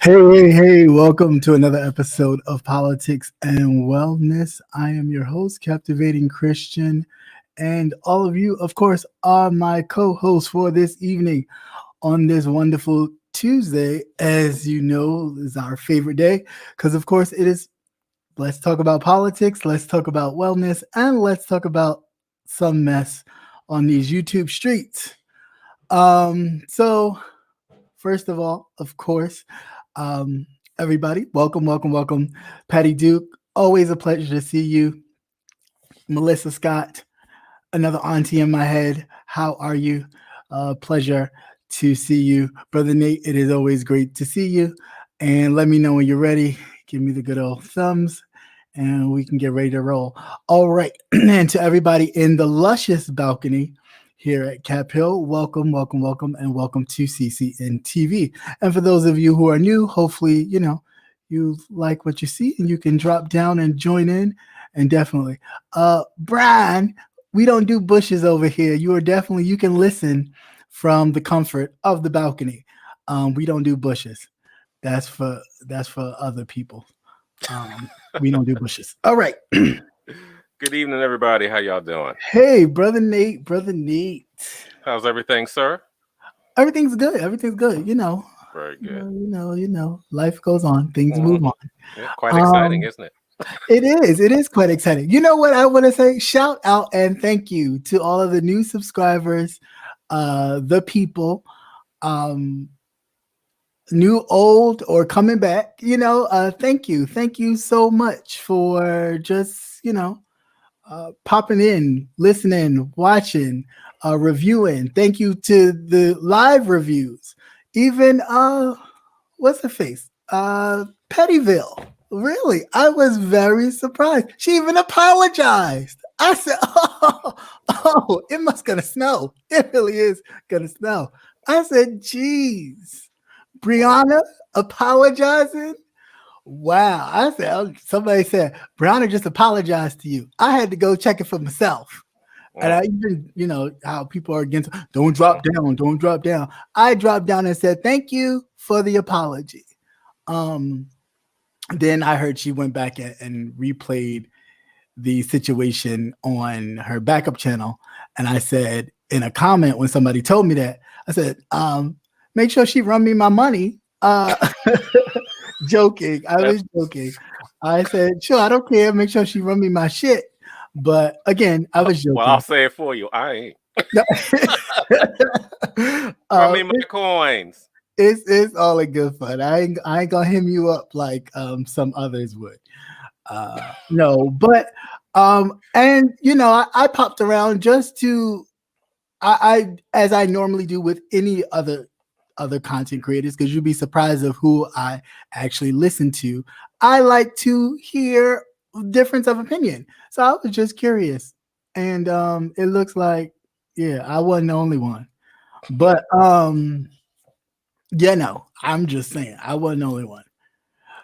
Hey, welcome to another episode of Politics and Wellness. I am your host, Captivating Christian, and all of you, of course, are my co hosts for this evening on this wonderful Tuesday. As you know, is our favorite day because, of course, it is. Let's talk about politics, let's talk about wellness, and let's talk about some mess on these YouTube streets. So first of all, of course, um, everybody, welcome. Patty Duke, always a pleasure to see you. Melissa Scott, another auntie in my head. How are you? Pleasure to see you. Brother Nate, it is always great to see you. And let me know when you're ready. Give me the good old thumbs and we can get ready to roll. All right. And to everybody in the luscious balcony here at Cap Hill, welcome, and welcome to CCNTV. And for those of you who are new, hopefully, you like what you see and you can drop down and join in. And definitely, Brian, we don't do bushes over here. You can listen from the comfort of the balcony. We don't do bushes. That's for other people. We don't do bushes. All right. Good evening, everybody. How y'all doing? Hey, brother Nate. How's everything, sir? Everything's good. Very good. Life goes on. Things move on. Yeah, quite exciting, isn't it? It is. It is quite exciting. You know what I want to say? Shout out and thank you to all of the new subscribers, the people, new, old, or coming back. Thank you. Thank you so much for just, popping in, listening, watching, reviewing. Thank you to the live reviews. Even what's her face? Pettyville. Really, I was very surprised. She even apologized. I said, "Oh, it must gonna snow. It really is gonna snow." I said, "Geez, Brianna apologizing." Wow. I said, somebody said, Brianna just apologized to you. I had to go check it for myself. And I even, how people are against, don't drop down. I dropped down and said, thank you for the apology. Then I heard she went back and replayed the situation on her backup channel. And I said in a comment when somebody told me that, I said, make sure she run me my money. Joking. I was joking. I said, sure, I don't care. Make sure she run me my shit. But again, I was joking. Well, I'll say it for you. I ain't. Run me my coins. It's all in good fun. I ain't gonna him you up like some others would. No, but and I popped around just to I as I normally do with any other content creators, because you'd be surprised of who I actually listen to. I like to hear difference of opinion. So I was just curious. And it looks like, yeah, I wasn't the only one. But yeah, no, I'm just saying I wasn't the only one.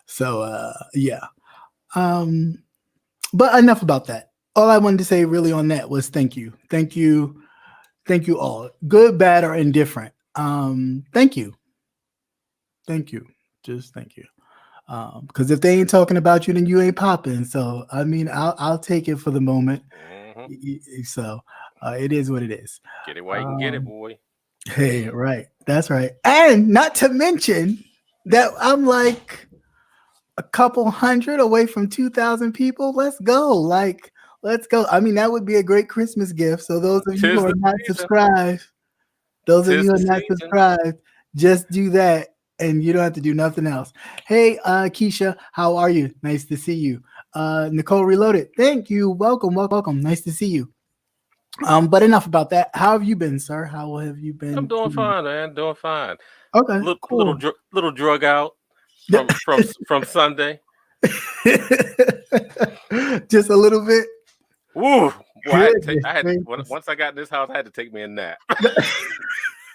So yeah. But enough about that. All I wanted to say really on that was thank you. Thank you all. Good, bad, or indifferent. Thank you. Just thank you. Because if they ain't talking about you, then you ain't popping. So I mean, I'll take it for the moment. So it is what it is. Get it while you can get it, boy. Hey, right. That's right. And not to mention that I'm like a couple hundred away from 2,000 people. Let's go. Let's go. I mean, that would be a great Christmas gift. So those of you who are not subscribed, just do that and you don't have to do nothing else. Hey, Keisha, how are you? Nice to see you. Nicole Reloaded, thank you. Welcome. Nice to see you. But enough about that. How have you been, sir? How have you been? I'm doing fine, man. Doing fine. Okay. Cool. Little drug out from Sunday. Just a little bit. Woo! Well, once I got in this house, I had to take me a nap.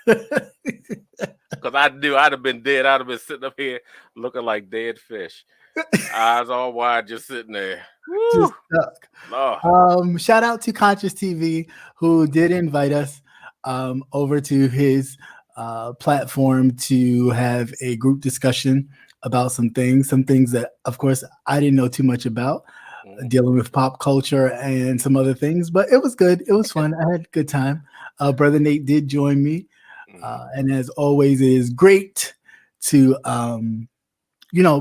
Because I'd have been dead. I'd have been sitting up here looking like dead fish. Eyes all wide, just sitting there. Just stuck. Oh. Shout out to Conscious TV, who did invite us over to his platform to have a group discussion about some things that, of course, I didn't know too much about, Mhm. dealing with pop culture and some other things. But it was good. It was fun. I had a good time. Brother Nate did join me, Mhm. and as always, it is great to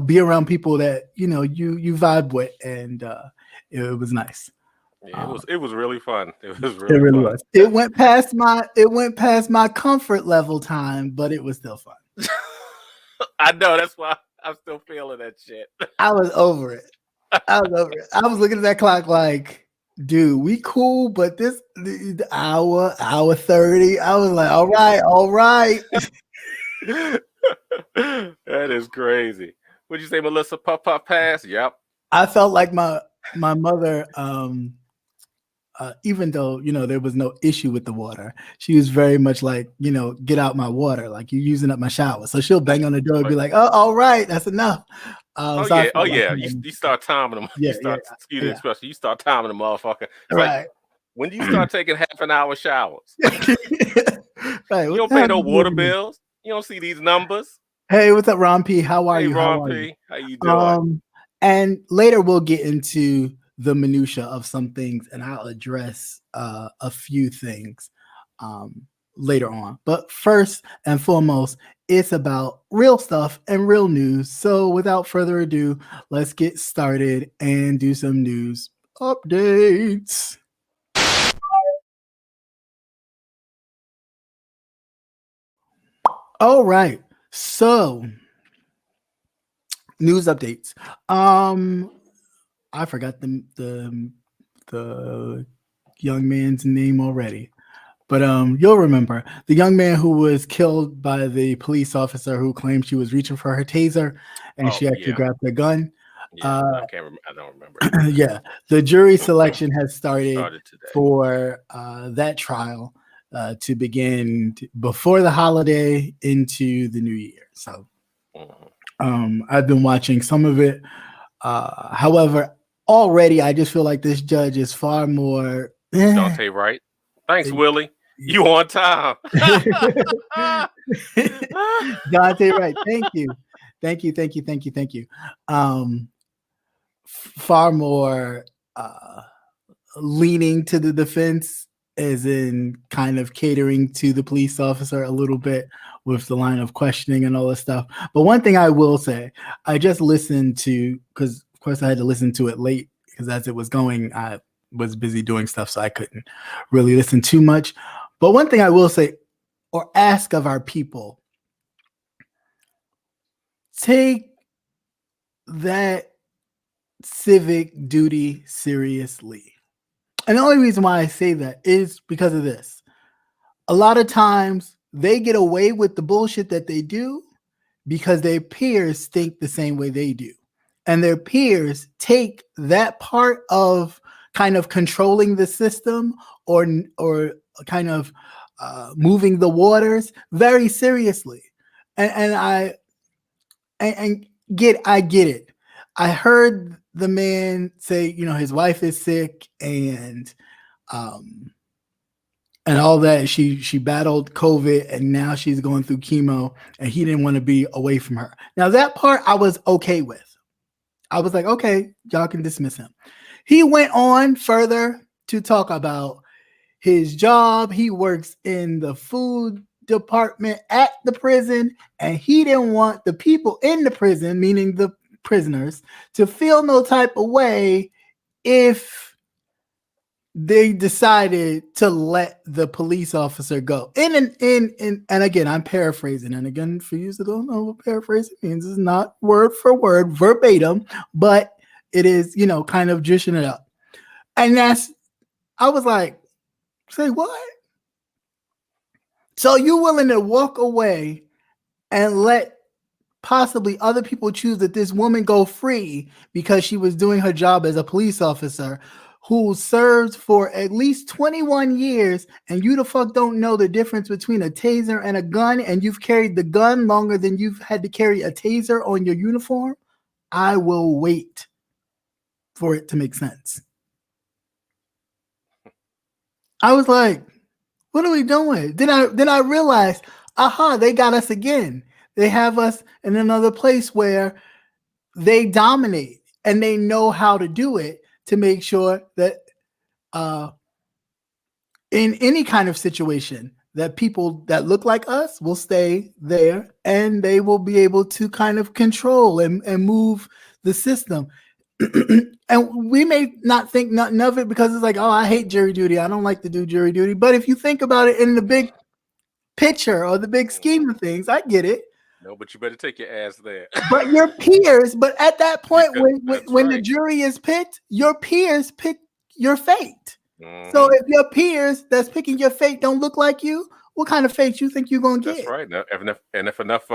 be around people that you vibe with, and it was nice. Yeah, Uh, it was really fun. It was it really really fun. was. It went past my comfort level time, but it was still fun. I know that's why I'm still feeling that shit. I was over it. I was over it. I was looking at that clock like, dude, we cool, but the hour 30. I was like, all right, all right. That is crazy. Would you say Melissa puff puff pass? Yep. I felt like my mother, even though there was no issue with the water, she was very much like, get out my water, like you're using up my shower. So she'll bang on the door and be But like, oh, all right, that's enough. So I oh felt like, yeah. You start timing them. You yeah, yeah, start excuse the yeah, expression. You start timing the motherfucker. It's like right. when do you start taking half an hour showers? Right. You What don't the pay hell no you doing water here? bills. You don't see these numbers. Hey, what's up, Ron P? How are Hey you? How Ron are you? P, how you doing? Um, and later we'll get into the minutia of some things, and I'll address a few things um, later on. But first and foremost, it's about real stuff and real news. So without further ado, let's get started and do some news updates. All right. So news updates. I forgot the young man's name already. But you'll remember the young man who was killed by the police officer who claimed she was reaching for her taser and Oh she actually yeah, grabbed the gun. yeah. Uh, I can't remember. I don't remember either. yeah, the jury selection has started Started today. for that trial to begin before the holiday into the new year. So Mhm. I've been watching some of it. However, already I just feel like this judge is far more. Dante Wright. Thanks, Willie. You on time. Dante, right. Thank you. Thank you. Thank you. Thank you. Thank you. Um, far more leaning to the defense, as in kind of catering to the police officer a little bit with the line of questioning and all this stuff. But one thing I will say, I just listened to, because of course I had to listen to it late because as it was going, I was busy doing stuff, so I couldn't really listen too much. But one thing I will say or ask of our people, take that civic duty seriously. And the only reason why I say that is because of this. A lot of times they get away with the bullshit that they do because their peers think the same way they do. And their peers take that part of kind of controlling the system or kind of moving the waters very seriously. And I get it. I heard the man say, his wife is sick um and all that. She battled COVID and now she's going through chemo and he didn't want to be away from her. Now that part I was okay with. I was like, okay, y'all can dismiss him. He went on further to talk about his job. He works in the food department at the prison, and he didn't want the people in the prison, meaning the prisoners, to feel no type of way if they decided to let the police officer go. And again, I'm paraphrasing. And again, for you that don't know what paraphrasing means, it's not word for word, verbatim, but it is, kind of jushing it up. And I was like, say what? So you willing to walk away and let possibly other people choose that this woman go free because she was doing her job as a police officer who served for at least 21 years, and you the fuck don't know the difference between a taser and a gun, and you've carried the gun longer than you've had to carry a taser on your uniform? I will wait for it to make sense. I was like, what are we doing? Then I realized, aha, they got us again. They have us in another place where they dominate and they know how to do it to make sure that in any kind of situation that people that look like us will stay there and they will be able to kind of control and move the system. And we may not think nothing of it because it's like, oh, I hate jury duty. I don't like to do jury duty. But if you think about it in the big picture or the big scheme of things, I get it. No, but you better take your ass there. But your peers, but at that point, Because that's when the right. jury is picked, your peers pick your fate. So Mhm. if your peers that's picking your fate don't look like you, what kind of fate you think you're gonna That's get? right. Now, if enough, enough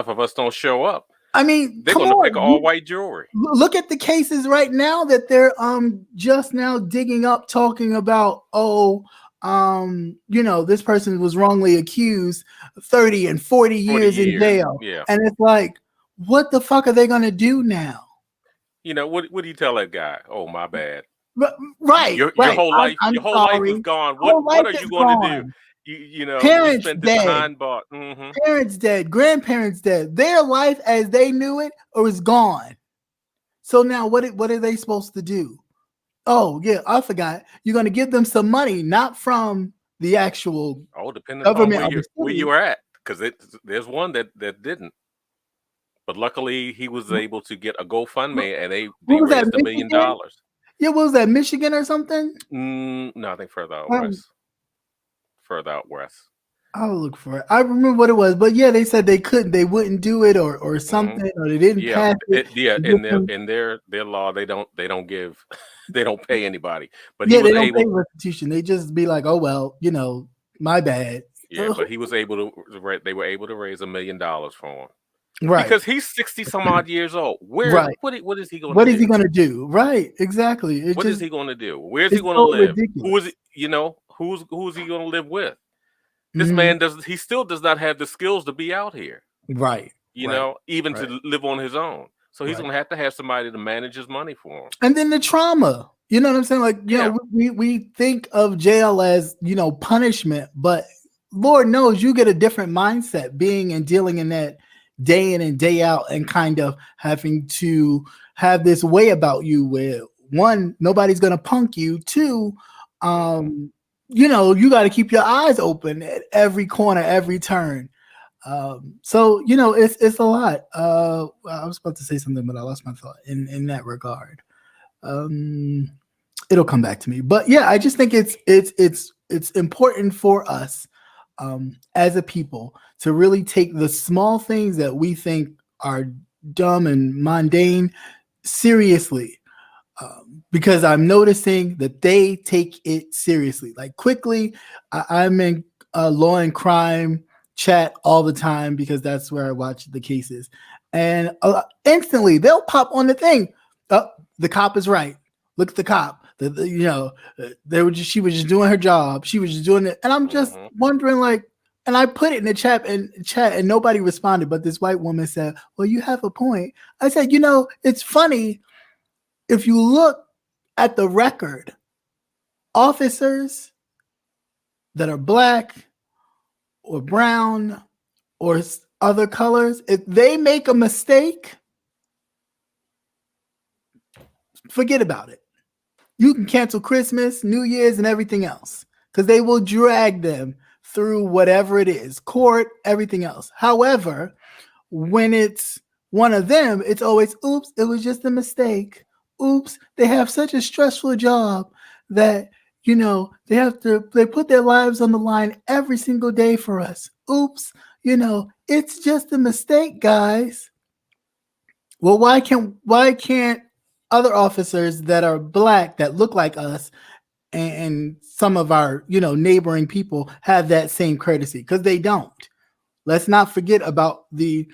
of us don't show up, I mean, they're come going to pick on. all white jury. Look at the cases right now that they're just now digging up, talking about, this person was wrongly accused, 30 and 40 40 years in years. jail. Yeah. And it's like, what the fuck are they gonna do now? What do you tell that guy? Oh, my bad. Right, Your right. whole life, I'm your whole life is sorry. gone. Whole What life are is you going to do? gone. You Parents spent it dead. behind bars. Parents dead. Grandparents dead. Their life as they knew it or is gone. So now what are they supposed to do? Oh, yeah, I forgot. You're going to give them some money, not from the actual Depending upon government of the where city. you were at, because there's one that didn't. But luckily, he was able to get a GoFundMe, and they What was that, raised $1 million. Michigan? Yeah, what was that, Michigan or something? No, I think further out west. Further out west. I'll look for it. I remember what it was, but yeah, they said they wouldn't do it or something, or they didn't pass it. In their law, they don't give, they don't pay anybody. But he Yeah, was they don't able. pay restitution. They just be like, oh well, my bad. Yeah, but he was able to. They were able to raise $1 million for him. Right. Because he's 60 some odd years old. Right. What is he going to do? What is he going to do? Right. Exactly. Is he going to do? Where's he going to live? Ridiculous. Who is who's he going to live with? This man still does not have the skills to be out here. Right. Even to live on his own. So he's going to have somebody to manage his money for him. And then the trauma. You know what I'm saying? Like, we think of jail as, punishment, but Lord knows you get a different mindset being and dealing in that day in and day out and kind of having to have this way about you where, one, nobody's going to punk you. Two, you got to keep your eyes open at every corner, every turn. So it's a lot. I was about to say something, but I lost my thought in that regard. It'll come back to me, but yeah, I just think it's important for us as a people to really take the small things that we think are dumb and mundane seriously. Because I'm noticing that they take it seriously. Like quickly, I'm in law and crime chat all the time because that's where I watch the cases. And instantly they'll pop on the thing. Oh, the cop is right. Look at the cop. She was just doing her job. She was just doing it. And I'm just wondering, like, and I put it in the chat and nobody responded. But this white woman said, well, you have a point. I said, it's funny. If you look at the record, officers that are black or brown or other colors, if they make a mistake, forget about it. You can cancel Christmas, New Year's, and everything else because they will drag them through whatever it is, court, everything else. However, when it's one of them, it's always, oops, it was just a mistake. Oops, they have such a stressful job that, they put their lives on the line every single day for us. Oops, it's just a mistake, guys. Well, why can't other officers that are black that look like us and some of our, neighboring people have that same courtesy? Because they don't. Let's not forget about the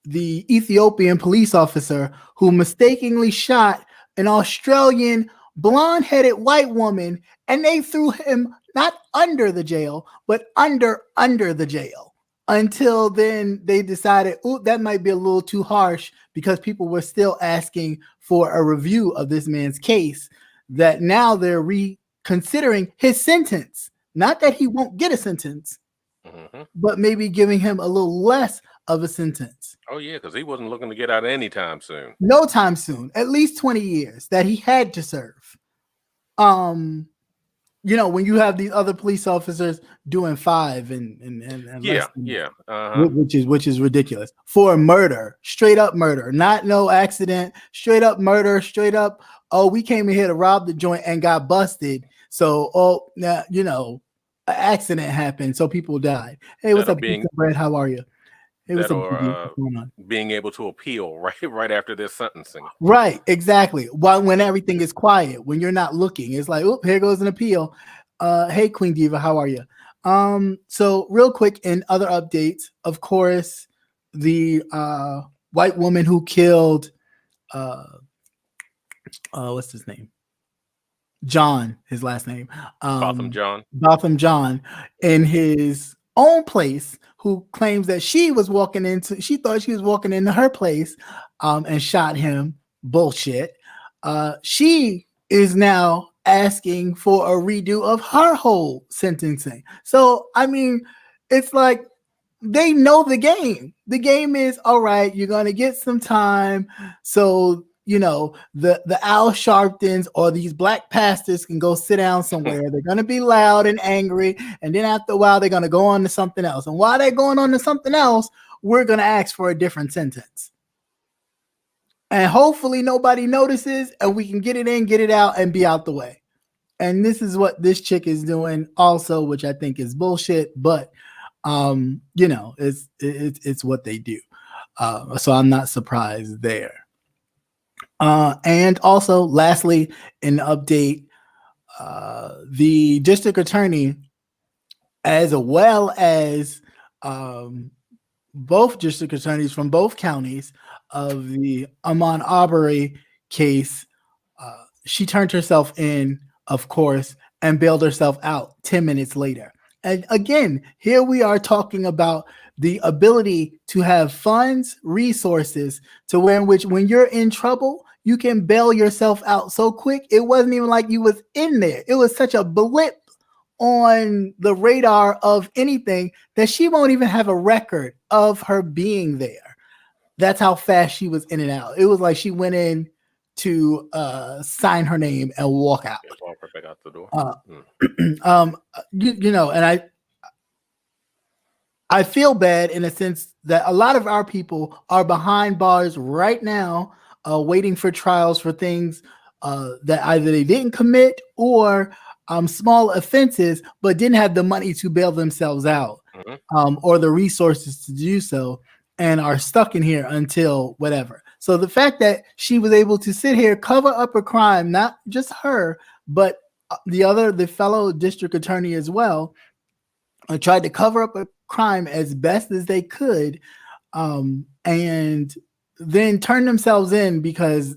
Ethiopian police officer who mistakenly shot an Australian blonde-headed white woman, and they threw him not under the jail, but under the jail. Until then, they decided, that might be a little too harsh because people were still asking for a review of this man's case, that now they're reconsidering his sentence. Not that he won't get a sentence, Hmm. but maybe giving him a little less of a sentence. Oh yeah, because he wasn't looking to get out anytime soon. No time soon, at least 20 years that he had to serve. Um, when you have these other police officers doing 5 and less Yeah, than that, yeah. Uh-huh. which is ridiculous for murder, straight up murder, not no accident, straight up murder, straight up. Oh, we came in here to rob the joint and got busted. So, now an accident happened, so people died. Hey, what's That are up, being Pizza Bread? How are you? Hey, what's that up, are GD? What's going on? being able to appeal right after their sentencing. Right, exactly. When everything is quiet, when you're not looking, it's like, oh, here goes an appeal. Hey, Queen Diva, how are you? So real quick, in other updates, of course, the white woman who killed uh what's his name? John, his last name, Botham John. Botham John, in his own place, who claims that she thought she was walking into her place, and shot him. Bullshit. She is now asking for a redo of her whole sentencing. So, I mean, it's like they know the game. The game is all right. You're gonna get some time, so the Al Sharptons or these black pastors can go sit down somewhere. They're gonna be loud and angry, and then after a while, they're gonna go on to something else. And while they're going on to something else, we're gonna ask for a different sentence. And hopefully nobody notices, and we can get it in, get it out, and be out the way. And this is what this chick is doing, also, which I think is bullshit. But it's what they do. So I'm not surprised there. And also, lastly, an update: the district attorney, as well as both district attorneys from both counties of the Ahmaud Arbery case, she turned herself in, of course, and bailed herself out 10 minutes later. And again, here we are talking about the ability to have funds, resources, to where in which when you're in trouble, you can bail yourself out so quick. It wasn't even like you was in there. It was such a blip on the radar of anything that she won't even have a record of her being there. That's how fast she was in and out. It was like she went in to sign her name and walk out. Yeah, walk right back out the door. And I feel bad in a sense that a lot of our people are behind bars right now, waiting for trials for things that either they didn't commit or small offenses, but didn't have the money to bail themselves out, or the resources to do so, and are stuck in here until whatever. So the fact that she was able to sit here, cover up a crime, not just her, but the fellow district attorney as well, tried to cover up a crime as best as they could, and then turn themselves in because,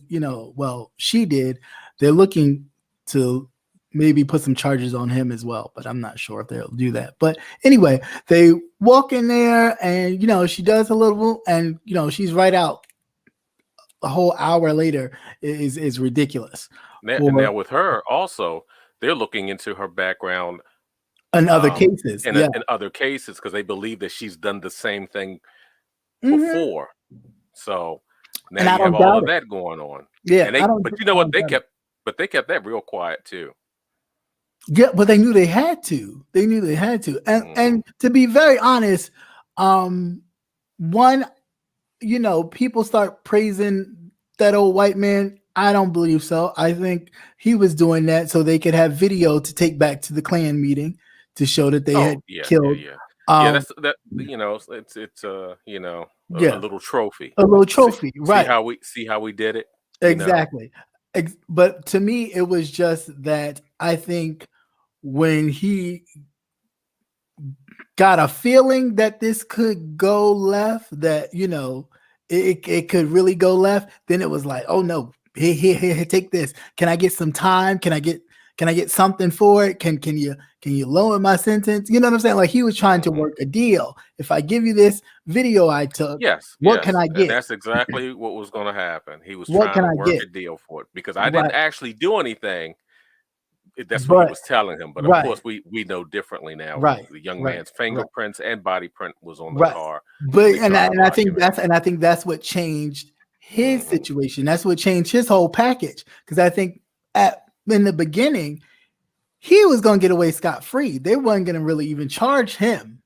she did. They're looking to maybe put some charges on him as well, but I'm not sure if they'll do that. But anyway, they walk in there and, she does a little, and, she's right out a whole hour later. Is ridiculous. Now with her also, they're looking into her background in other cases. in other cases, because they believe that she's done the same thing before. So now you have all of that going on. Yeah, but you know what? They kept that real quiet too. Yeah, but they knew they had to. And to be very honest, people start praising that old white man. I don't believe so. I think he was doing that so they could have video to take back to the Klan meeting to show that they had killed. That's that. It's a little trophy. A little trophy, right? See how we did it. Exactly. But to me, it was just that I think when he got a feeling that this could go left, that it could really go left, then it was like, oh no, here, take this. Can I get some time? Can I get something for it? Can you lower my sentence? You know what I'm saying? Like, he was trying to work a deal. If I give you this video I took, what can I get? And that's exactly what was going to happen. He was trying to work a deal for it, because I didn't actually do anything. That's what he But was telling him. But of right, course, we know differently now. right, The young right, man's right, fingerprints and body print was on the right. car when But they tried to lock him in. I think that's what changed his Hmm. situation. That's what changed his whole package. Because I think in the beginning, he was going to get away scot-free. They weren't going to really even charge him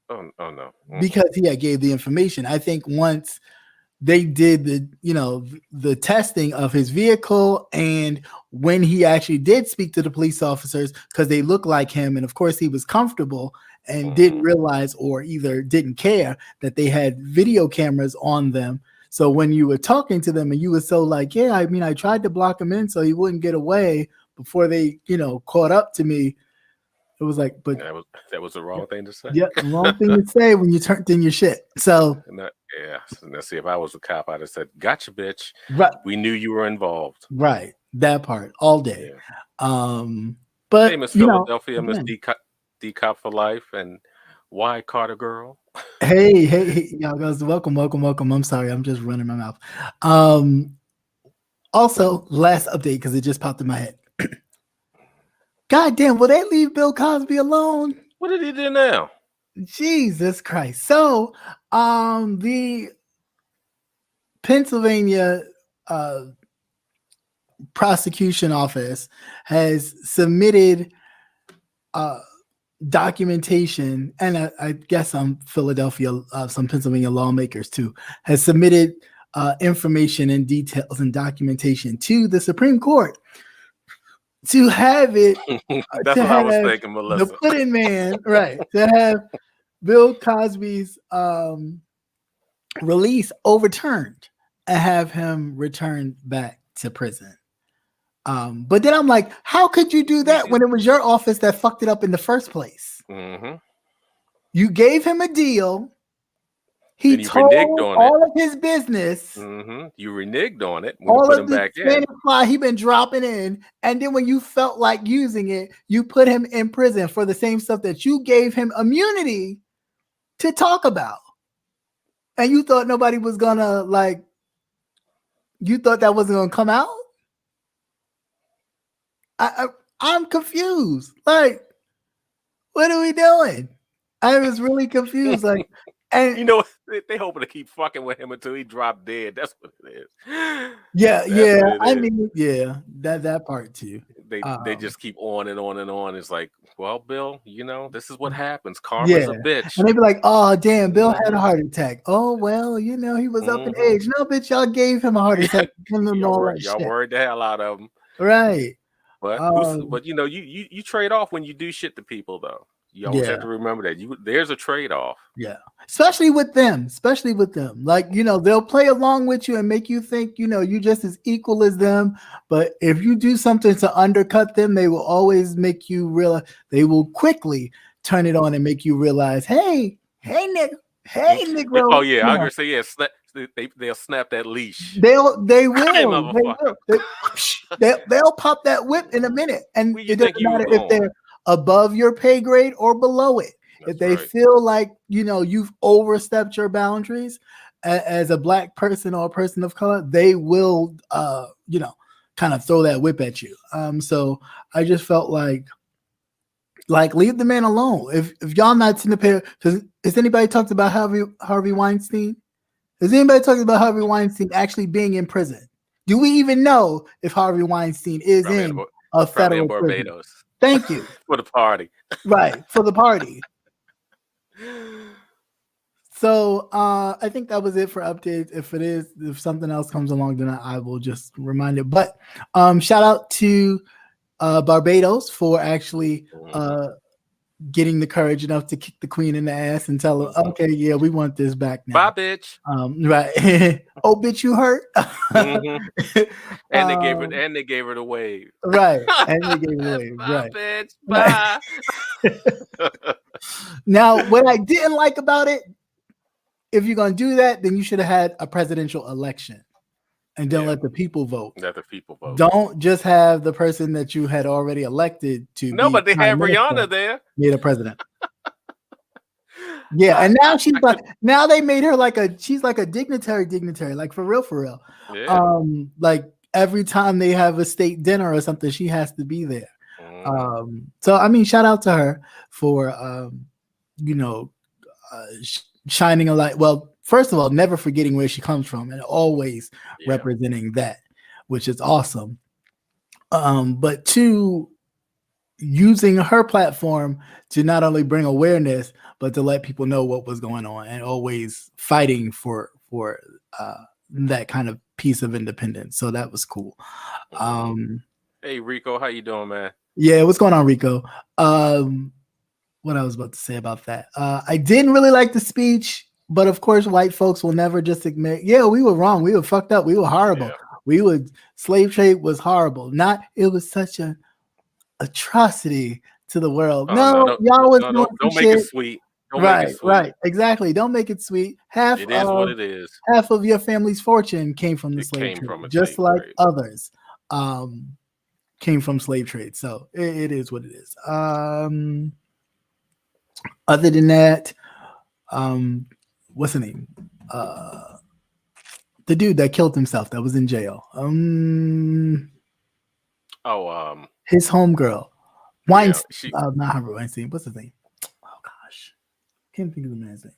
Oh no. because he had gave the information. I think once they did the testing of his vehicle, and when he actually did speak to the police officers, because they looked like him, and of course he was comfortable and didn't realize or either didn't care that they had video cameras on them. So when you were talking to them and you were so like, yeah, I mean, I tried to block him in so he wouldn't get away before they, caught up to me. It was like, but That was the wrong thing to say. yeah, wrong thing to say when you turned in your shit. So Yeah. Now see, if I was a cop, I'd have said, "Gotcha, bitch. right, We knew you were involved." right, that part all day. Yeah. But Hey, Miss Philadelphia, Miss again, D Cop for life, and why Carter girl? hey, y'all guys, welcome. I'm sorry, I'm just running my mouth. Also, last update because it just popped in my head. God damn, will they leave Bill Cosby alone? What did he do now? Jesus Christ. So, the Pennsylvania prosecution office has submitted documentation, and I guess some Pennsylvania lawmakers too, has submitted information and details and documentation to the Supreme Court to have it That's to what I was have thinking, the Melissa. pudding man, right, to have Bill Cosby's release overturned and have him returned back to prison. But then I'm like, how could you do that when it was your office that fucked it up in the first place? Mm-hmm. You gave him a deal. He told all of his business. Mm-hmm. You reneged on it when all you put of him the back in. Fly he been dropping in, and then when you felt like using it, you put him in prison for the same stuff that you gave him immunity to talk about. And you thought nobody was gonna you thought that wasn't gonna come out? I'm confused. Like, what are we doing? I was really confused. Like, and they hoping to keep fucking with him until he dropped dead. That's what it is. Yeah. I mean, yeah, that part too. They just keep on and on and on. It's like, well, Bill, this is what happens. Karma's a bitch. And they be like, oh damn, Bill had a heart attack. Oh well, he was up in age. No, bitch, y'all gave him a heart attack. Y'all worried the hell out of him. Right. But you trade off when you do shit to people, though. You always have to remember that there's a trade-off. Yeah. Especially with them. Like, they'll play along with you and make you think, you just as equal as them. But if you do something to undercut them, they will always make you realize, they will quickly turn it on and make you realize, hey, Nick. Hey, Negro. Oh, yeah. I'm going to say, yeah, they'll snap that leash. They will. They'll pop that whip in a minute. And it doesn't matter if they're above your pay grade or below it. If they feel like, you've overstepped your boundaries as a black person or a person of color, they will, kind of throw that whip at you. So I just felt like leave the man alone. If y'all not seen the pair, because has anybody talked about Harvey Weinstein? Has anybody talked about Harvey Weinstein actually being in prison? Do we even know if Harvey Weinstein is in a federal prison? Barbados. Thank you. For the party. Right, for the party. So I think that was it for updates. If something else comes along, then I will just remind it. But shout out to Barbados for actually getting the courage enough to kick the queen in the ass and tell her, okay, yeah, we want this back now. Bye, bitch. Right. Oh, bitch, you hurt. And they gave her the wave. Right. And they gave it away. Bye, bitch. Bye. Now, what I didn't like about it, if you're gonna do that, then you should have had a presidential election. And then let the people vote. Let the people vote. Don't just have the person that you had already elected to. No, but they have Rihanna there. Made a president. Yeah, and now now they made her she's like a dignitary, like for real. Yeah. Like every time they have a state dinner or something, she has to be there. So I mean, shout out to her for you know shining a light. Well, first of all, never forgetting where she comes from and always representing that, which is awesome. But two, using her platform to not only bring awareness but to let people know what was going on and always fighting for that kind of piece of independence. So that was cool. Hey Rico, how you doing, man? Yeah, what's going on, Rico? What I was about to say about that. I didn't really like the speech, but of course, white folks will never just admit, yeah, we were wrong, we were fucked up, we were horrible, slave trade was horrible. Not it was such an atrocity to the world. No, y'all was doing don't make shit. it sweet. Don't make it sweet. Right, exactly. Don't make it sweet. It is what it is. Half of your family's fortune came from the slave trade, just like others came from slave trade. So it is what it is. Other than that, what's the name? The dude that killed himself that was in jail. His homegirl. Weinstein. Not Harvey Weinstein. What's his name? Oh gosh. Can't think of the man's name.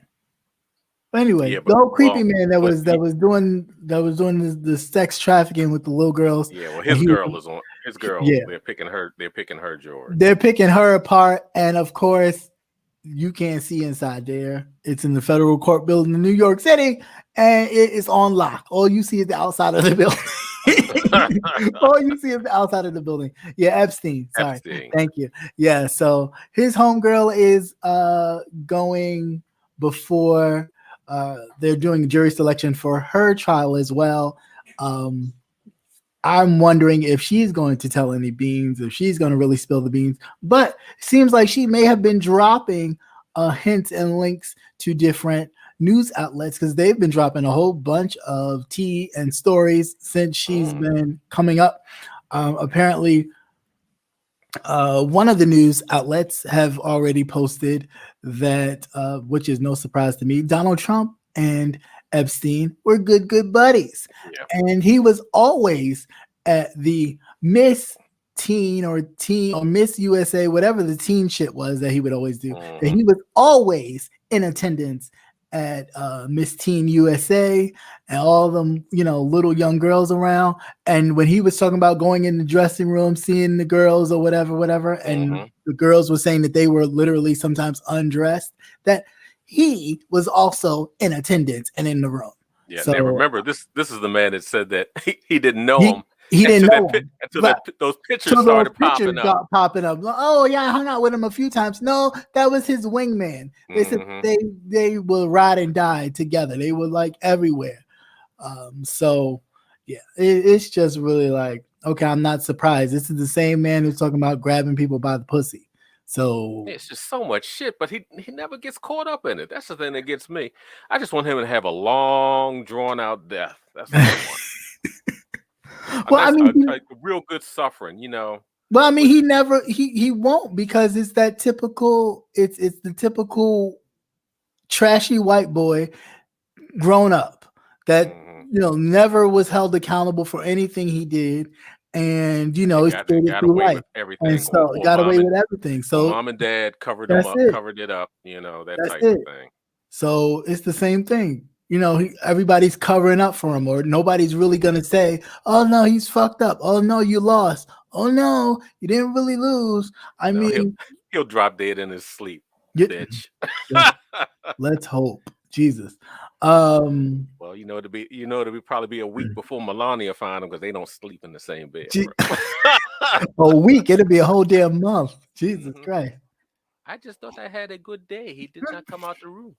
But anyway, the old creepy man that was doing the sex trafficking with the little girls. Yeah, well, his girl is on his girl. Yeah. They're picking her, George. They're picking her apart, and of course, you can't see inside there. It's in the federal court building in New York City, and it is on lock. All you see is the outside of the building. All you see is the outside of the building. Yeah, Epstein. Sorry. Thank you. Yeah, so his homegirl is going before they're doing jury selection for her trial as well. I'm wondering if she's going to tell any beans, if she's going to really spill the beans. But it seems like she may have been dropping hints and links to different news outlets because they've been dropping a whole bunch of tea and stories since she's been coming up. Apparently, one of the news outlets have already posted that, which is no surprise to me, Donald Trump and Epstein were good buddies. Yeah. And he was always at the Miss Teen or Miss USA, whatever the teen shit was that he would always do. And he was always in attendance at Miss Teen USA and all them, little young girls around. And when he was talking about going in the dressing room, seeing the girls or whatever, and the girls were saying that they were literally sometimes undressed, that he was also in attendance and in the room. Yeah, so, now remember, this is the man that said that he didn't know him. He didn't know him until those pictures started popping up. Oh yeah, I hung out with him a few times. No, that was his wingman. They said they will ride and die together. They were like everywhere. So yeah, it's just really like, okay, I'm not surprised. This is the same man who's talking about grabbing people by the pussy. So it's just so much shit, but he never gets caught up in it. That's the thing that gets me. I just want him to have a long, drawn out death. That's what I want. Well, I mean, like real good suffering, Well, I mean, he won't, because it's that typical. It's the typical trashy white boy grown up that never was held accountable for anything he did. And he got away with everything. And so got away with everything. So mom and dad covered it up, that type of thing. So it's the same thing. Everybody's covering up for him, or nobody's really gonna say, "Oh no, he's fucked up. Oh no, you lost. Oh no, you didn't really lose." I mean, he'll drop dead in his sleep, bitch. Let's hope, Jesus. Well, it'll probably be a week before Melania find him, because they don't sleep in the same bed. A week? It'll be a whole damn month. Jesus Christ! I just thought I had a good day. He did not come out the room.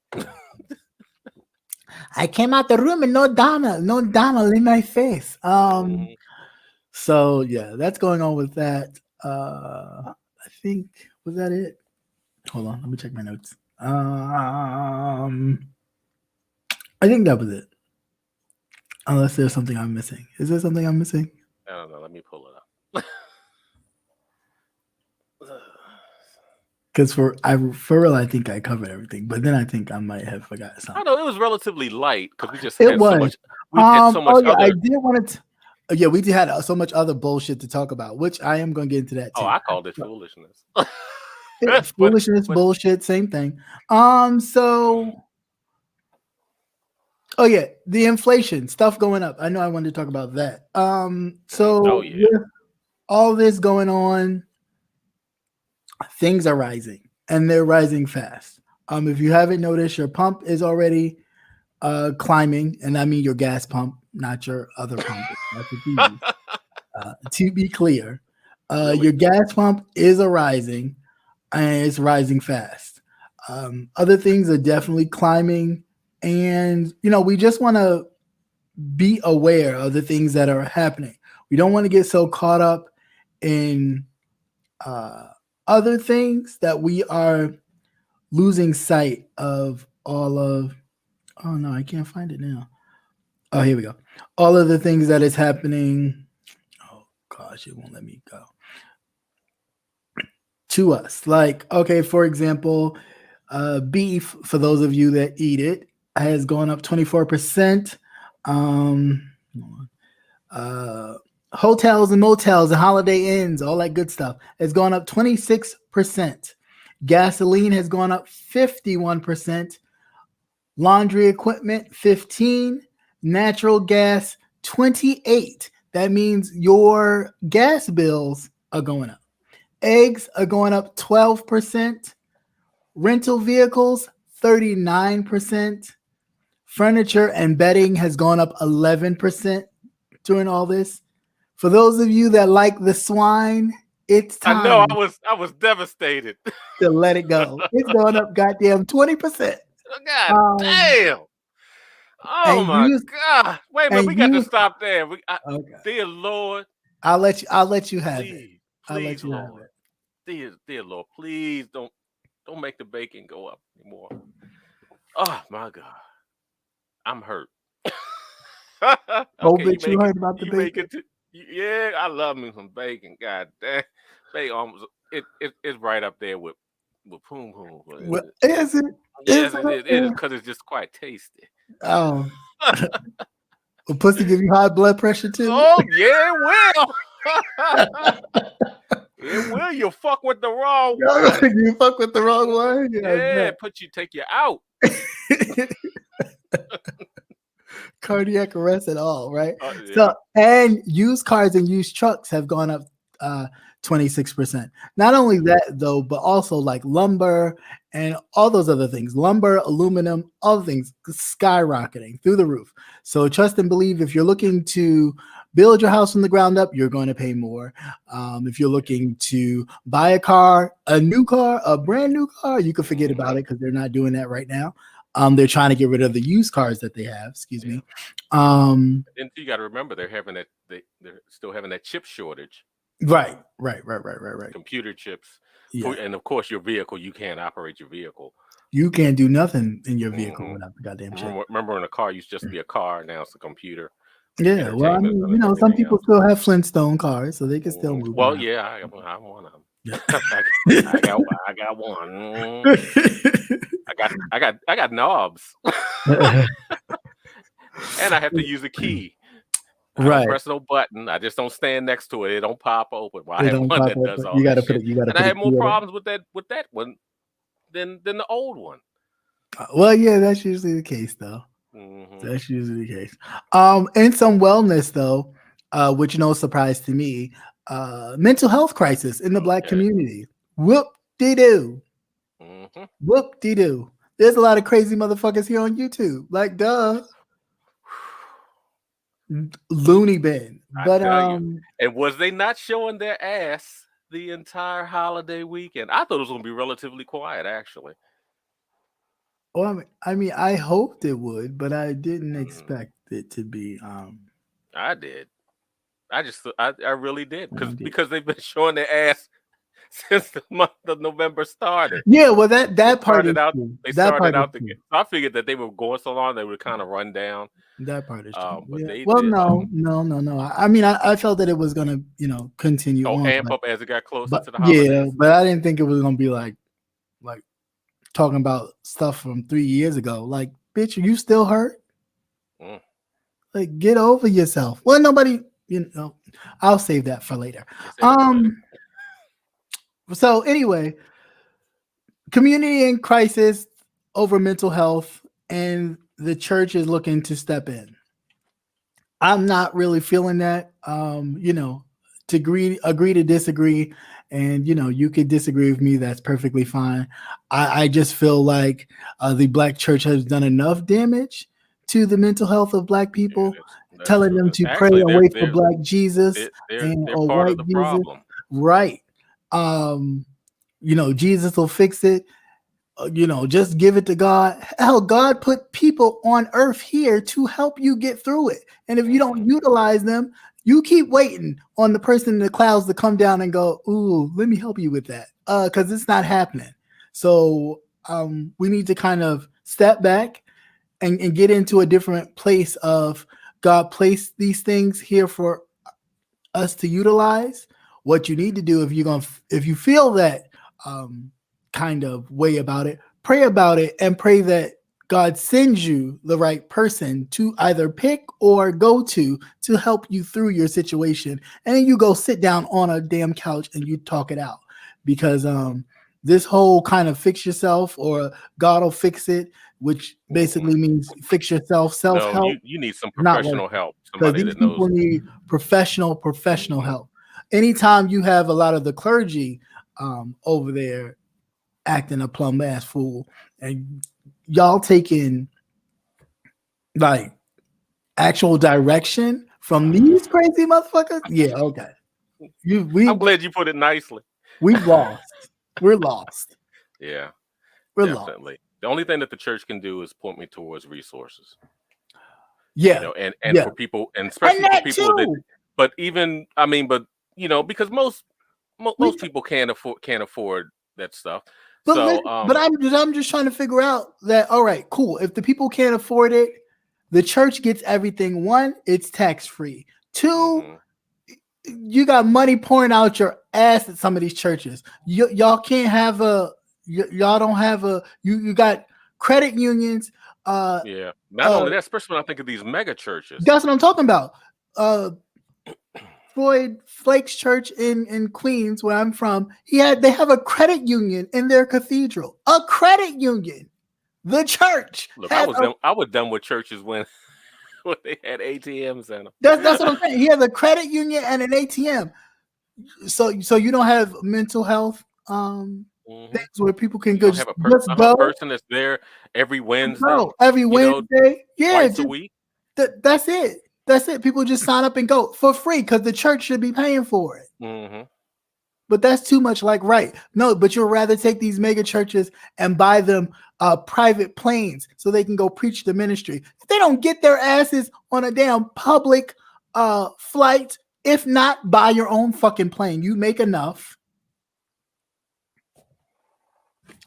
I came out the room and no Donald in my face. So yeah, that's going on with that. I think, was that it? Hold on, let me check my notes. I think that was it. Unless there's something I'm missing. Is there something I'm missing? I don't know. Let me pull it up. Because for real, I think I covered everything, but then I think I might have forgotten something. I know it was relatively light because we just had so much. We had so much. I did want to. Yeah, we had so much other bullshit to talk about, which I am going to get into that Oh, too. I called it foolishness. Foolishness, but bullshit, same thing. So oh yeah, the inflation stuff going up. I know I wanted to talk about that. oh So yeah, with all this going on, things are rising and they're rising fast. If you haven't noticed, your pump is already climbing, and I mean your gas pump, not your other pump. That's what you use. To be clear, really? your gas pump is a rising, and it's rising fast. Other things are definitely climbing, and we just want to be aware of the things that are happening. We don't want to get so caught up in uh, other things that we are losing sight of all of. Oh no, I can't find it now. Oh, here we go. All of the things that is happening. Oh gosh, it won't let me go. To us, like, okay, for example, beef, for those of you that eat it, has gone up 24%. Um, uh, Hotels and motels and Holiday Inns, all that good stuff, has gone up 26%. Gasoline has gone up 51%. Laundry equipment 15, natural gas 28. That means your gas bills are going up. Eggs are going up 12%. Rental vehicles 39%. Furniture and bedding has gone up 11% during all this. For those of you that like the swine, it's I know. time I was devastated. to let it go. It's going up goddamn 20%. God Um, damn. Oh and my use God. Wait a minute. and We got to use stop there. okay. Dear Lord, I'll let you have it. please, I'll let please, you have Lord, it. dear Lord, please don't make the bacon go up anymore. Oh my God, I'm hurt. Oh, Okay, bitch, you heard about the you make bacon. it. Yeah, I love me some bacon. God damn, bacon almost it's right up there with poom poom. Well, is it? Is Yes, it it up is. It is there? because it's just quite tasty. Oh, will pussy give you high blood pressure too? Oh yeah, it will. It will. You fuck with the wrong one. You fuck with the wrong one? Yeah, Yeah, take you out. I cardiac arrest at all, right? Yeah. So, and used cars and used trucks have gone up uh 26%. Not only Mhm. that though, but also like lumber and all those other things. Lumber, aluminum, all the things skyrocketing through the roof. So trust and believe, if you're looking to build your house from the ground up, you're going to pay more. If you're looking to buy a car, a new car, a brand new car, you can forget about Mhm. it because they're not doing that right now. They're trying to get rid of the used cars that they have. Excuse Yeah. me. Um, And you got to remember they're having that they're still having that chip shortage, right. computer chips. Yeah, And of course your vehicle, you can't operate your vehicle. you can't do nothing in your vehicle Hmm. without the goddamn chip. Remember when a car used to just be a car, now it's a computer, Yeah, well, I entertainment, mean, and some everything people else. still have Flintstone cars, so they can still Mhm. move Well, around. yeah, I'm one of them. Yeah. I got one. I got knobs, and I have to use a key. I don't Right. press no button. I just don't stand next to it. It don't pop open. Well, I It have don't one pop that does open. all that shit, You gotta and I put a had key more in it. problems with that one than the old one. Well, yeah, that's usually the case, though. Hmm. That's usually the case. In some wellness, though, which no surprise to me, mental health crisis in the Black Okay. community. Whoop de doo. Hmm. Whoop de doo. There's a lot of crazy motherfuckers here on YouTube. Like, duh. Loony bin. I But tell you, and was they not showing their ass the entire holiday weekend? I thought it was gonna be relatively quiet, actually. well, I hoped it would, but I didn't Mhm. expect it to be I did. I really did I did. because they've been showing their ass since the month of November started. Yeah, well They that part is started out. true. They That started part is out to true. get. So I figured that they were going so long they would kind of run down. That part is true. But Yeah. they Well, did. no. I felt that it was gonna, continue Oh, on, amp up as it got closer but to the yeah, holidays. but I didn't think it was gonna be like talking about stuff from 3 years ago. Like, bitch, are you still hurt? Mm. Like, get over yourself. Well, nobody. I'll save that for later. So anyway, community in crisis over mental health, and the church is looking to step in. I'm not really feeling that. To agree to disagree, and you could disagree with me. That's perfectly fine. I just feel like the Black church has done enough damage to the mental health of Black people, that's telling true. them to pray Actually, and wait for Black Jesus and they're or part of white the Jesus. problem. Right. Jesus will fix it. Just give it to God. Hell, God put people on earth here to help you get through it. And if you don't utilize them, you keep waiting on the person in the clouds to come down and go, ooh, let me help you with that. Because it's not happening. So we need to kind of step back and get into a different place of God placed these things here for us to utilize. What you need to do if you feel that kind of way about it, pray about it and pray that God sends you the right person to either pick or go to help you through your situation. And then you go sit down on a damn couch and you talk it out. Because this whole kind of fix yourself or God will fix it, which basically means fix yourself, self-help. No, you need some professional help. Because Somebody these that knows. people need professional help. Anytime you have a lot of the clergy over there acting a plumb ass fool, and y'all taking like actual direction from these crazy motherfuckers, yeah, okay. I'm glad you put it nicely. We've lost. We're lost. Yeah, we're definitely. Lost. The only thing that the church can do is point me towards resources. Yeah, and for people, and especially for people that. But even because most people can't afford that stuff. But I'm just trying to figure out that. All right, cool. If the people can't afford it, the church gets everything. One, it's tax free. Two, you got money pouring out your ass at some of these churches. Y'all can't have y'all don't have you got credit unions. Not only that, especially when I think of these mega churches. That's what I'm talking about. Floyd Flake's church in Queens, where I'm from, they have a credit union in their cathedral. A credit union. The church. Look, I was done with churches when they had ATMs in them. That's what I'm saying. He has a credit union and an ATM. So you don't have mental health things where people can go have a person that's there every Wednesday. Every Wednesday, twice a week. That's it. That's it. People just sign up and go for free because the church should be paying for it. But that's too much right. No, but you'll rather take these mega churches and buy them private planes so they can go preach the ministry. If they don't get their asses on a damn public flight, if not, buy your own fucking plane. You make enough.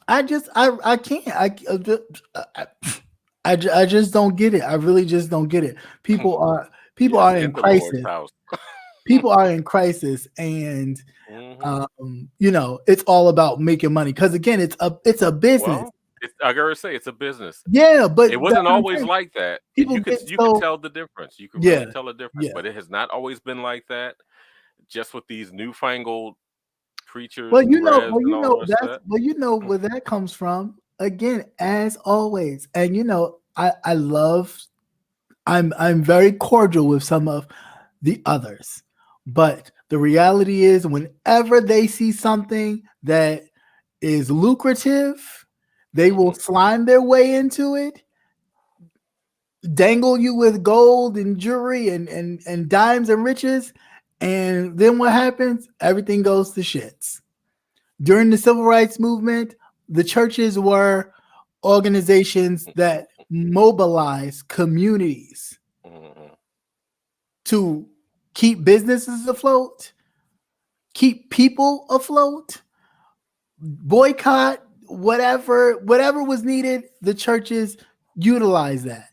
I can't. I just don't get it. I really just don't get it. People are in crisis. People are in crisis, and it's all about making money. Because again, it's a business. Well, I gotta say, it's a business. Yeah, but it wasn't always like that. You could tell the difference. You could really tell the difference. But it has not always been like that. Just with these newfangled preachers. Well, you know where that comes from. Again, as always, and I'm very cordial with some of the others, but the reality is, whenever they see something that is lucrative, they will slime their way into it, dangle you with gold and jewelry and dimes and riches, and then what happens? Everything goes to shits. During the civil rights movement, the churches were organizations that mobilize communities to keep businesses afloat, keep people afloat, boycott, whatever was needed. The churches utilize that.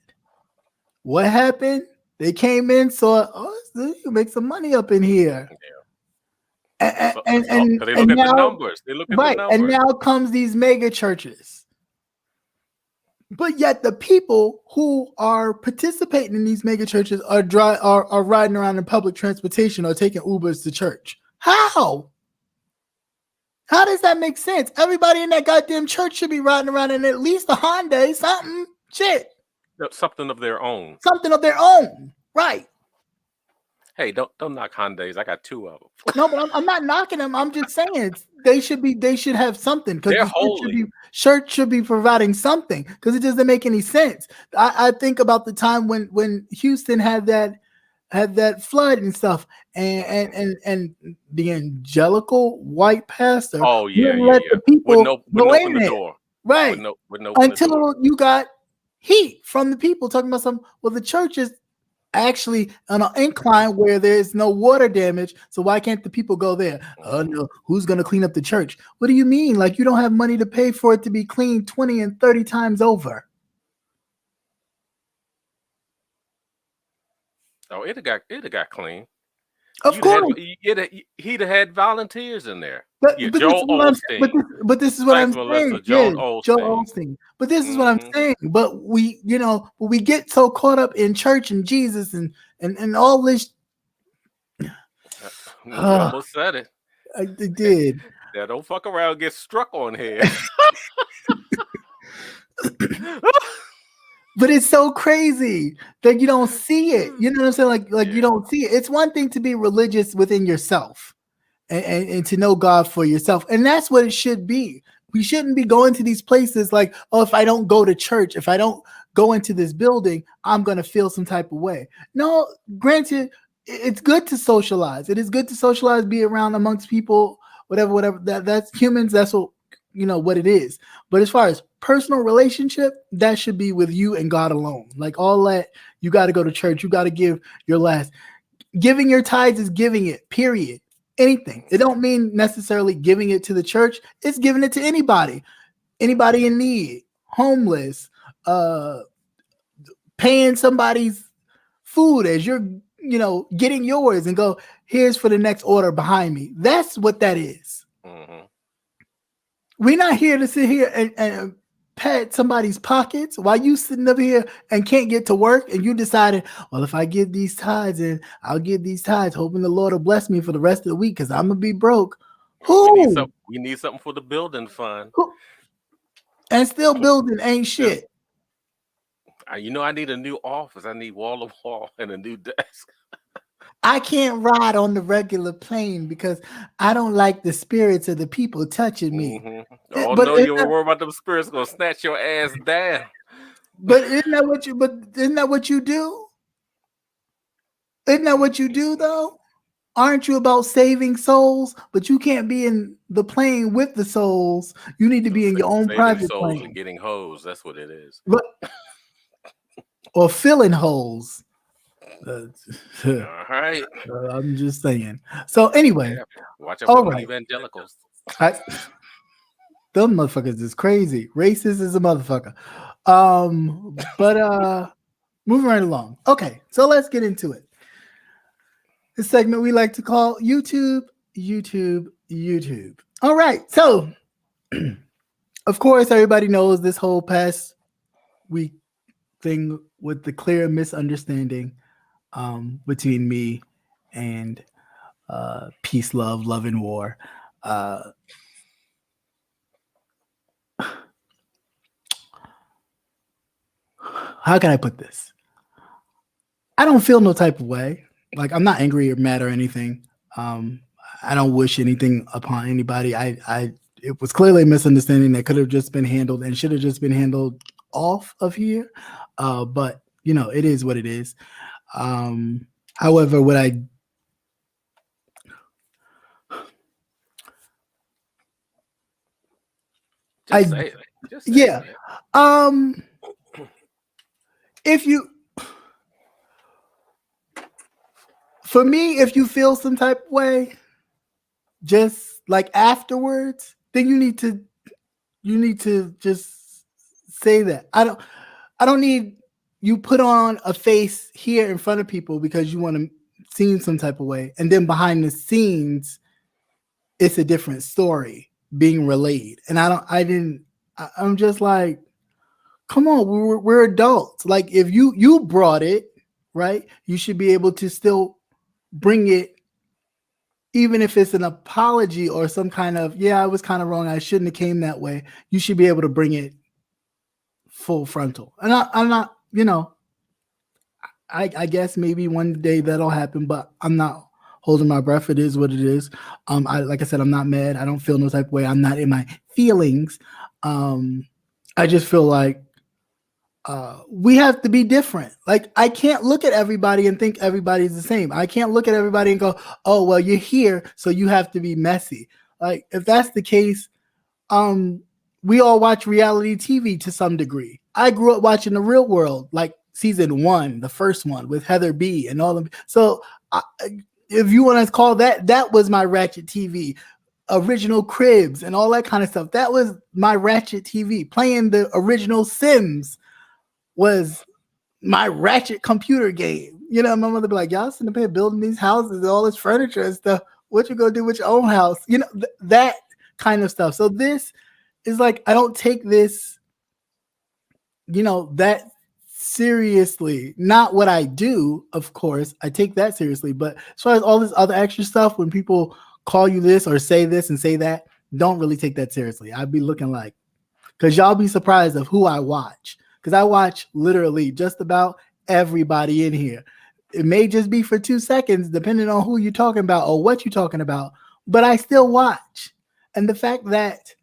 What happened? They came in, saw, you can make some money up in here. And they look at the numbers. They look at the numbers. And now comes these mega churches. But yet the people who are participating in these mega churches are riding around in public transportation or taking Ubers to church. How? How does that make sense? Everybody in that goddamn church should be riding around in at least a Hyundai, something. Shit. Something of their own. Something of their own. Right. Hey, don't knock Hyundais. I got 2 of them. No, but I'm not knocking them. I'm just saying they should have something because They're the holy. church should be providing something because it doesn't make any sense. I think about the time when Houston had that flood and stuff, and the evangelical white pastor let the people go in it, right? Until you got heat from the people talking about something. Well, the church is actually on an incline where there's no water damage, so why can't the people go there? Oh no, who's going to clean up the church? What do you mean? Like you don't have money to pay for it to be cleaned 20 and 30 times over? Oh, it'd have got clean. Of course, he'd have had volunteers in there. But Joel Osteen. But this is what I'm saying. Joel Osteen. But this is what I'm saying. But we get so caught up in church and Jesus and all this. You almost said it. I did. Yeah, don't fuck around and get struck on here. But it's so crazy that you don't see it. You know what I'm saying? Like you don't see it. It's one thing to be religious within yourself and to know God for yourself. And that's what it should be. We shouldn't be going to these places like, oh, if I don't go to church, if I don't go into this building, I'm going to feel some type of way. No, granted, it's good to socialize. It is good to socialize, be around amongst people, whatever. That's humans. That's what it is. But as far as personal relationship, that should be with you and God alone. Like all that, you got to go to church. You got to give your last. Giving your tithes is giving it, period. Anything. It don't mean necessarily giving it to the church. It's giving it to anybody in need, homeless, paying somebody's food as you're, getting yours and go, here's for the next order behind me. That's what that is. Mm-hmm. We're not here to sit here and pat somebody's pockets while you sitting up here and can't get to work and you decided, well, if I give these tithes and I'll give these tithes, hoping the Lord will bless me for the rest of the week because I'm going to be broke. Who? We need something for the building fund. Who? And still building ain't shit. I need a new office. I need wall to wall and a new desk. I can't ride on the regular plane because I don't like the spirits of the people touching me. Mm-hmm. Oh no, you were worried about them spirits gonna snatch your ass down. But isn't that what you do? Isn't that what you do though? Aren't you about saving souls? But you can't be in the plane with the souls. You need to be in your own private plane. And getting hoes. That's what it is. Or filling holes. All right. I'm just saying. So anyway, watch out for evangelicals. Them motherfuckers is crazy. Racist is a motherfucker. But moving right along. Okay, so let's get into it. This segment we like to call YouTube. All right, so of course everybody knows this whole past week thing with the clear misunderstanding between me and peace, love and war. How can I put this? I don't feel no type of way. Like I'm not angry or mad or anything. I don't wish anything upon anybody. It was clearly a misunderstanding that could have just been handled and should have just been handled off of here. But it is what it is. However, what I just say it. For me, if you feel some type of way, just like afterwards, then you need to just say that. I don't need you put on a face here in front of people because you want to seem some type of way, and then behind the scenes, it's a different story being relayed. And I'm just like, come on, we're adults. Like if you brought it, right, you should be able to still bring it, even if it's an apology or some kind of, yeah, I was kind of wrong, I shouldn't have came that way. You should be able to bring it full frontal. And I'm not, I guess maybe one day that'll happen, but I'm not holding my breath. It is what it is. Like I said, I'm not mad. I don't feel no type of way. I'm not in my feelings. I just feel like we have to be different. Like I can't look at everybody and think everybody's the same. I can't look at everybody and go, oh well, you're here, so you have to be messy. Like if that's the case, we all watch reality TV to some degree. I grew up watching The Real World, like season 1, the first one with Heather B and all of them. So if you want to call that, that was my ratchet TV. Original Cribs and all that kind of stuff. That was my ratchet TV. Playing the original Sims was my ratchet computer game. My mother be like, y'all sitting up here building these houses and all this furniture and stuff. What you gonna do with your own house? That kind of stuff. So this is like, I don't take this, that seriously. Not what I do, of course. I take that seriously. But as far as all this other extra stuff, when people call you this or say this and say that, don't really take that seriously. I'd be looking like, because y'all be surprised of who I watch. Because I watch literally just about everybody in here. It may just be for 2 seconds, depending on who you're talking about or what you're talking about, but I still watch. And the fact that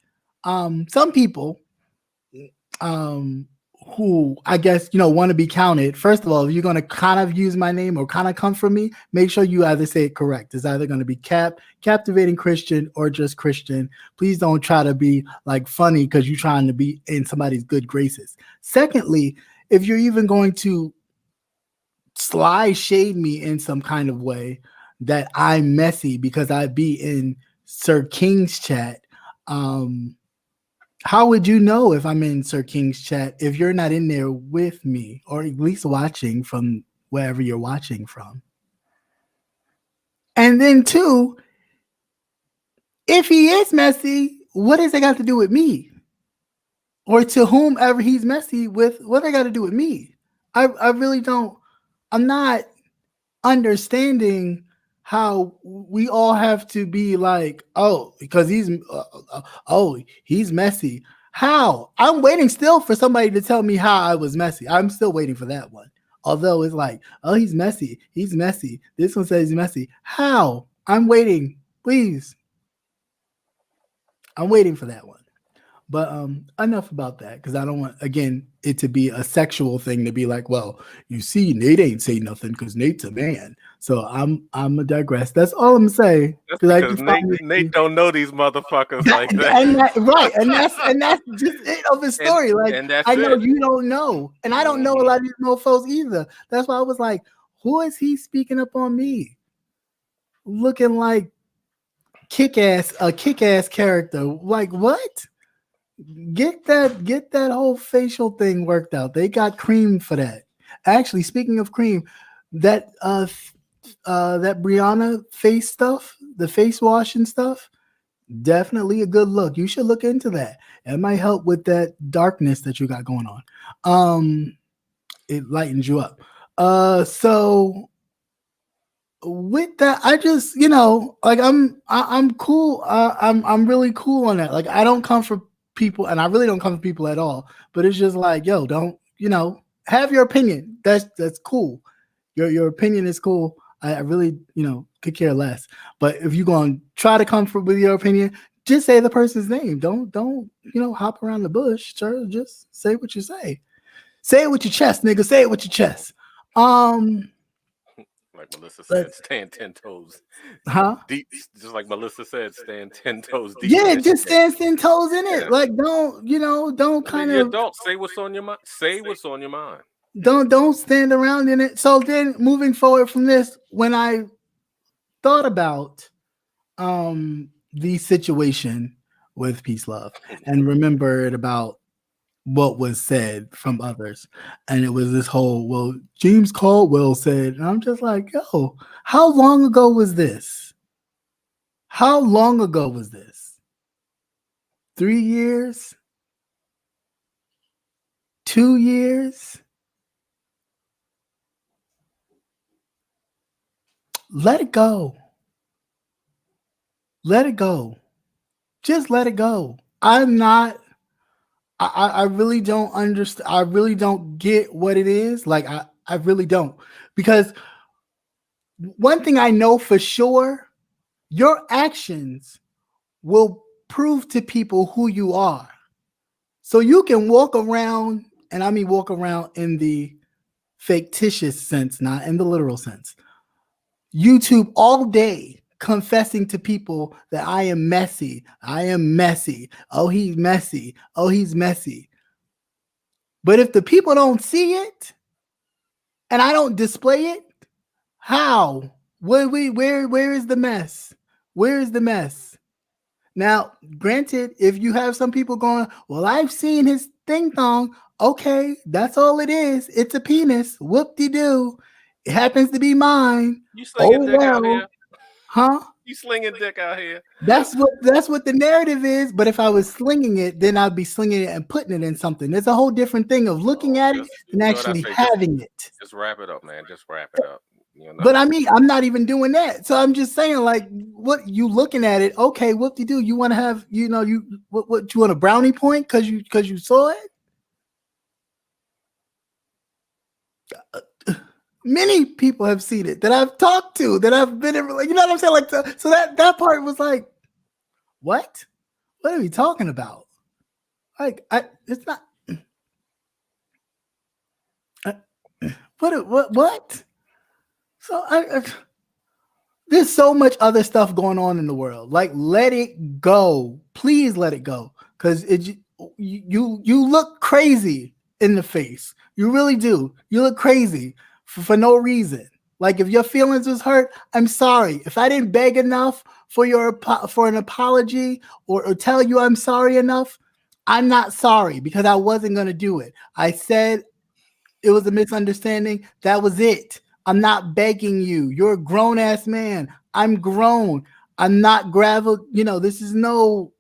some people who I guess, want to be counted, first of all, if you're going to kind of use my name or kind of come from me, make sure you either say it correct. It's either going to be Captivating Christian or just Christian. Please don't try to be like funny because you're trying to be in somebody's good graces. Secondly, if you're even going to sly shade me in some kind of way that I'm messy because I be in Sir King's chat, how would you know if I'm in Sir King's chat if you're not in there with me, or at least watching from wherever you're watching from? And then 2, if he is messy, what does that got to do with me? Or to whomever he's messy with, what they got to do with me? I really don't. I'm not understanding how we all have to be like, oh, because he's messy. How? I'm waiting still for somebody to tell me how I was messy. I'm still waiting for that one. Although it's like, oh, he's messy. He's messy. This one says he's messy. How? I'm waiting. Please. I'm waiting for that one. But enough about that, because I don't want, again, it to be a sexual thing to be like, well, you see, Nate ain't say nothing because Nate's a man. So I'm a digress. That's all I'm saying. That's because Nate don't know these motherfuckers like that. Right. And that's just it of his story. I know you don't know. And I don't know a lot of these mofos either. That's why I was like, who is he speaking up on me? Looking like a kick-ass character. Like what? Get that whole facial thing worked out. They got cream for that. Actually, speaking of cream, that Brianna face stuff, the face wash and stuff, definitely a good look. You should look into that. It might help with that darkness that you got going on. It lightens you up. So with that, I just, like I'm cool. I'm really cool on that. Like I don't come for people, and I really don't come for people at all. But it's just like, yo, don't, have your opinion. That's cool. Your opinion is cool. I really, could care less. But if you're going to try to come with your opinion, just say the person's name. Don't hop around the bush. Sure, just say what you say. Say it with your chest, nigga. Say it with your chest. Like Melissa said, stand 10 toes. Huh? Deep, just like Melissa said, stand 10 toes deep. Yeah, just stand 10 toes in it. Yeah. Like don't kind of. Adult, say what's on your mind. Say what's on your mind. Don't stand around in it. So then, moving forward from this, when I thought about the situation with Peace Love and remembered about what was said from others, and it was this whole, well, James Caldwell said, and I'm just like, yo, how long ago was this? 3 years? 2 years, let it go. Let it go. Just let it go. I really don't understand. I really don't get what it is. Like, I really don't. Because one thing I know for sure, your actions will prove to people who you are. So you can walk around, and I mean walk around in the fictitious sense, not in the literal sense. YouTube all day confessing to people that I am messy. I am messy. Oh, he's messy. Oh, he's messy. But if the people don't see it and I don't display it, how? Where is the mess? Where is the mess? Now, granted, if you have some people going, well, I've seen his ding dong. Okay, that's all it is. It's a penis. Whoop-de-doo. It happens to be mine. You slinging dick out well. here? Huh? You slinging dick out here? That's what the narrative is. But if I was slinging it, then I'd be slinging it and putting it in something. There's a whole different thing of looking at it and actually having it. Just wrap it up, man. Just wrap it up. You know? But I mean, I'm not even doing that. So I'm just saying, like, what you looking at it? Okay, what do you do? You want to have, you what you want a brownie point because you saw it? Many people have seen it that I've talked to, that I've been in, you know what I'm saying? Like, so that part was like, what? What are we talking about? Like, it's not. What? So there's so much other stuff going on in the world. Like, let it go. Please let it go. Because you look crazy in the face. You really do. You look crazy for no reason. Like, if your feelings was hurt, I'm sorry. If I didn't beg enough for an apology or tell you I'm sorry enough, I'm not sorry because I wasn't going to do it. I said it was a misunderstanding. That was it. I'm not begging you. You're a grown ass man. I'm grown. I'm not gravel. This is no,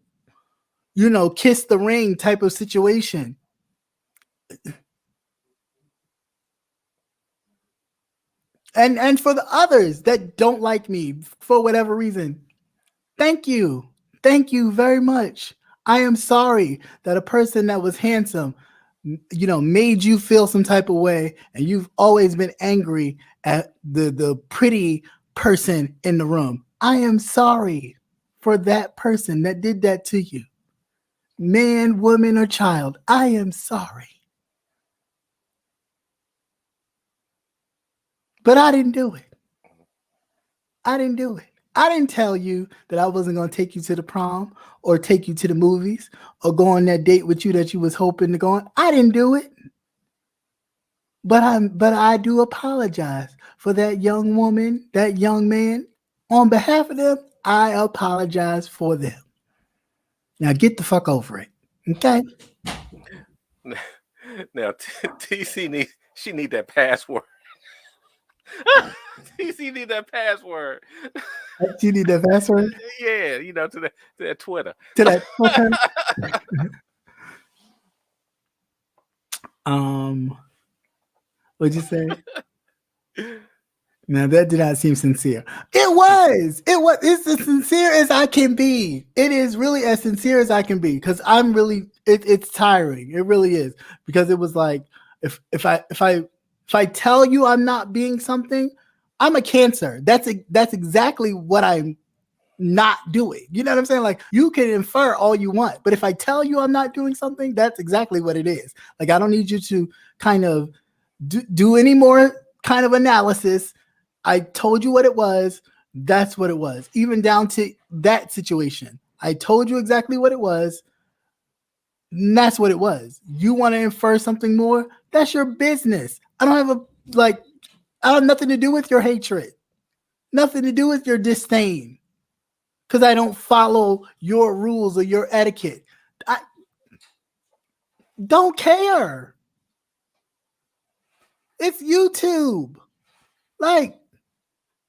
kiss the ring type of situation. And for the others that don't like me for whatever reason, thank you. Thank you very much. I am sorry that a person that was handsome, made you feel some type of way, and you've always been angry at the pretty person in the room. I am sorry for that person that did that to you. Man, woman, or child, I am sorry. But I didn't do it. I didn't do it. I didn't tell you that I wasn't going to take you to the prom or take you to the movies or go on that date with you that you was hoping to go on. I didn't do it. But I do apologize for that young woman, that young man. On behalf of them, I apologize for them. Now get the fuck over it. Okay? Now TC need that password. TC need that password. You need that password? Yeah, to that Twitter. To that Twitter? What'd you say? Now that did not seem sincere. It was. It's as sincere as I can be. It is really as sincere as I can be because I'm really. It's tiring. It really is because it was like if I tell you I'm not being something, I'm a Cancer. That's exactly what I'm not doing. You know what I'm saying? Like, you can infer all you want, but if I tell you I'm not doing something, that's exactly what it is. Like, I don't need you to kind of do any more kind of analysis. I told you what it was. That's what it was. Even down to that situation. I told you exactly what it was. And that's what it was. You want to infer something more? That's your business. I have nothing to do with your hatred. Nothing to do with your disdain. Because I don't follow your rules or your etiquette. I don't care. It's YouTube. Like,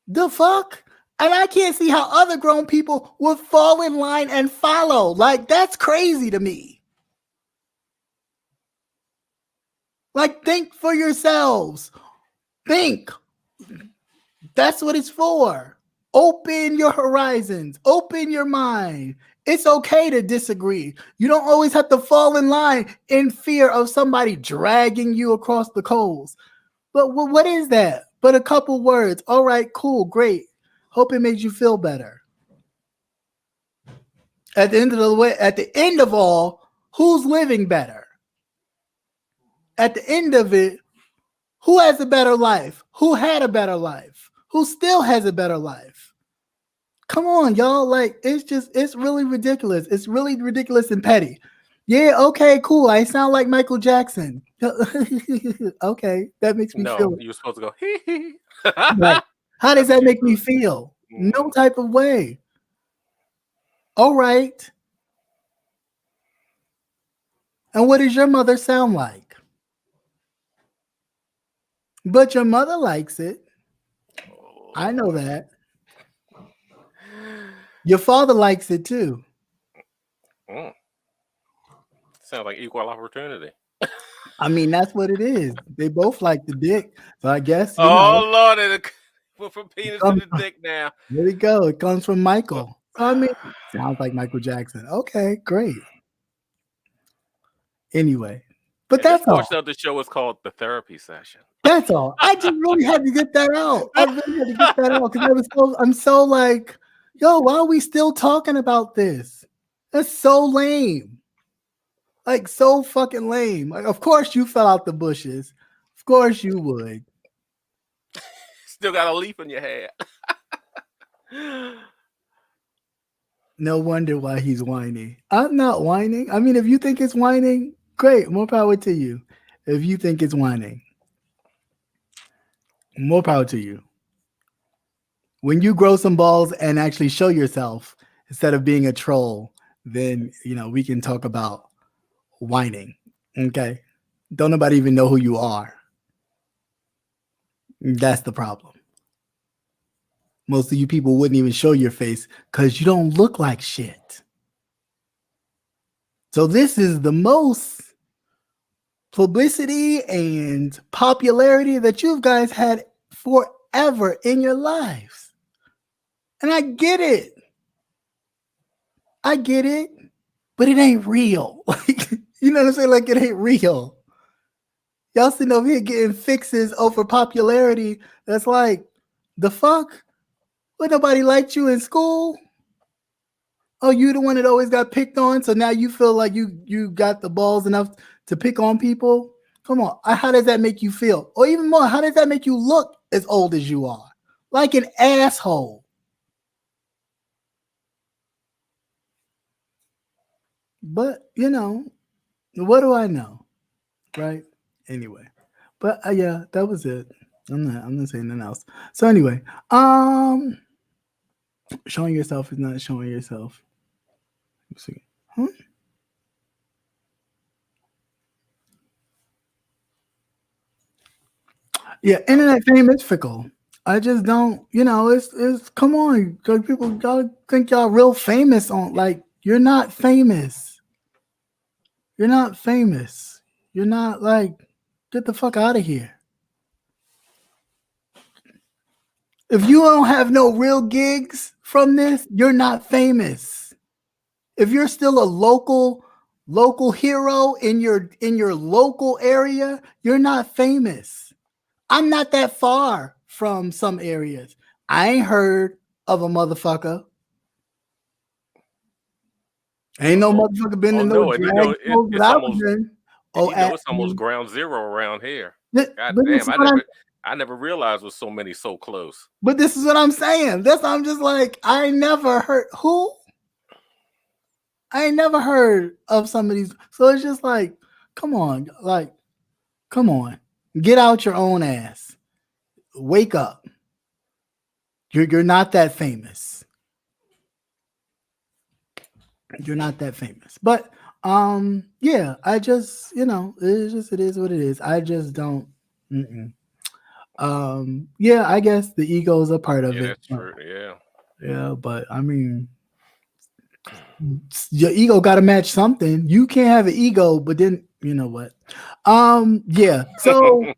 the fuck? And I can't see how other grown people would fall in line and follow. Like, that's crazy to me. Like, think for yourselves. Think. That's what it's for. Open your horizons. Open your mind. It's okay to disagree. You don't always have to fall in line in fear of somebody dragging you across the coals. But what is that? But a couple words. All right, cool, great. Hope it makes you feel better. At the end of all, who's living better? At the end of it, who has a better life? Who had a better life? Who still has a better life? Come on, y'all. Like, it's really ridiculous. It's really ridiculous and petty. Yeah, okay, cool. I sound like Michael Jackson. Okay, that makes me feel. No, you're supposed to go, hee hee. Right. How does That's what that make you me do. feel? No type of way. All right. And what does your mother sound like? But your mother likes it. I know that. Your father likes it too. Sounds like equal opportunity. I mean, that's what it is. They both like the dick. So I guess, Oh, Lord, it went from penis to the dick now. There we go. It comes from Michael. I mean, sounds like Michael Jackson. Okay, great. Anyway, but And this that's all. portion of the show is called the therapy session. That's all. I just really had to get that out. I really had to get that out because I'm so like, yo, why are we still talking about this? That's so lame. Like, so fucking lame. Like, of course you fell out the bushes. Of course you would. Still got a leaf in your hair. No wonder why he's whining. I'm not whining. I mean, if you think it's whining, great. More power to you. If you think it's whining, more power to you. When you grow some balls and actually show yourself instead of being a troll, then, we can talk about whining. Okay? Don't nobody even know who you are. That's the problem. Most of you people wouldn't even show your face because you don't look like shit. So this is the most publicity and popularity that you guys had forever in your lives. And I get it. But it ain't real. You know what I'm saying? Like, it ain't real. Y'all sitting over here getting fixes over popularity. That's like, the fuck? What, nobody liked you in school? Oh, you the one that always got picked on, so now you feel like you got the balls enough to pick on people? Come on. How does that make you feel? Or even more, how does that make you look as old as you are? Like an asshole. But, what do I know? Right? Anyway. But yeah, that was it. I'm not saying nothing else. So anyway, showing yourself is not showing yourself. Let's see. Huh? Yeah, internet fame is fickle. I just don't, it's come on, because people y'all think y'all real famous on, like, you're not famous. You're not famous. You're not, like, get the fuck out of here. If you don't have no real gigs from this, you're not famous. If you're still a local hero in your local area, you're not famous. I'm not that far from some areas. I ain't heard of a motherfucker. Ain't no motherfucker been in no drag shows that I was in. It's almost ground zero around here. God damn, I never realized with so many so close. But this is what I'm saying. I'm just like, I never heard who? I ain't never heard of some of these. So it's just like, come on, get out your own ass. Wake up. You're not that famous. You're not that famous. But yeah, I just, it is what it is. I just don't. Yeah, I guess the ego is a part of it. That's true. Yeah. Yeah, but I mean, your ego got to match something. You can't have an ego, but then you know what? Yeah. So,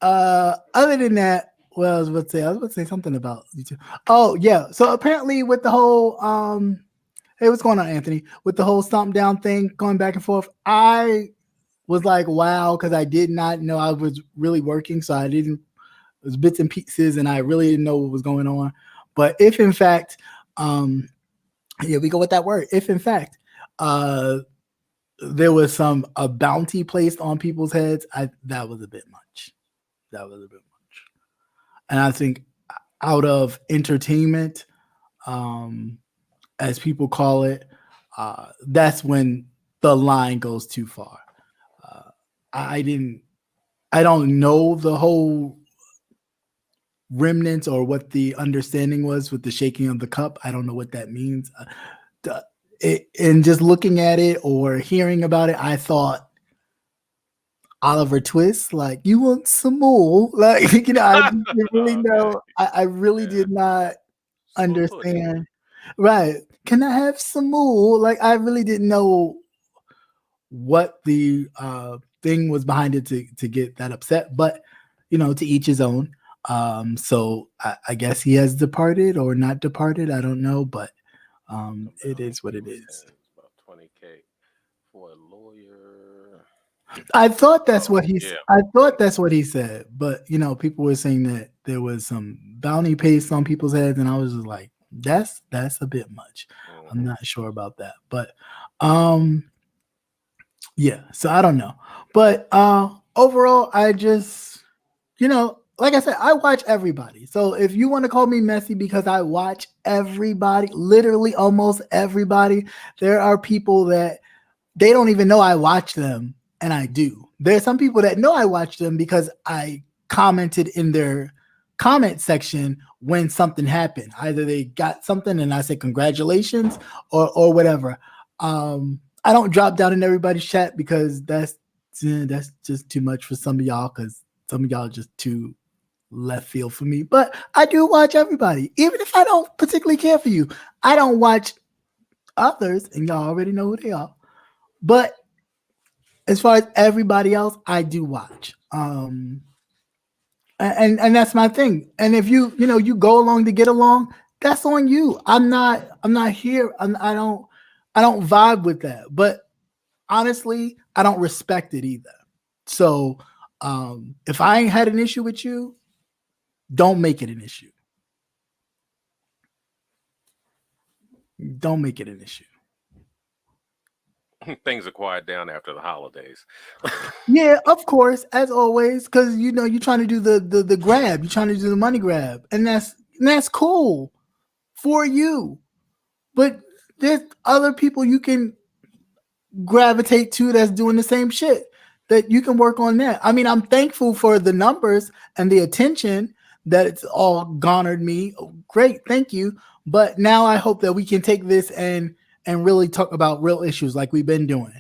other than that, well, I was about to say something about YouTube. Oh yeah. So apparently, with the whole hey, what's going on, Anthony? With the whole stomp down thing going back and forth, I was like, wow, because I did not know I was really working, so I didn't. It was bits and pieces, and I really didn't know what was going on. But if in fact, here we go with that word. If in fact, there was a bounty placed on people's heads, that was a bit much. That was a bit much. And I think out of entertainment, as people call it, that's when the line goes too far. Uh, I didn't. I don't know the whole remnants or what the understanding was with the shaking of the cup. I don't know what that means. And just looking at it or hearing about it, I thought Oliver Twist, like, you want some more? Like, I didn't really know. I really did not understand. Right. Can I have some more? Like, I really didn't know what the thing was behind it to get that upset. But, to each his own. So I guess he has departed or not departed. I don't know, but it is what it is. About 20K for a lawyer. I thought that's what I thought that's what he said, but people were saying that there was some bounty placed on people's heads, and I was just like, that's a bit much. I'm not sure about that, but yeah. So I don't know, but overall, I just like I said, I watch everybody. So if you want to call me messy because I watch everybody, literally almost everybody, there are people that they don't even know I watch them, and I do. There's some people that know I watch them because I commented in their comment section when something happened. Either they got something and I said congratulations or whatever. I don't drop down in everybody's chat because that's just too much for some of y'all, because some of y'all are just too left field for me. But I do watch everybody, even if I don't particularly care for you. I don't watch others, and y'all already know who they are. But as far as everybody else, I do watch. And that's my thing. And if you go along to get along, that's on you. I'm not here. I don't vibe with that. But honestly, I don't respect it either. So if I ain't had an issue with you, don't make it an issue. Don't make it an issue. Things are quiet down after the holidays. Yeah, of course, as always, because you're trying to do the grab, you're trying to do the money grab, and that's cool for you. But there's other people you can gravitate to that's doing the same shit, that you can work on that. I mean, I'm thankful for the numbers and the attention that it's all garnered me. Oh, great, thank you. But now I hope that we can take this and really talk about real issues like we've been doing.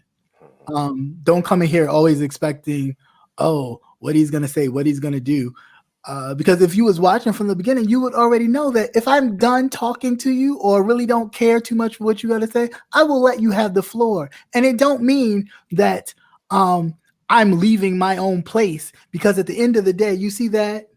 Don't come in here always expecting, oh, what he's gonna say, what he's gonna do. Because if you was watching from the beginning, you would already know that if I'm done talking to you or really don't care too much for what you got to say, I will let you have the floor. And it don't mean that I'm leaving my own place, because at the end of the day, you see that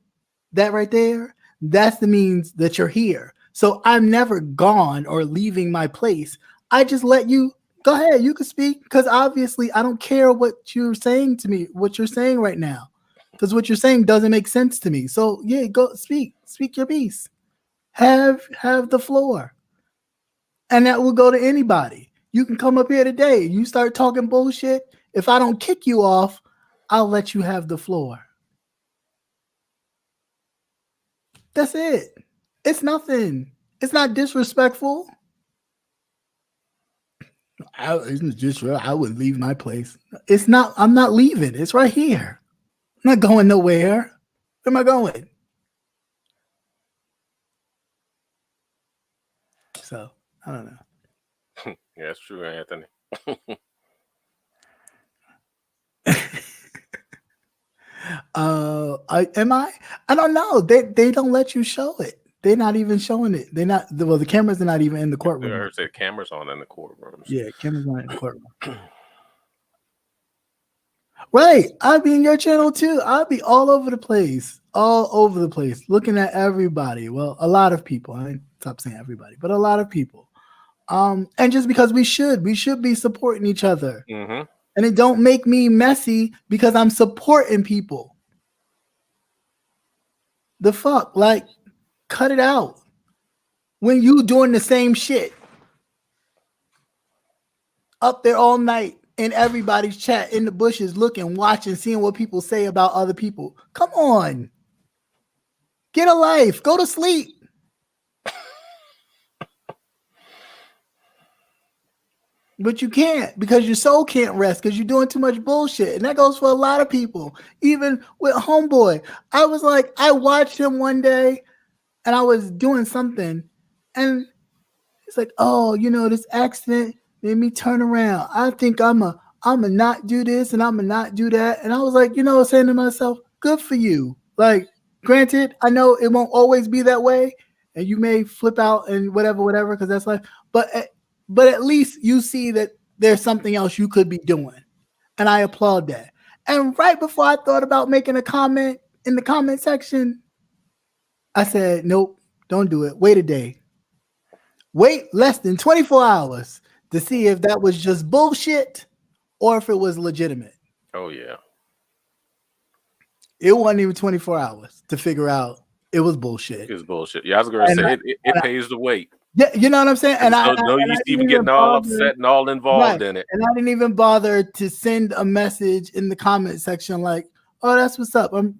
right there, that's the means that you're here. So I'm never gone or leaving my place. I just let you go ahead. You can speak, because obviously I don't care what you're saying to me, what you're saying right now, because what you're saying doesn't make sense to me. So yeah, go speak your piece. Have the floor, and that will go to anybody. You can come up here today. You start talking bullshit. If I don't kick you off, I'll let you have the floor. That's it. It's nothing. It's not disrespectful. I would leave my place. It's not. I'm not leaving. It's right here. I'm not going nowhere. Where am I going? So I don't know. Yeah, that's true, Anthony. Am I? I don't know. They don't let you show it. They're not even showing it. They're not. Well, the cameras are not even in the courtroom. There's the cameras on in the courtrooms. Yeah, cameras not in the courtroom. Right. I'll be in your channel too. I'll be all over the place. All over the place. Looking at everybody. Well, a lot of people. I ain't stop saying everybody, but a lot of people. And just because we should be supporting each other. Mm-hmm. And it don't make me messy because I'm supporting people. The fuck? Like, cut it out. When you doing the same shit. Up there all night in everybody's chat in the bushes, looking, watching, seeing what people say about other people. Come on. Get a life. Go to sleep. But you can't because your soul can't rest because you're doing too much bullshit. And that goes for a lot of people. Even with Homeboy. I was like, I watched him one day and I was doing something. And it's like, oh, this accident made me turn around. I think I'm a not do this and I'm a not do that. And I was like, saying to myself, good for you. Like, granted, I know it won't always be that way. And you may flip out and whatever, because that's life. But at least you see that there's something else you could be doing. And I applaud that. And right before I thought about making a comment in the comment section, I said, nope, don't do it. Wait a day. Wait less than 24 hours to see if that was just bullshit or if it was legitimate. Oh, yeah. It wasn't even 24 hours to figure out it was bullshit. It was bullshit. Yeah, I was going to say it pays the weight. Yeah, you know what I'm saying? And no use even getting all upset and all involved in it. And I didn't even bother to send a message in the comment section like, oh, that's what's up. I'm,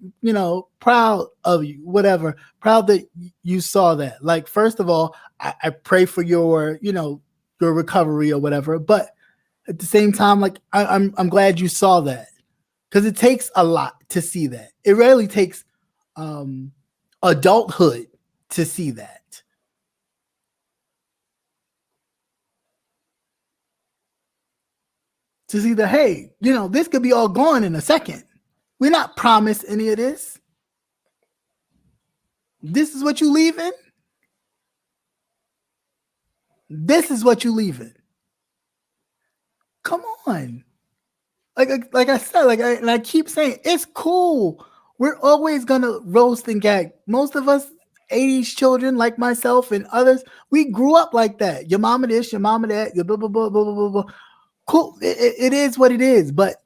proud of you, whatever. Proud that you saw that. Like, first of all, I pray for your, your recovery or whatever. But at the same time, like, I'm glad you saw that because it takes a lot to see that. It rarely takes adulthood to see that. To see that, hey, this could be all gone in a second. We're not promised any of this. This is what you leaving. This is what you leaving. Come on. Like I said, and I keep saying, it's cool. We're always gonna roast and gag. Most of us 80s children like myself and others, we grew up like that. Your mama this, your mama that, your blah, blah, blah, blah, blah, blah. Cool. It is what it is. But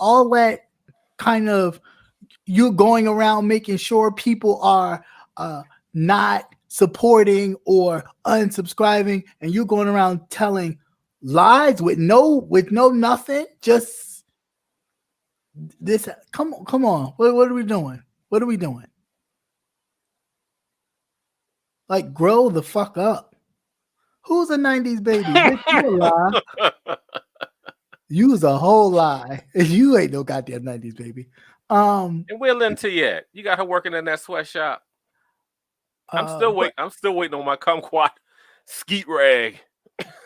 all that kind of you going around making sure people are not supporting or unsubscribing, and you going around telling lies with no nothing, just this. Come on. What are we doing? What are we doing? Like, grow the fuck up. Who's a 90s baby? Bitch, you a lie. You was a whole lie. You ain't no goddamn 90s baby. And where Linda at? You got her working in that sweatshop. I'm still waiting. I'm still waiting on my kumquat skeet rag.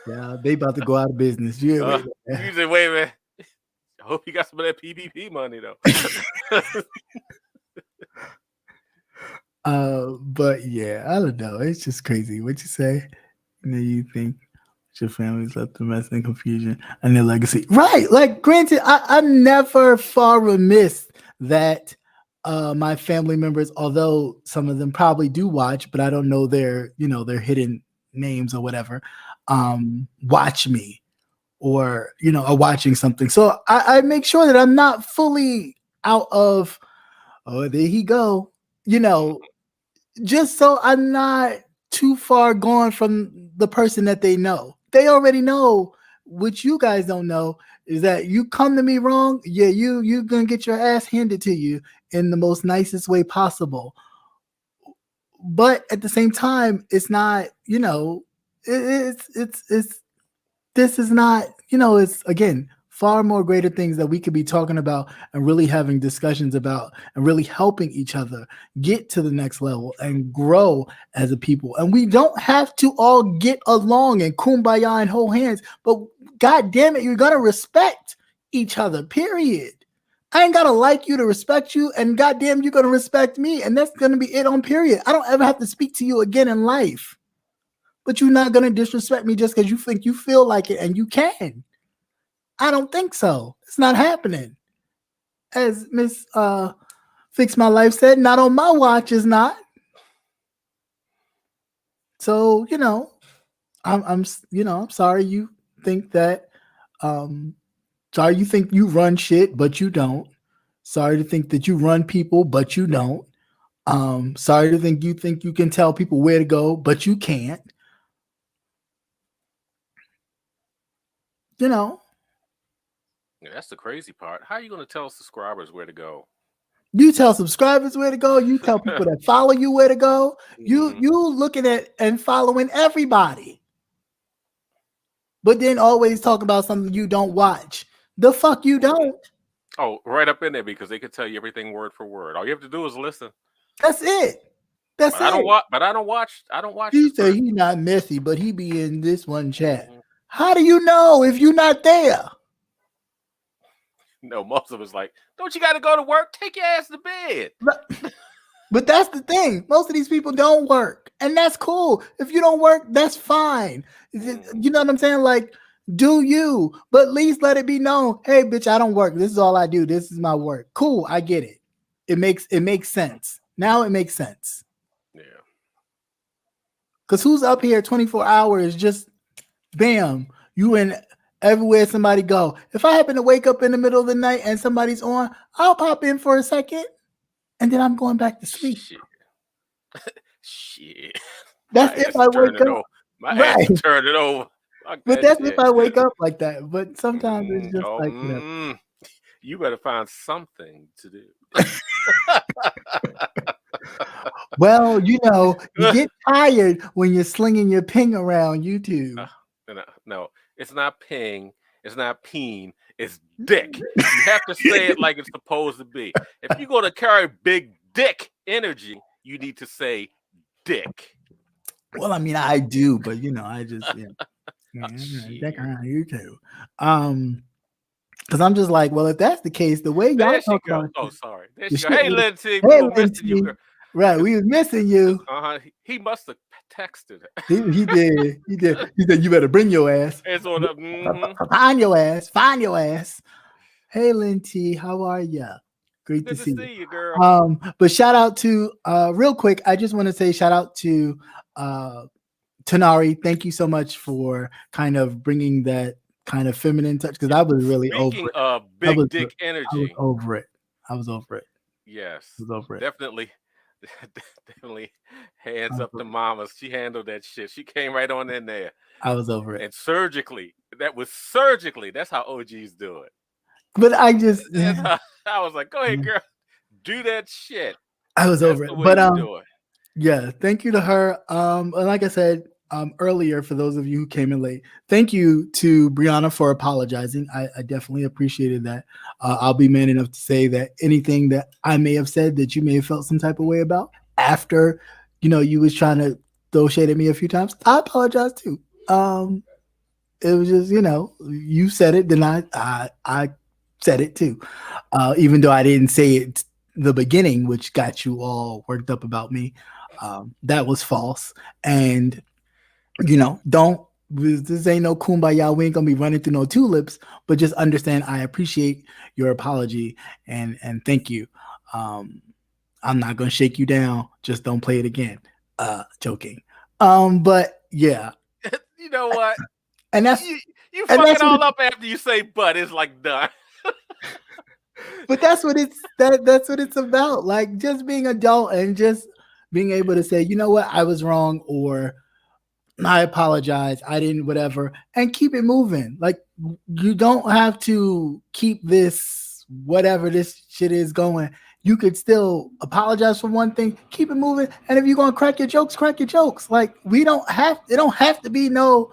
Yeah, they about to go out of business. You said, wait a minute. I hope you got some of that PPP money though. But yeah, I don't know. It's just crazy. What you say? You think your family's left a mess and confusion and their legacy. Right. Like, granted, I'm never far remiss that my family members, although some of them probably do watch, but I don't know their hidden names or whatever, watch me or, are watching something. So I make sure that I'm not fully out of, oh, there he go, just so I'm not too far gone from the person that they know. They already know. What you guys don't know is that you come to me wrong, yeah, you're gonna get your ass handed to you in the most nicest way possible. But at the same time, it's not, it's this is not, it's again far more greater things that we could be talking about and really having discussions about and really helping each other get to the next level and grow as a people. And we don't have to all get along and kumbaya and hold hands, but God damn it, you're going to respect each other, period. I ain't gotta like you to respect you, and goddamn, you're gonna respect me, and that's gonna be it on period. I don't ever have to speak to you again in life. But you're not gonna disrespect me just because you think you feel like it and you can. I don't think so. It's not happening. As Miss Fix My Life said, not on my watch is not. So, I'm sorry you think that sorry you think you run shit, but you don't. Sorry to think that you run people, but you don't. Sorry to think you can tell people where to go, but you can't. Yeah, that's the crazy part. How are you going to tell subscribers where to go? You tell subscribers where to go. You tell people that follow you where to go. You looking at and following everybody, but then always talk about something you don't watch. The fuck you don't. Oh, right up in there because they could tell you everything word for word. All you have to do is listen. That's it. That's but I don't watch. But I don't watch. I don't watch. He say he's not messy, but he be in this one chat. How do you know if you're not there? No, most of us like, don't you got to go to work? Take your ass to bed. But that's the thing. Most of these people don't work, and that's cool. If you don't work, that's fine. You know what I'm saying? Like, do you? But at least let it be known. Hey, bitch, I don't work. This is all I do. This is my work. Cool, I get it. It makes sense. Now it makes sense. Yeah. Because who's up here 24 hours? Just bam, you in everywhere somebody go. If I happen to wake up in the middle of the night and somebody's on, I'll pop in for a second. And then I'm going back to sleep. Shit. That's if I wake up. My ass is turn it over. But that's if I wake up like that. But sometimes it's just like, you better find something to do. Well, you get tired when you're slinging your ping around YouTube. No, it's not ping. It's not peen. It's dick. You have to say it like it's supposed to be. If you're going to carry big dick energy, you need to say dick. Well, I mean, I do, but I just dick around YouTube. Because I'm just like, well, if that's the case, the way y'all talk about oh, sorry. There she go. Hey, Lindsay, we were missing you. Right, we was missing you. He must have texted her. He did. He said, you better bring your ass. It's on up. Find your ass. Find your ass. Hey, Lindsay, how are you? Great to see you, girl. But shout out to real quick. I just want to say shout out to Tanari. Thank you so much for kind of bringing that kind of feminine touch because I was really over it. Of big dick energy. I was over it. Yes. I was over it. Definitely hands up to mamas. She handled that shit. She came right on in there. I was over it. And surgically. That's how OGs do it. But I just I was like, go ahead, girl. Do that shit. I was over it. But yeah, thank you to her. And like I said earlier, for those of you who came in late, thank you to Brianna for apologizing. I definitely appreciated that. I'll be man enough to say that anything that I may have said that you may have felt some type of way about after, you was trying to throw shade at me a few times, I apologize too. It was just, you said it, then I said it too. Even though I didn't say it the beginning, which got you all worked up about me. That was false. And this ain't no kumbaya. We ain't gonna be running through no tulips, but just understand I appreciate your apology and thank you. I'm not gonna shake you down. Just don't play it again. Joking. But yeah. You know what? And that's you fuck it all up after you say but. It's like done. But that's what it's about. Like just being adult and just being able to say, you know what, I was wrong, or I apologize, I didn't, whatever, and keep it moving. Like you don't have to keep this, whatever this shit is going. You could still apologize for one thing, keep it moving. And if you're going to crack your jokes. Like it don't have to be no,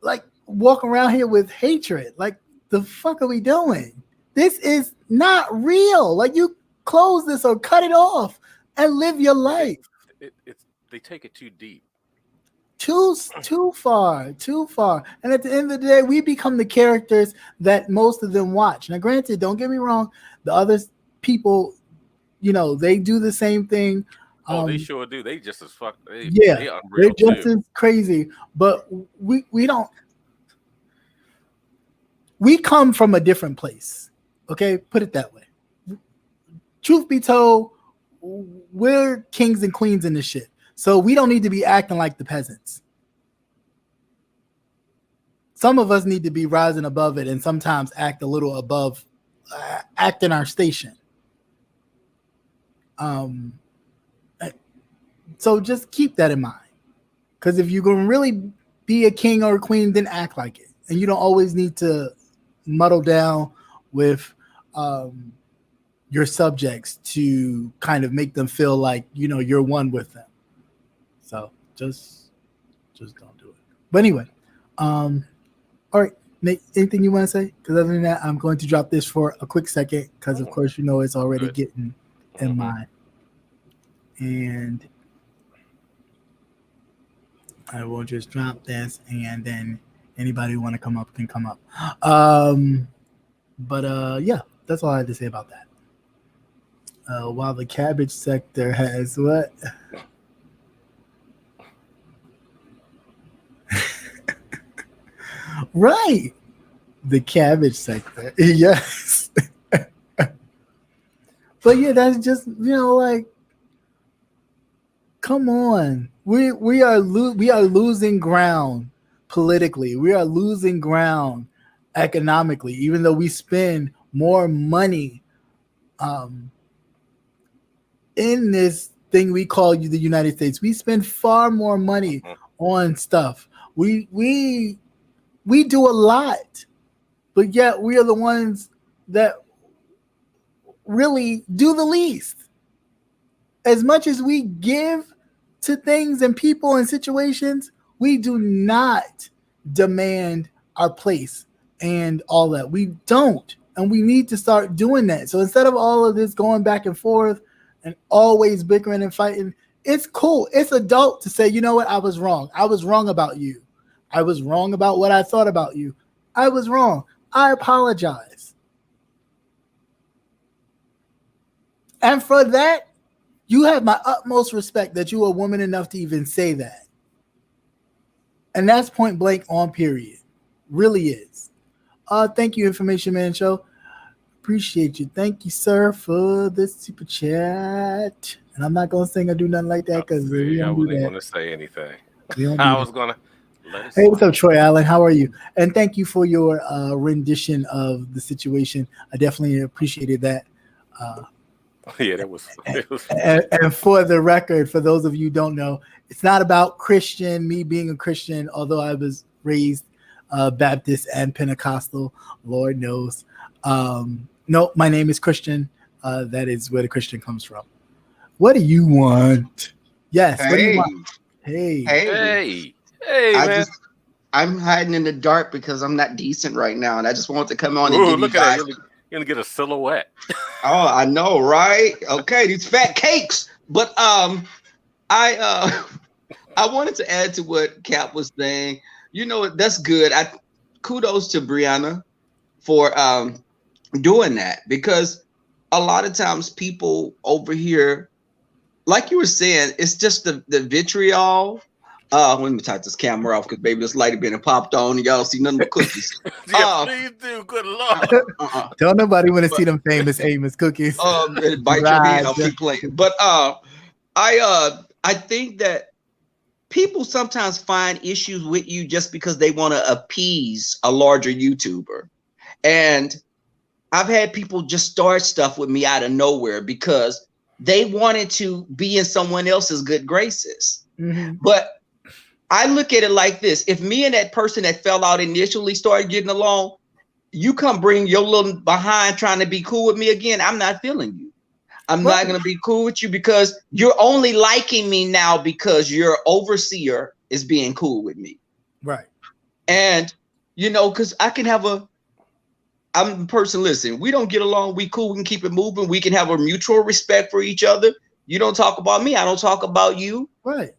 like walk around here with hatred. Like the fuck are we doing? This is not real. Like you close this or cut it off and live your life. They take it too deep. too far. And at the end of the day, we become the characters that most of them watch. Now, granted, don't get me wrong, the other people, they do the same thing. They sure do. They just as fuck. They unreal they're just too. as crazy. But we don't. We come from a different place. Okay, put it that way. Truth be told, we're kings and queens in this shit. So we don't need to be acting like the peasants. Some of us need to be rising above it and sometimes act a little above, act in our station. So just keep that in mind. Because if you're going to really be a king or a queen, then act like it. And you don't always need to muddle down with your subjects to kind of make them feel like, you're one with them. So just don't do it. But anyway, all right, Nate, anything you want to say? Because other than that, I'm going to drop this for a quick second because, of course, it's already getting in mine. And I will just drop this, and then anybody who want to come up can come up. But yeah, that's all I had to say about that. While the cabbage sector has what? Right. The cabbage sector. Yes. But yeah, that's just, like, come on. We are losing ground politically. We are losing ground economically, even though we spend more money in this thing we call the United States. We spend far more money on stuff. We do a lot, but yet we are the ones that really do the least. As much as we give to things and people and situations, we do not demand our place and all that. We don't. And we need to start doing that. So instead of all of this going back and forth and always bickering and fighting, it's cool. It's adult to say, you know what? I was wrong. I was wrong about you. I was wrong about what I thought about you. I was wrong. I apologize. And for that, you have my utmost respect that you are woman enough to even say that. And that's point blank on period. Really is. Thank you, Information Man Show. Appreciate you. Thank you, sir, for this super chat. And I'm not going to sing or do nothing like that because I wasn't going to say anything. I was going to. Hey, what's up, Troy Allen? How are you? And thank you for your rendition of the situation. I definitely appreciated that. Yeah, that was. And for the record, for those of you who don't know, it's not about me being a Christian, although I was raised Baptist and Pentecostal, Lord knows. No, my name is Christian. That is where the Christian comes from. What do you want? Yes. Hey. What do you want? Hey, man. I'm hiding in the dark because I'm not decent right now, and I just want to come on and give look you guys. At that. You're gonna get a silhouette. Oh, I know, right? Okay, these fat cakes. But I wanted to add to what Cap was saying. That's good. Kudos to Brianna for doing that, because a lot of times people over here, like you were saying, it's just the vitriol. Let me type this camera off because baby, this light being popped on and y'all see nothing but cookies. Yeah, please do. Good Lord. Don't nobody want to see them famous Amos cookies. Bite your head off, keep playing. But I think that people sometimes find issues with you just because they want to appease a larger YouTuber. And I've had people just start stuff with me out of nowhere because they wanted to be in someone else's good graces. Mm-hmm. But I look at it like this. If me and that person that fell out initially started getting along, you come bring your little behind trying to be cool with me again, I'm not feeling you. I'm not going to be cool with you because you're only liking me now because your overseer is being cool with me. Right. And, because I can have I'm a person, listen, we don't get along, we cool, we can keep it moving, we can have a mutual respect for each other. You don't talk about me, I don't talk about you. Right.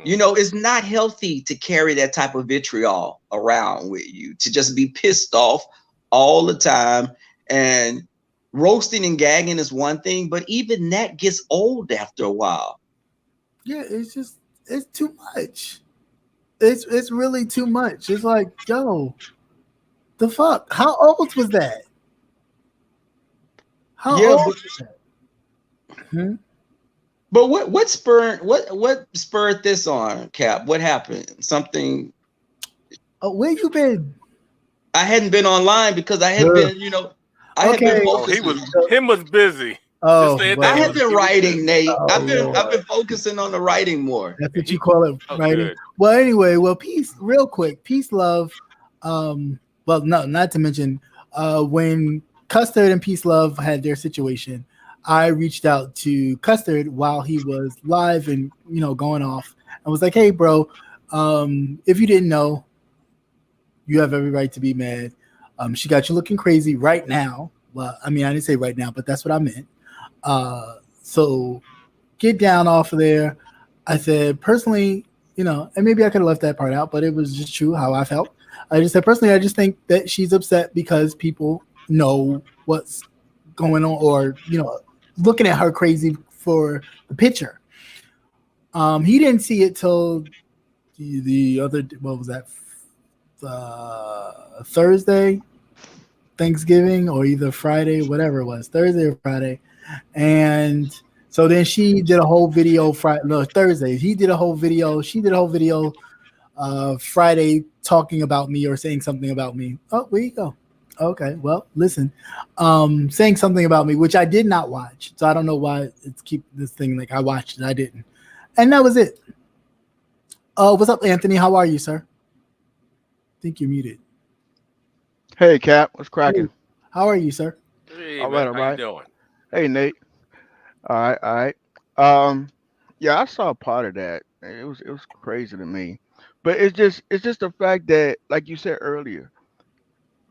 You know, it's not healthy to carry that type of vitriol around with you, to just be pissed off all the time. And roasting and gagging is one thing, but even that gets old after a while. Yeah, it's too much. It's really too much. It's like, yo, the fuck? How old was that? How old was that? But what spurred this on, Cap? What happened? Something. Oh, where you been? I hadn't been online because I had been, I had been focusing. Him was busy. Oh, I have been writing, Nate. Oh, I've been focusing on the writing more. That's what you call it, writing. Good. Well, anyway, peace, real quick, peace, love. Well, no, not to mention, when Custard and Peace Love had their situation, I reached out to Custard while he was live and going off. I was like, hey, bro, if you didn't know, you have every right to be mad. She got you looking crazy right now. Well, I mean, I didn't say right now, but that's what I meant. So get down off of there. I said, personally, and maybe I could have left that part out, but it was just true how I felt. I just said, personally, I just think that she's upset because people know what's going on, or, looking at her crazy for the picture. He didn't see it till the other, what was that? Thursday, Thanksgiving, or either Friday, whatever it was, Thursday or Friday. And so then she did a whole video Thursday. He did a whole video. She did a whole video Friday talking about me or saying something about me. Oh, where you go? Okay, well, listen, saying something about me, which I did not watch. So I don't know why it's keep this thing like I watched it. I didn't. And that was it. What's up, Anthony? How are you, sir? I think you're muted. Hey, Cap. What's cracking? Hey, how are you, sir? Hey, all man, right. How you doing? Hey, Nate. All right. Yeah, I saw part of that. It was crazy to me, but it's just the fact that, like you said earlier,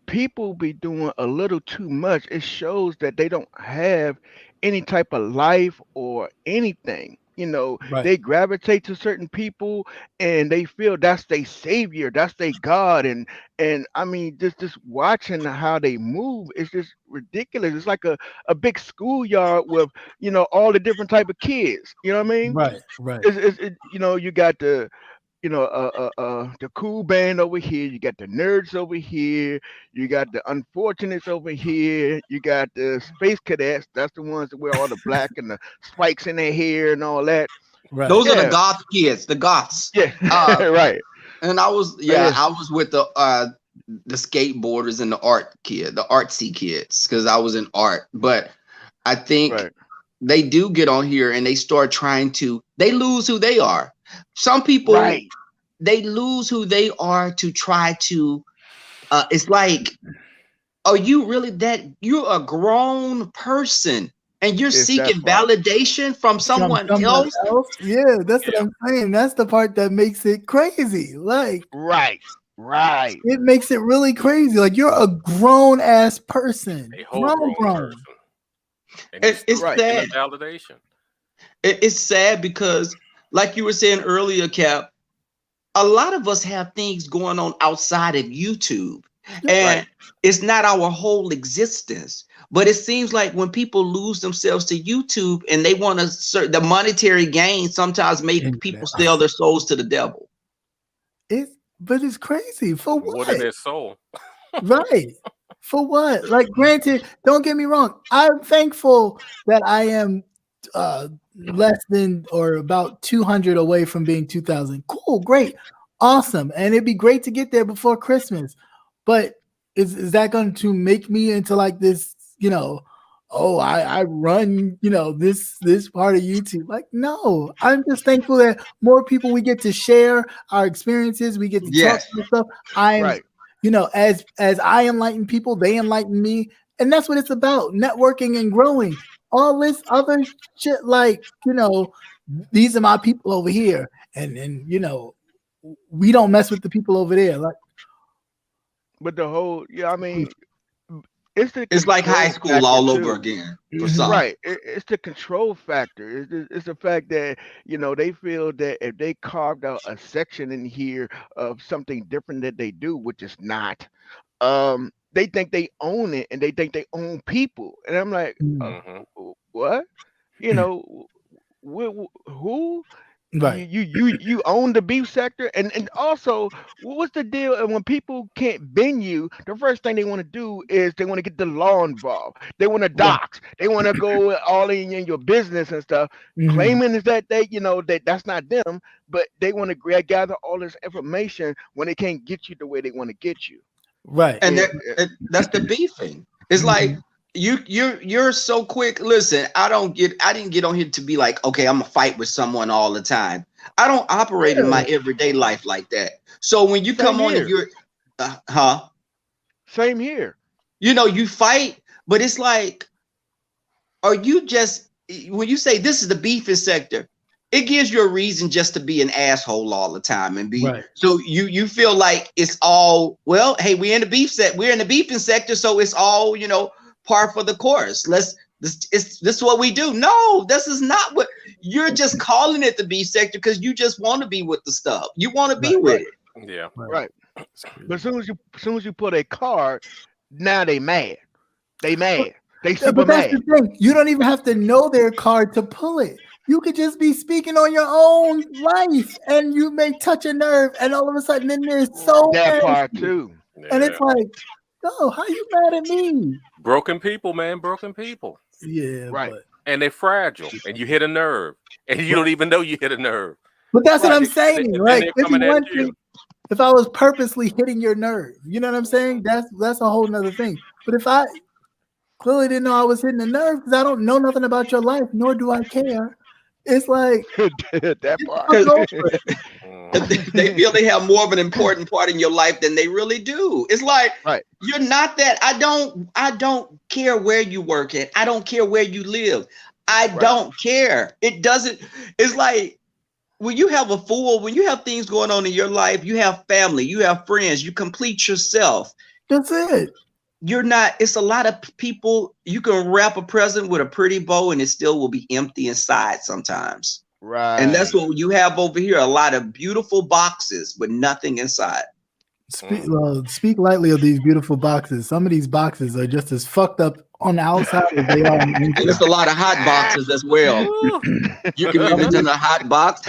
people be doing a little too much. It shows that they don't have any type of life or anything. Right. They gravitate to certain people and they feel that's their savior, that's their God. And I mean, just watching how they move is just ridiculous. It's like a big schoolyard with, all the different type of kids. You know what I mean? Right. You got the cool band over here, you got the nerds over here, you got the unfortunates over here, you got the space cadets, that's the ones that wear all the black and the spikes in their hair and all that. Right. Those are the goth kids, the goths. Yeah. Right. And I was with the skateboarders and the artsy kids, because I was in art. But I think they do get on here and they start they lose who they are. Some people, they lose who they are to try to, it's like, are you really you're a grown person and you're seeking validation from someone else? Yeah, that's what I'm saying. That's the part that makes it crazy. Like, right. It makes it really crazy. Like, you're a grown ass person. A whole grown person. And it's sad. Validation. It's sad because, like you were saying earlier, Cap, a lot of us have things going on outside of YouTube, and it's not our whole existence. But it seems like when people lose themselves to YouTube and they want to, the monetary gain sometimes make people sell their souls to the devil. But it's crazy. For what? What is their soul? Right. For what? Like, granted, don't get me wrong. I'm thankful that I am less than or about 200 away from being 2,000. Cool, great, awesome. And it'd be great to get there before Christmas. But is that going to make me into like this, I run, this part of YouTube? Like, no, I'm just thankful that more people, we get to share our experiences. We get to talk about stuff. As I enlighten people, they enlighten me. And that's what it's about, networking and growing. All this other shit, like, these are my people over here. And we don't mess with the people over there. Like, but the whole, It's like high school all over again for some. Right. It's the control factor. It's the fact that, they feel that if they carved out a section in here of something different that they do, which is not, they think they own it and they think they own people. And I'm like, what? Who? Right. You own the beef sector, and also, what's the deal? And when people can't bend you, the first thing they want to do is they want to get the law involved. They want to dox. They want to go all in your business and stuff, claiming is that that's not them, but they want to gather all this information when they can't get you the way they want to get you. Right. And that's the beefing. It's like you're so quick. Listen, I didn't get on here to be like, okay, I'm gonna fight with someone all the time. I don't operate in my everyday life like that. So when you come on and you're same here. You fight, but it's like, are you just, when you say this is the beefing sector, it gives you a reason just to be an asshole all the time and be so you feel like it's all, well, hey, we're in the beefing sector, so it's all, par for the course. This is what we do. No, this is not what you're just calling it, the beef sector, because you just want to be with the stuff. You want to be with it. Yeah. Right. But as soon as you put a card, now they mad. They mad. They super that's mad. The thing. You don't even have to know their card to pull it. You could just be speaking on your own life, and you may touch a nerve, and all of a sudden, then there's that part too. And it's like, oh, how you mad at me? Broken people, man. Broken people. Yeah, right. And they're fragile, and you hit a nerve, and you don't even know you hit a nerve. But that's what I'm saying. Like, if I was purposely hitting your nerve, you know what I'm saying? That's a whole nother thing. But if I clearly didn't know I was hitting the nerve because I don't know nothing about your life, nor do I care. It's like that part. They feel they have more of an important part in your life than they really do. It's like, you're not that. I don't care where you work at. I don't care where you live. I don't care. It doesn't. It's like when you have when you have things going on in your life, you have family, you have friends, you complete yourself. That's it. You're not, it's a lot of people. You can wrap a present with a pretty bow and it still will be empty inside sometimes. Right. And that's what you have over here. A lot of beautiful boxes with nothing inside. Speak lightly of these beautiful boxes. Some of these boxes are just as fucked up on the outside as they are on the inside. And there's a lot of hot boxes as well. You can move into the hot box.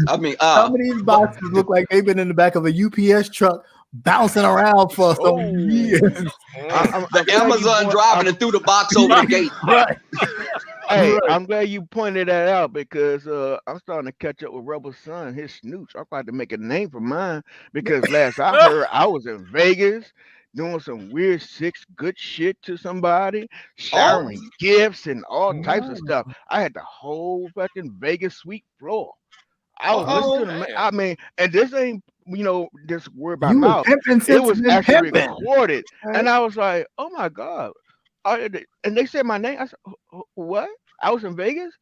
I mean, some of these boxes look like they've been in the back of a UPS truck bouncing around for some years. The Amazon driving and threw the box over the gate. Right. Hey, I'm glad you pointed that out because I'm starting to catch up with Rebel's son, his snooch. I'm about to make a name for mine because last I heard I was in Vegas doing some weird good shit to somebody, showering gifts and all types of stuff. I had the whole fucking Vegas suite floor. I was listening to I mean, and this ain't, this word by mouth. It was actually recorded. And I was like, oh my God. And they said my name. I said, what? I was in Vegas?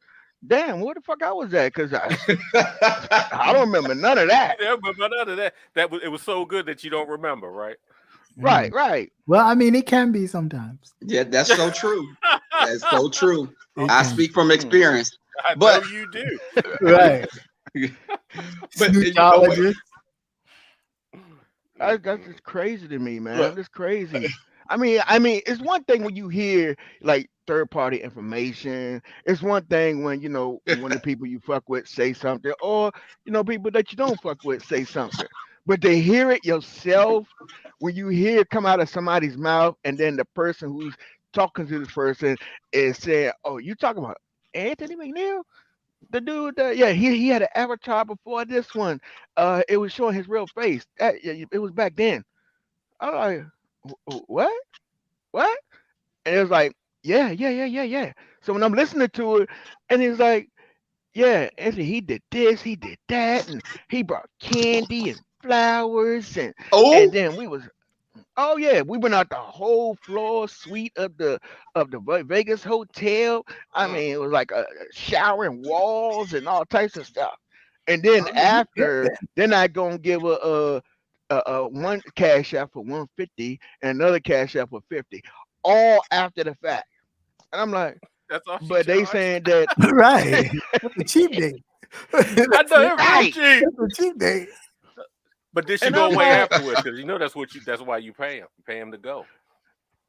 Damn, where the fuck I was at? Because I don't remember none of that. Yeah, but none of that. It was so good that you don't remember, right? Right. Well, I mean, it can be sometimes. Yeah, that's so true. That's so true. I speak from experience. I know you do. Right. But that's just crazy to me, man. That's crazy. I mean, it's one thing when you hear like third-party information. It's one thing when when the people you fuck with say something, or people that you don't fuck with say something. But to hear it yourself, when you hear it come out of somebody's mouth, and then the person who's talking to this person is saying, "Oh, you talking about Anthony McNeil?" The dude, he had an avatar before this one. It was showing his real face. It was back then. I was like, what? And it was like, yeah. So when I'm listening to it, and it's like, yeah, Anthony, he did this, he did that, and he brought candy and flowers, and then we went out the whole floor suite of the Vegas hotel. I mean, it was like a shower and walls and all types of stuff. And then then I gonna give a one cash app for $150 and another cash app for $50. all after the fact. And I'm like, That's all she but they charged. saying that Right. That's a cheap date. I know it real Right. cheap. That's a cheap date. But did she and go I'm away like, afterwards? Because that's why you pay him. You pay him to go.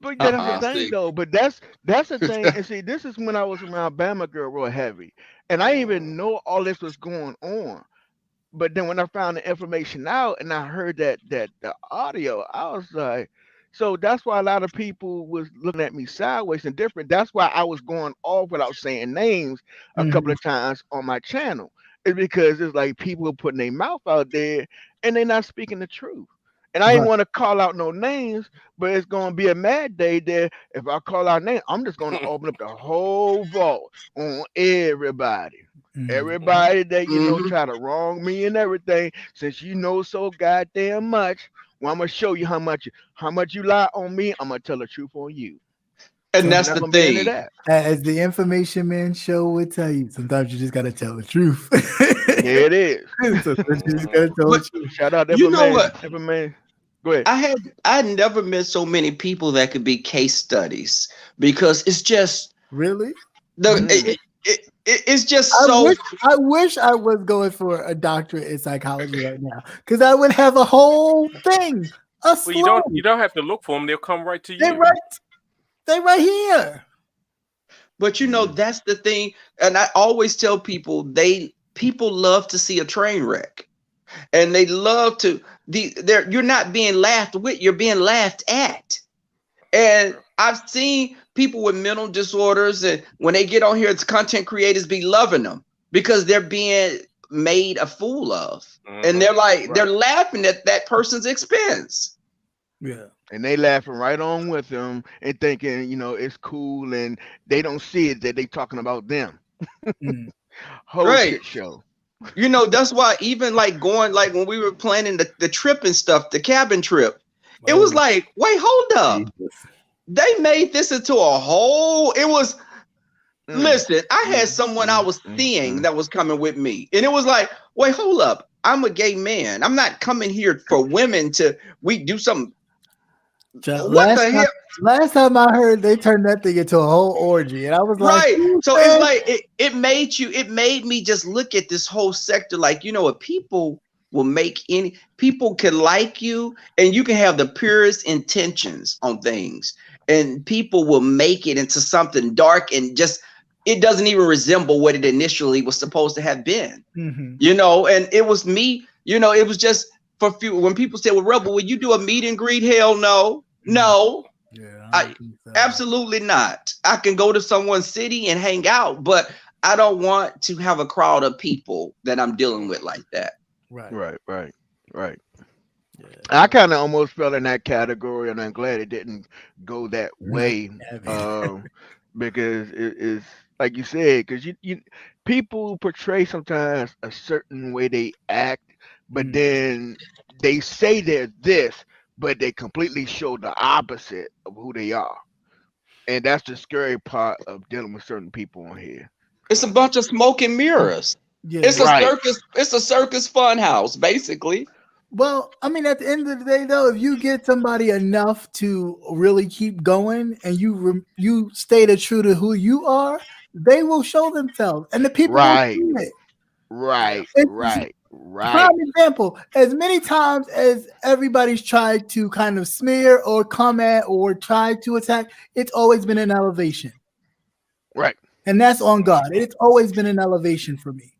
but that's the thing See. though. But that's the thing. And see, this is when I was around Bama girl real heavy. And I didn't even know all this was going on. But then when I found the information out and I heard that the audio, I was like, so that's why a lot of people was looking at me sideways and different. That's why I was going off without saying names a couple Mhm. of times on my channel. It's because it's like people putting their mouth out there and they're not speaking the truth. And I didn't Right. want to call out no names, but it's gonna be a mad day there. If I call out names, I'm just gonna open up the whole vault on everybody. Mhm. Everybody that Mhm. try to wrong me and everything, since you know so goddamn much, well, I'm gonna show you how much you lie on me. I'm gonna tell the truth on you. And So I'm that's not the gonna be into thing. that. As the Information Man show would tell you, sometimes you just gotta tell the truth. Yeah, it is. Sometimes you just gotta tell the But truth. Shout out you know information. what? Information. Go ahead. I never met so many people that could be case studies because it's just Really? the Mm. it's just I so wish I wish I was going for a doctorate in psychology right now, because I would have a whole thing, a Well, slew. you don't have to look for them. They'll come right to They you. right, they right here. but that's the thing. And I always tell people people love to see a train wreck. And they love to you're not being laughed with, you're being laughed at. And I've seen people with mental disorders, and when they get on here, it's content creators be loving them because they're being made a fool of. And they're like, they're Right. laughing at that person's expense. Yeah. And they laughing right on with them and thinking, it's cool, and they don't see it that they talking about them. Mm. Whole Right. shit show. That's why even like going, like when we were planning the trip and stuff, the cabin trip, it was Oh, like, wait, hold up. Jesus. They made this into a whole, it was, Mm, listen, I had mm, someone I mm, was mm, seeing mm. that was coming with me. And it was like, wait, hold up. I'm a gay man. I'm not coming here for women we do something. What the hell? Last time I heard, they turned that thing into a whole orgy, and I was like, Right. "Who So it's said-" like, it made me just look at this whole sector like, what people will make people can like you and you can have the purest intentions on things and people will make it into something dark and just it doesn't even resemble what it initially was supposed to have been. Mhm. And it was me, it was just for few when people say, well, Rebel, would you do a meet and greet? Hell no. No. Yeah, I don't think so. absolutely not. I can go to someone's city and hang out, but I don't want to have a crowd of people that I'm dealing with like that. Right. Right. Yeah. I kind of almost fell in that category, and I'm glad it didn't go that Right. way. Because it is like you said, because you people portray sometimes a certain way they act, but then they say they're this, but they completely show the opposite of who they are, and that's the scary part of dealing with certain people on here. It's a bunch of smoke and mirrors. Yeah. It's a Right. circus. It's a circus fun house, basically. Well, I mean, at the end of the day, though, if you get somebody enough to really keep going and you stay true to who you are, they will show themselves, and the people will Right. see it. Right. It's Right. prime example. As many times as everybody's tried to kind of smear or comment or try to attack, it's always been an elevation, Right. and that's on God. It's always been an elevation for me.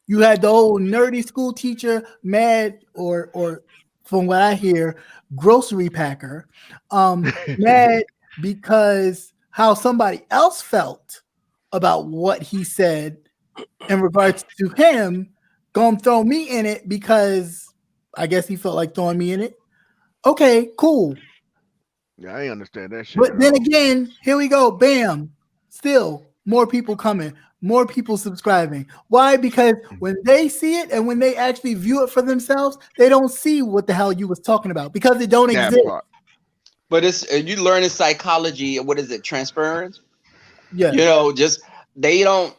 You had the old nerdy school teacher mad, or from what I hear, grocery packer, mad because how somebody else felt about what he said in regards to him, gonna throw me in it because I guess he felt like throwing me in it. Okay, cool. Yeah, I ain't understand that shit But at then all. again, here we go. Bam. Still more people coming, more people subscribing. Why? Because when they see it and when they actually view it for themselves, they don't see what the hell you was talking about because it don't That exist. part. But it's you learning psychology. What is it? Transference. Yeah. Just they don't.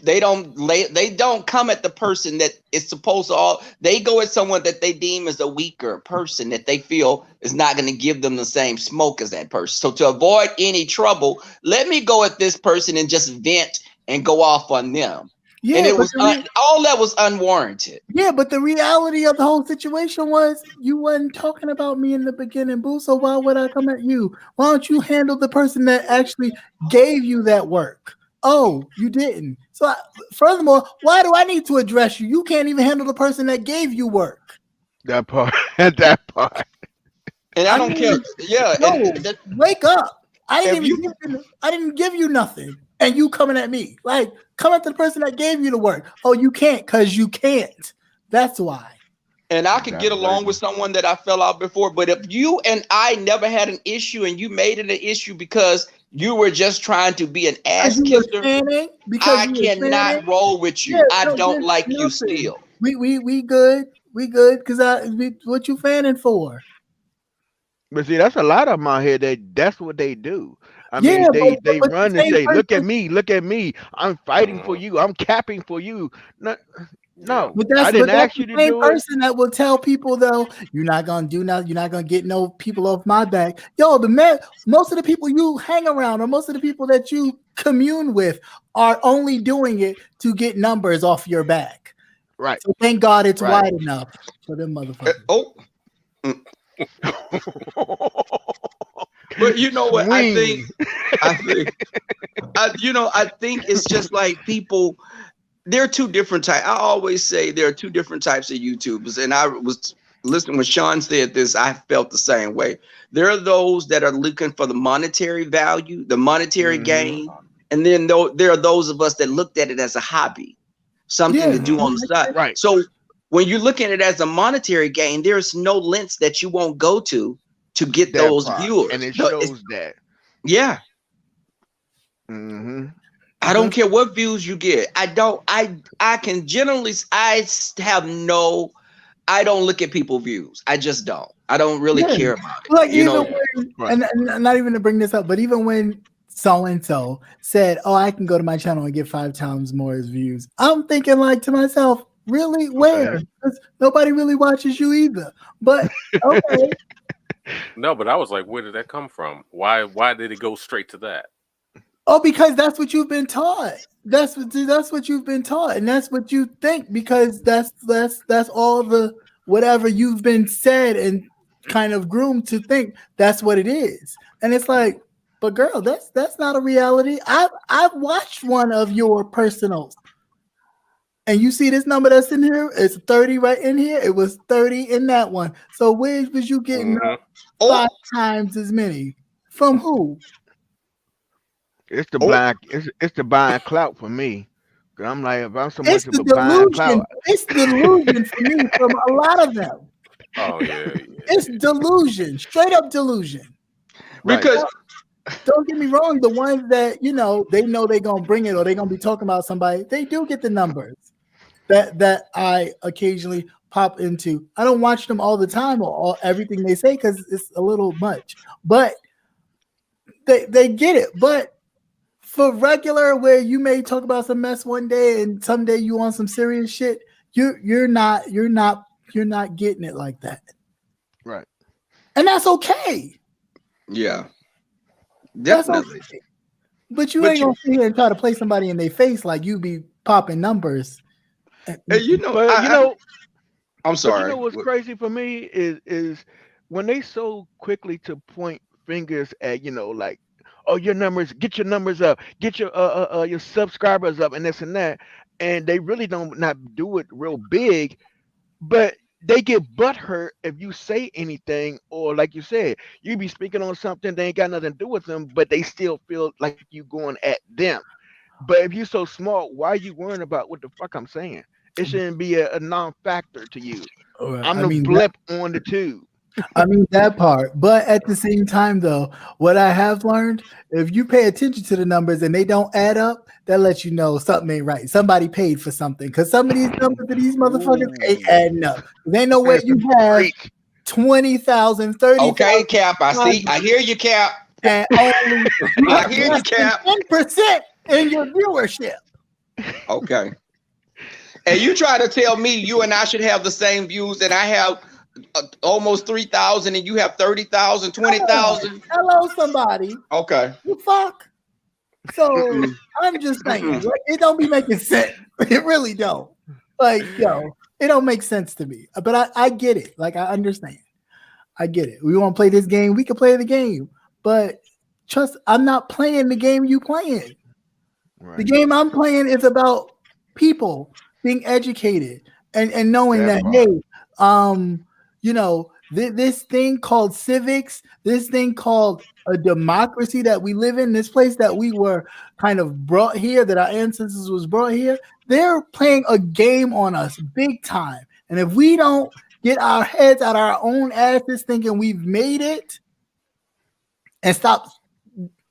They don't come at the person that is supposed to they go at someone that they deem as a weaker person that they feel is not going to give them the same smoke as that person. So to avoid any trouble, let me go at this person and just vent and go off on them. Yeah, and it was all that was unwarranted. Yeah, but the reality of the whole situation was you wasn't talking about me in the beginning, boo. So why would I come at you? Why don't you handle the person that actually gave you that work? Oh, you didn't. So furthermore, why do I need to address you? You can't even handle the person that gave you work. That part. That part. And I don't care. Yeah. No, wake up. I didn't give you nothing. And you coming at me. Like, come at the person that gave you the work. Oh, you can't because you can't. That's why. And I could get along with someone that I fell out before. But if you and I never had an issue and you made it an issue because you were just trying to be an ass kisser, I cannot roll with you. Yeah, I don't like you still. We good. We good because what you fanning for? But see, that's a lot of them out here. That's what they do. I mean, they run and say, "Look at me! I'm fighting for you. I'm capping for you." No, I didn't ask you to do it. The same person that will tell people though, "You're not gonna do nothing. You're not gonna get no people off my back." Yo, most of the people you hang around, or most of the people that you commune with, are only doing it to get numbers off your back. Right. So thank God it's wide enough for them motherfuckers. But you know what? I think it's just like people. There are two different types. I always say there are two different types of YouTubers, and I was listening when Sean said this. I felt the same way. There are those that are looking for the monetary value, the monetary gain, and then there are those of us that looked at it as a hobby, something to do on the side. Right. So when you're looking at it as a monetary gain, there's no lengths that you won't go to get those viewers, and it shows that. Yeah. Mm-hmm. I don't care what views you get. I don't look at people's views. I just don't. I don't really care about it. Like and not even to bring this up, but even when so-and-so said, "Oh, I can go to my channel and get 5 times more as views," I'm thinking like to myself, really? Where? Because nobody really watches you either. But okay. No, but I was like, where did that come from? Why did it go straight to that? Oh, because that's what you've been taught. That's what you've been taught, and that's what you think, because that's all the whatever you've been said and kind of groomed to think that's what it is. And it's like, but girl, that's not a reality. I've watched one of your personals. And you see this number that's in here? It's 30 right in here. It was 30 in that one. So where was you getting 5 times as many? From who? It's the black. It's the buying clout for me. Cause I'm like, if I'm so much of a buying clout, it's delusion for me from a lot of them. Oh yeah. It's delusion, straight up delusion. Because don't get me wrong, the ones that they know they're gonna bring it or they're gonna be talking about somebody, they do get the numbers that I occasionally pop into. I don't watch them all the time or everything they say because it's a little much, but they get it. But for regular, where you may talk about some mess one day and someday you on some serious shit, you're not getting it like that. Right. And that's okay. Yeah. Definitely. That's okay. But you ain't gonna sit here and try to play somebody in their face like you be popping numbers. And I'm sorry. You know what's crazy for me is when they so quickly to point fingers at like, oh, your numbers, get your numbers up, get your subscribers up, and this and that, and they really don't not do it real big, but they get butthurt if you say anything, or like you said, you be speaking on something they ain't got nothing to do with them, but they still feel like you going at them. But if you so smart, why are you worrying about what the fuck I'm saying? It shouldn't be a non-factor to you. I'm the blip on the tube. I mean that part, but at the same time, though, what I have learned, if you pay attention to the numbers and they don't add up, that lets you know something ain't right. Somebody paid for something, because some of these numbers of these motherfuckers ain't adding up. They know where you have 20,000, 30,000. Okay, Cap. I hear you, Cap. And only I hear you, Cap. 10% in your viewership. Okay. And you try to tell me you and I should have the same views, and I have almost 3,000, and you have 30,000, 20,000. Hello, somebody. Okay. You fuck. So I'm just saying, like, it don't be making sense. It really don't. Like, yo, it don't make sense to me. But I get it. Like, I understand. I get it. We want to play this game. We can play the game. But trust, I'm not playing the game you playing. Right. The game I'm playing is about people being educated and knowing that, hey, you know, this thing called civics, this thing called a democracy that we live in, this place that we were kind of brought here, that our ancestors was brought here, they're playing a game on us big time. And if we don't get our heads out of our own asses thinking we've made it and stop,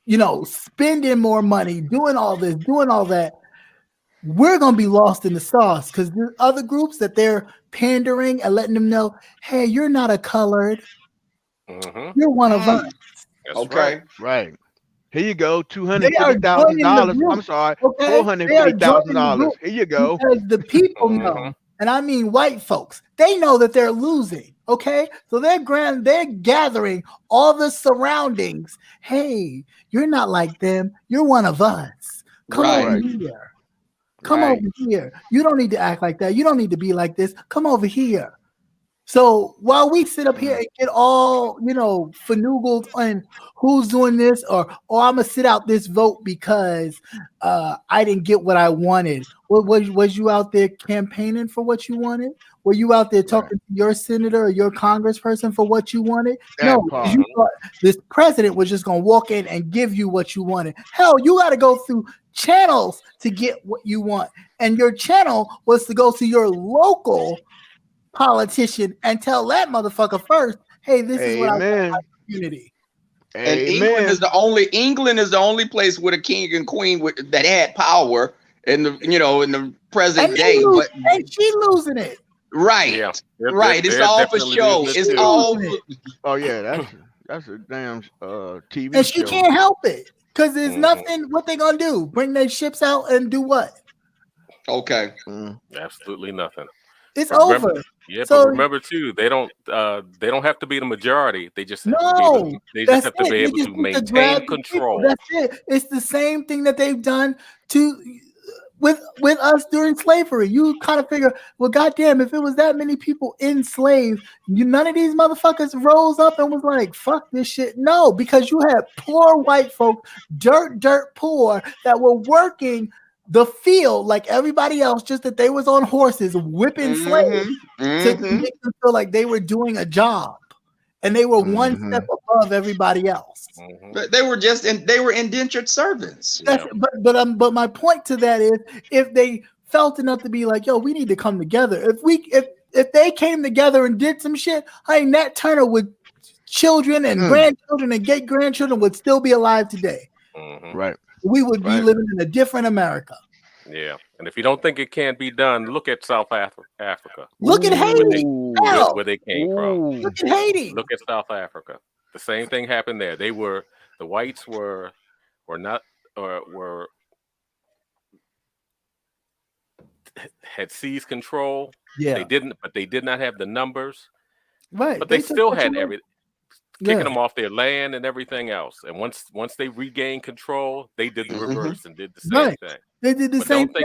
you know, spending more money, doing all this, doing all that, we're going to be lost in the sauce because there's other groups that they're pandering and letting them know, hey, you're not a colored. You're one of us. That's okay. Right. Here you go, $250,000. I'm sorry, $450,000. Here you go. Because the people know, and I mean white folks, they know that they're losing. Okay, so they're gathering all the surroundings. Hey, you're not like them. You're one of us. Come over here. Come over here. You don't need to act like that. You don't need to be like this. Come over here. So while we sit up here and get all, you know, finagled on who's doing this, or I'm gonna sit out this vote because I didn't get what I wanted. Was you out there campaigning for what you wanted? Were you out there talking to your senator or your congressperson for what you wanted? No, you thought this president was just gonna walk in and give you what you wanted. Hell, you got to go through channels to get what you want, and your channel was to go to your local politician and tell that motherfucker first, hey, this is what I want in my community. And England is the only place with a king and queen that had power in the in the present day. And she losing it. Right. Yeah. Right. It's all for show. It's all. Oh yeah, that's a damn TV and she can't help it because there's nothing. What they gonna do? Bring their ships out and do what? Okay. Absolutely nothing. It's over. Yeah, so, but remember too, they don't have to be the majority. They just have to be able to maintain control. That's it. It's the same thing that they've done with us during slavery. You kind of figure, well, goddamn, if it was that many people enslaved, none of these motherfuckers rose up and was like, fuck this shit. No, because you had poor white folk, dirt poor, that were working the field like everybody else, just that they was on horses whipping slaves to make them feel like they were doing a job, and they were one step above everybody else. They were indentured servants. But my point to that is, if they felt enough to be like, yo, we need to come together. If they came together and did some shit, hey, Nat Turner would children and grandchildren and great grandchildren would still be alive today. Right. We would be living in a different America. Yeah, and if you don't think it can't be done, look at South Africa. Look at Haiti, where they came from. Look at Haiti. Look at South Africa. The same thing happened there. The whites were had seized control. Yeah, they did not have the numbers. Right, but they still had everything. Kicking them off their land and everything else. And once they regained control, they did the reverse and did the same thing. They did the same thing.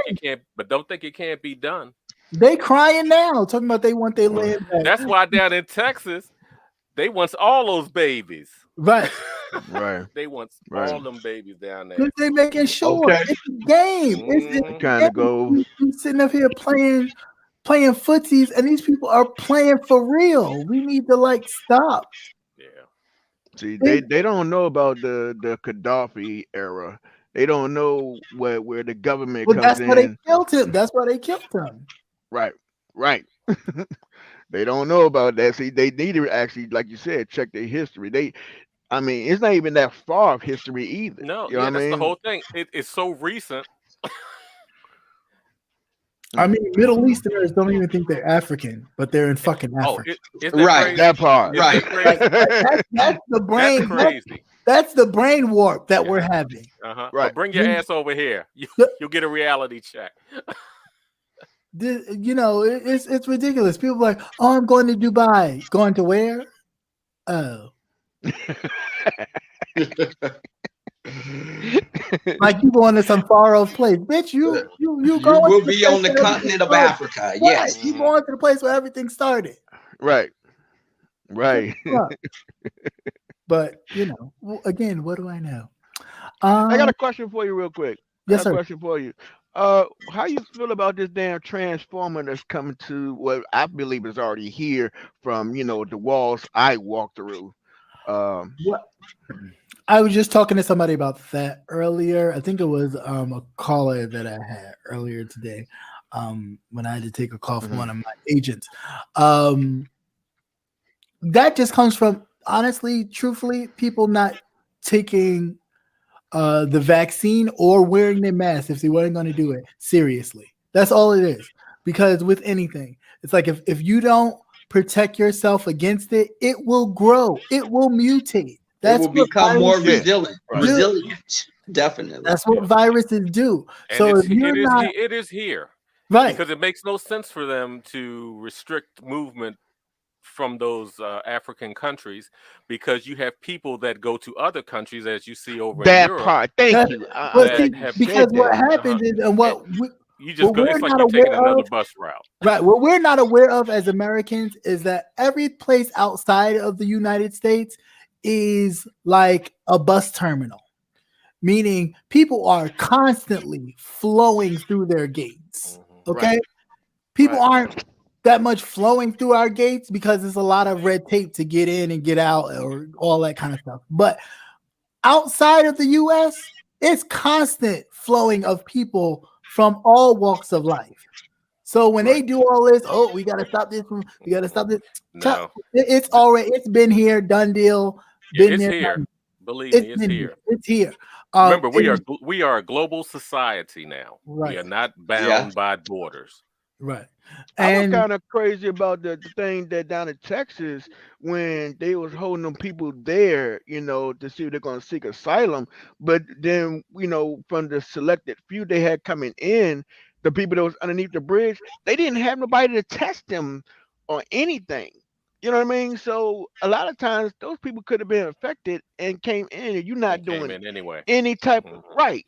Don't think it can't be done. They crying now, talking about they want their land back. That's why down in Texas, they want all those babies. Right. Right. They want all them babies down there. They're making sure it's a game. It's kind of go sitting up here playing footsies, and these people are playing for real. We need to stop. See, they don't know about the Gaddafi era. They don't know where the government comes in. That's why they killed him. That's why they killed him. Right. They don't know about that. See, they need to actually, like you said, check their history. It's not even that far of history either. No, that's the whole thing. It's so recent. I mean, Middle Easterners don't even think they're African, but they're in fucking Africa. That part. Right. That's the brain. That's crazy. That's the brain warp that we're having. Right. Right. But bring your ass over here. You'll get a reality check. It's ridiculous. People are like, oh, I'm going to Dubai. Going to where? Oh. Like you going to some far off place, bitch. You will be on the continent of Africa. Yes, you going to the place where everything started. Right. But again, what do I know? I got a question for you, real quick. Yes, sir. Question for you. How you feel about this damn transformer that's coming to what I believe is already here from the walls I walked through? I was just talking to somebody about that earlier. I think it was a caller that I had earlier today when I had to take a call from one of my agents. That just comes from, honestly, truthfully, people not taking the vaccine or wearing their mask if they weren't going to do it seriously. That's all it is. Because with anything, it's like if you don't protect yourself against it, it will grow. It will mutate. It will become more resilient. Definitely. That's what viruses do. And so it is here. Right. Because it makes no sense for them to restrict movement from those African countries, because you have people that go to other countries, as you see over in Europe. Part. Thank you. Because what happens is, and what you just go, it's like you're taking another bus route. Right. What we're not aware of as Americans is that every place outside of the United States is like a bus terminal, meaning people are constantly flowing through their gates. Okay. Right. People aren't that much flowing through our gates because there's a lot of red tape to get in and get out or all that kind of stuff. But outside of the US, it's constant flowing of people from all walks of life. So when they do all this, we got to stop this. We got to stop this. No. It's been here, done deal. It's here. Believe me, it's here. It's here. Remember, we are a global society now. Right. We are not bound by borders. Right. I was kind of crazy about the thing that down in Texas when they was holding them people there, to see if they're going to seek asylum. But then, from the selected few they had coming in, the people that was underneath the bridge, they didn't have nobody to test them or anything. You know what I mean? So a lot of times those people could have been affected and came in, and you're not doing anyway any type of right.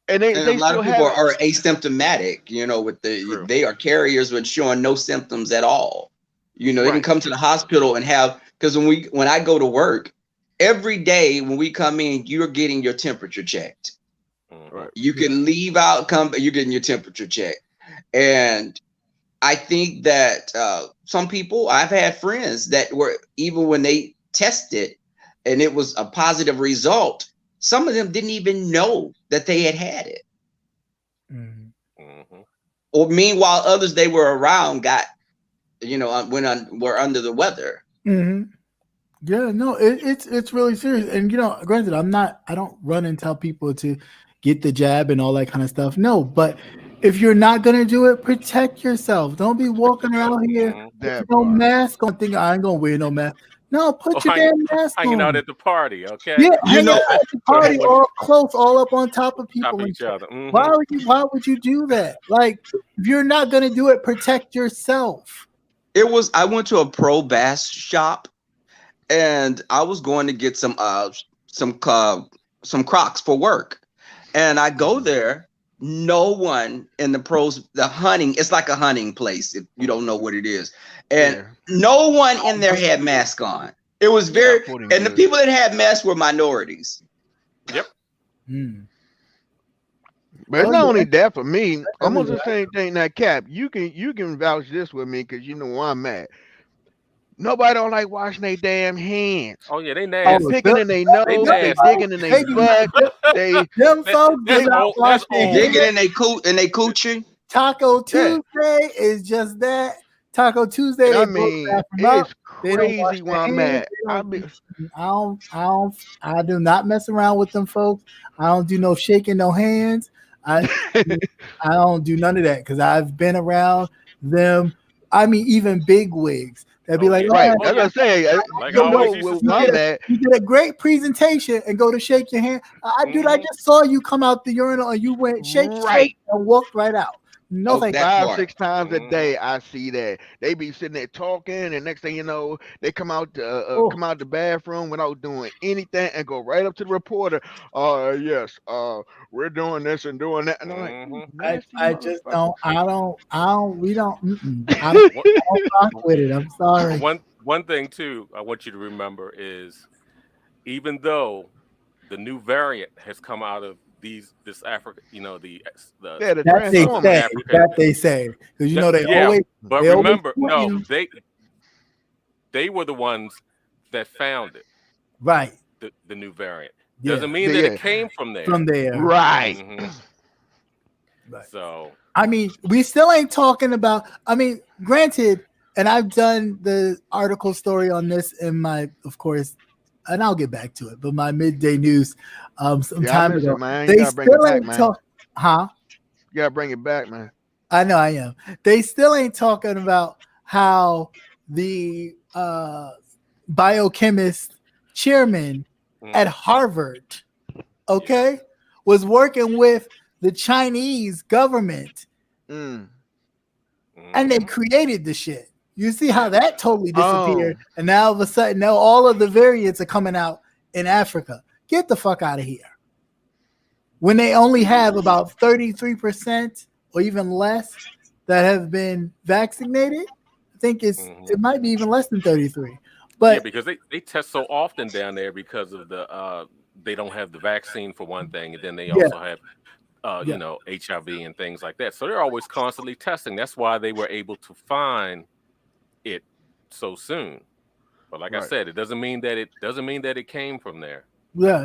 And they a lot of people are asymptomatic, with they are carriers with showing no symptoms at all. They can come to the hospital and have, because when I go to work, every day when we come in, you're getting your temperature checked. Right. You can leave out, you're getting your temperature checked. And I think that some people, I've had friends that were, even when they tested and it was a positive result, some of them didn't even know that they had it. Mm-hmm. Or meanwhile, others they were around were under the weather. Mm-hmm. Yeah, no, it's really serious. And granted, I don't run and tell people to get the jab and all that kind of stuff. No, but if you're not gonna do it, protect yourself. Don't be walking around here with no mask on, thinking I ain't gonna wear no mask. No, put your damn mask on. Hanging out at the party, okay? Yeah, hanging out at the party, all close, all up on top of people. Top of each other. Mm-hmm. Why would you do that? Like, if you're not gonna do it, protect yourself. I went to a pro bass shop, and I was going to get some Crocs for work, and I go there. No one in the hunting, it's like a hunting place if you don't know what it is. And no one in there had masks on. It was and the people that had masks were minorities. Yep. But it's not only that for me, almost the same thing that Cap. You can vouch this with me because you know where I'm at. Nobody don't like washing their damn hands. Oh yeah, they nasty. They picking in their nose, they digging in their butt. Them folks do not wash their hands. Digging in their coochie. Taco Tuesday is just that. Taco Tuesday. I mean, it's crazy where I'm at. I do not mess around with them folks. I don't do no shaking no hands. I don't do none of that because I've been around them. I mean, even big wigs. They'd be like, right. oh, That's what I'm saying. Like I always used to say, you did a great presentation and go to shake your hand. Dude, I just saw you come out the urinal and you went shake and walked right out. No, thank you. 5-6 times a day, I see that they be sitting there talking, and next thing you know, they come out the bathroom without doing anything and go right up to the reporter. Yes, we're doing this and doing that. And I'm like, I just don't. We don't. I don't rock with it. I'm sorry. One thing too, I want you to remember is, even though the new variant has come out of this Africa, that they say, because they always. But they remember, always, they were the ones that found it. Right. The new variant doesn't mean that it came from there. Right. Right. So I mean, we still ain't talking about. I mean, granted, and I've done the article story on this in my, of course. And I'll get back to it, but my midday news some time ago. They still ain't talking. Huh? You gotta bring it back, man. I know I am. They still ain't talking about how the biochemist chairman at Harvard, was working with the Chinese government, and they created the shit. You see how that totally disappeared, and now all of a sudden, now all of the variants are coming out in Africa. Get the fuck out of here. When they only have about 33% or even less that have been vaccinated, I think it might be even less than 33. But because they test so often down there because of the they don't have the vaccine for one thing, and then they also have HIV and things like that. So they're always constantly testing. That's why they were able to find it so soon. But like I said, it doesn't mean that it came from there. Yeah.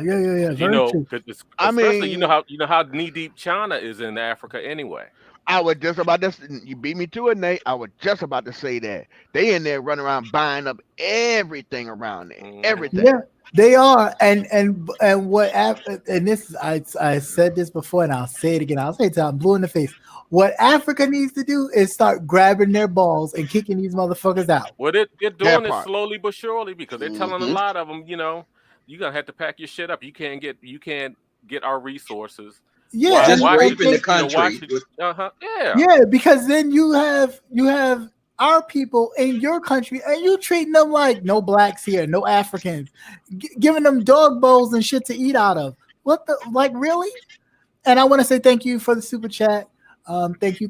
Especially, you know how knee deep China is in Africa anyway. I was just about to. You beat me to it, Nate. I was just about to say that they in there running around buying up everything around there. Everything. Yeah, they are. And what? And this, I said this before, and I'll say it again. I'll say it till I'm blue in the face. What Africa needs to do is start grabbing their balls and kicking these motherfuckers out. Well, they're doing it slowly but surely, because they're telling a lot of them, you're gonna have to pack your shit up. You can't get our resources. Yeah, just raping the country. Yeah, because then you have our people in your country, and you treating them like no blacks here, no Africans, giving them dog bowls and shit to eat out of. What the, like, really? And I want to say thank you for the super chat. Thank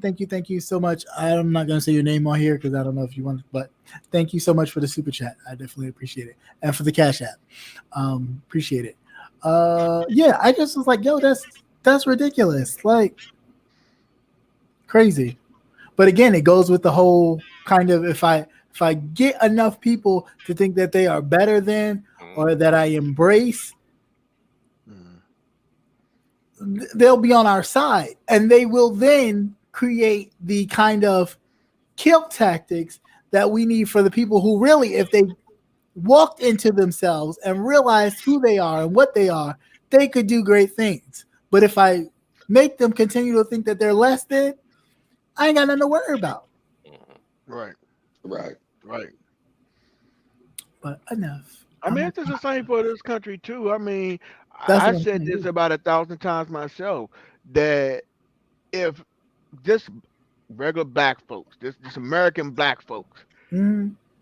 you so much. I'm not gonna say your name on here because I don't know if you want, but thank you so much for the super chat. I definitely appreciate it, and for the Cash App, appreciate it. I just was like, yo, that's ridiculous, like crazy. But again, it goes with the whole kind of, if I get enough people to think that they are better than, or that I embrace, they'll be on our side, and they will then create the kind of kill tactics that we need for the people who really, if they walked into themselves and realized who they are and what they are, they could do great things. But if I make them continue to think that they're less than, I ain't got nothing to worry about. Right. But enough. I mean, it's just the same for this country too. I mean, I said this about 1,000 times myself, that if just regular black folks, this American black folks,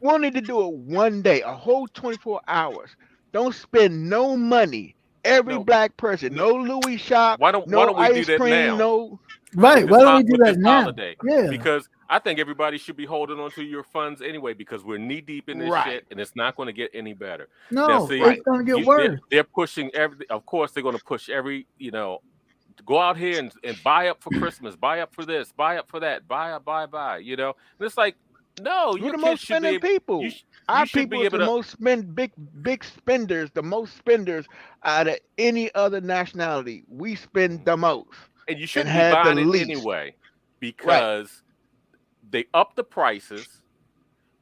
wanted to do it one day, a whole 24 hours, don't spend no money. Every black person, no Louis shop, why don't we do that now? Why don't we do that now? Holiday? Yeah, because I think everybody should be holding on to your funds anyway, because we're knee deep in this shit, and it's not going to get any better. No, now, see, it's going to get worse. They're pushing of course, they're going to push every, go out here and buy up for Christmas, buy up for this, buy up for that, buy. And it's like, no, you're the most spending people. Our people are the most big spenders, the most spenders out of any other nationality. We spend the most. And you shouldn't be buying it anyway, because they up the prices,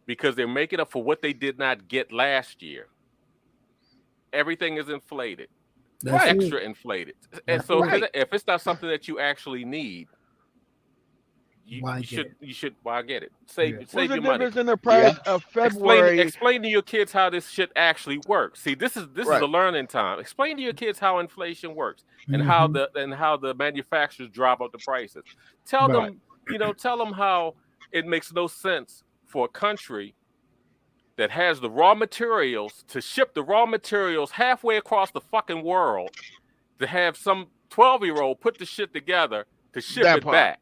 because they're making up for what they did not get last year. Everything is inflated, extra inflated. And so if it's not something that you actually need, You should why get it? What's save the your money. difference in the price of February? Explain to your kids how this shit actually works. See, this is a learning time. Explain to your kids how inflation works and how the manufacturers drive up the prices. Tell them, tell them how it makes no sense for a country that has the raw materials to ship the raw materials halfway across the fucking world to have some 12-year-old put the shit together to ship it back.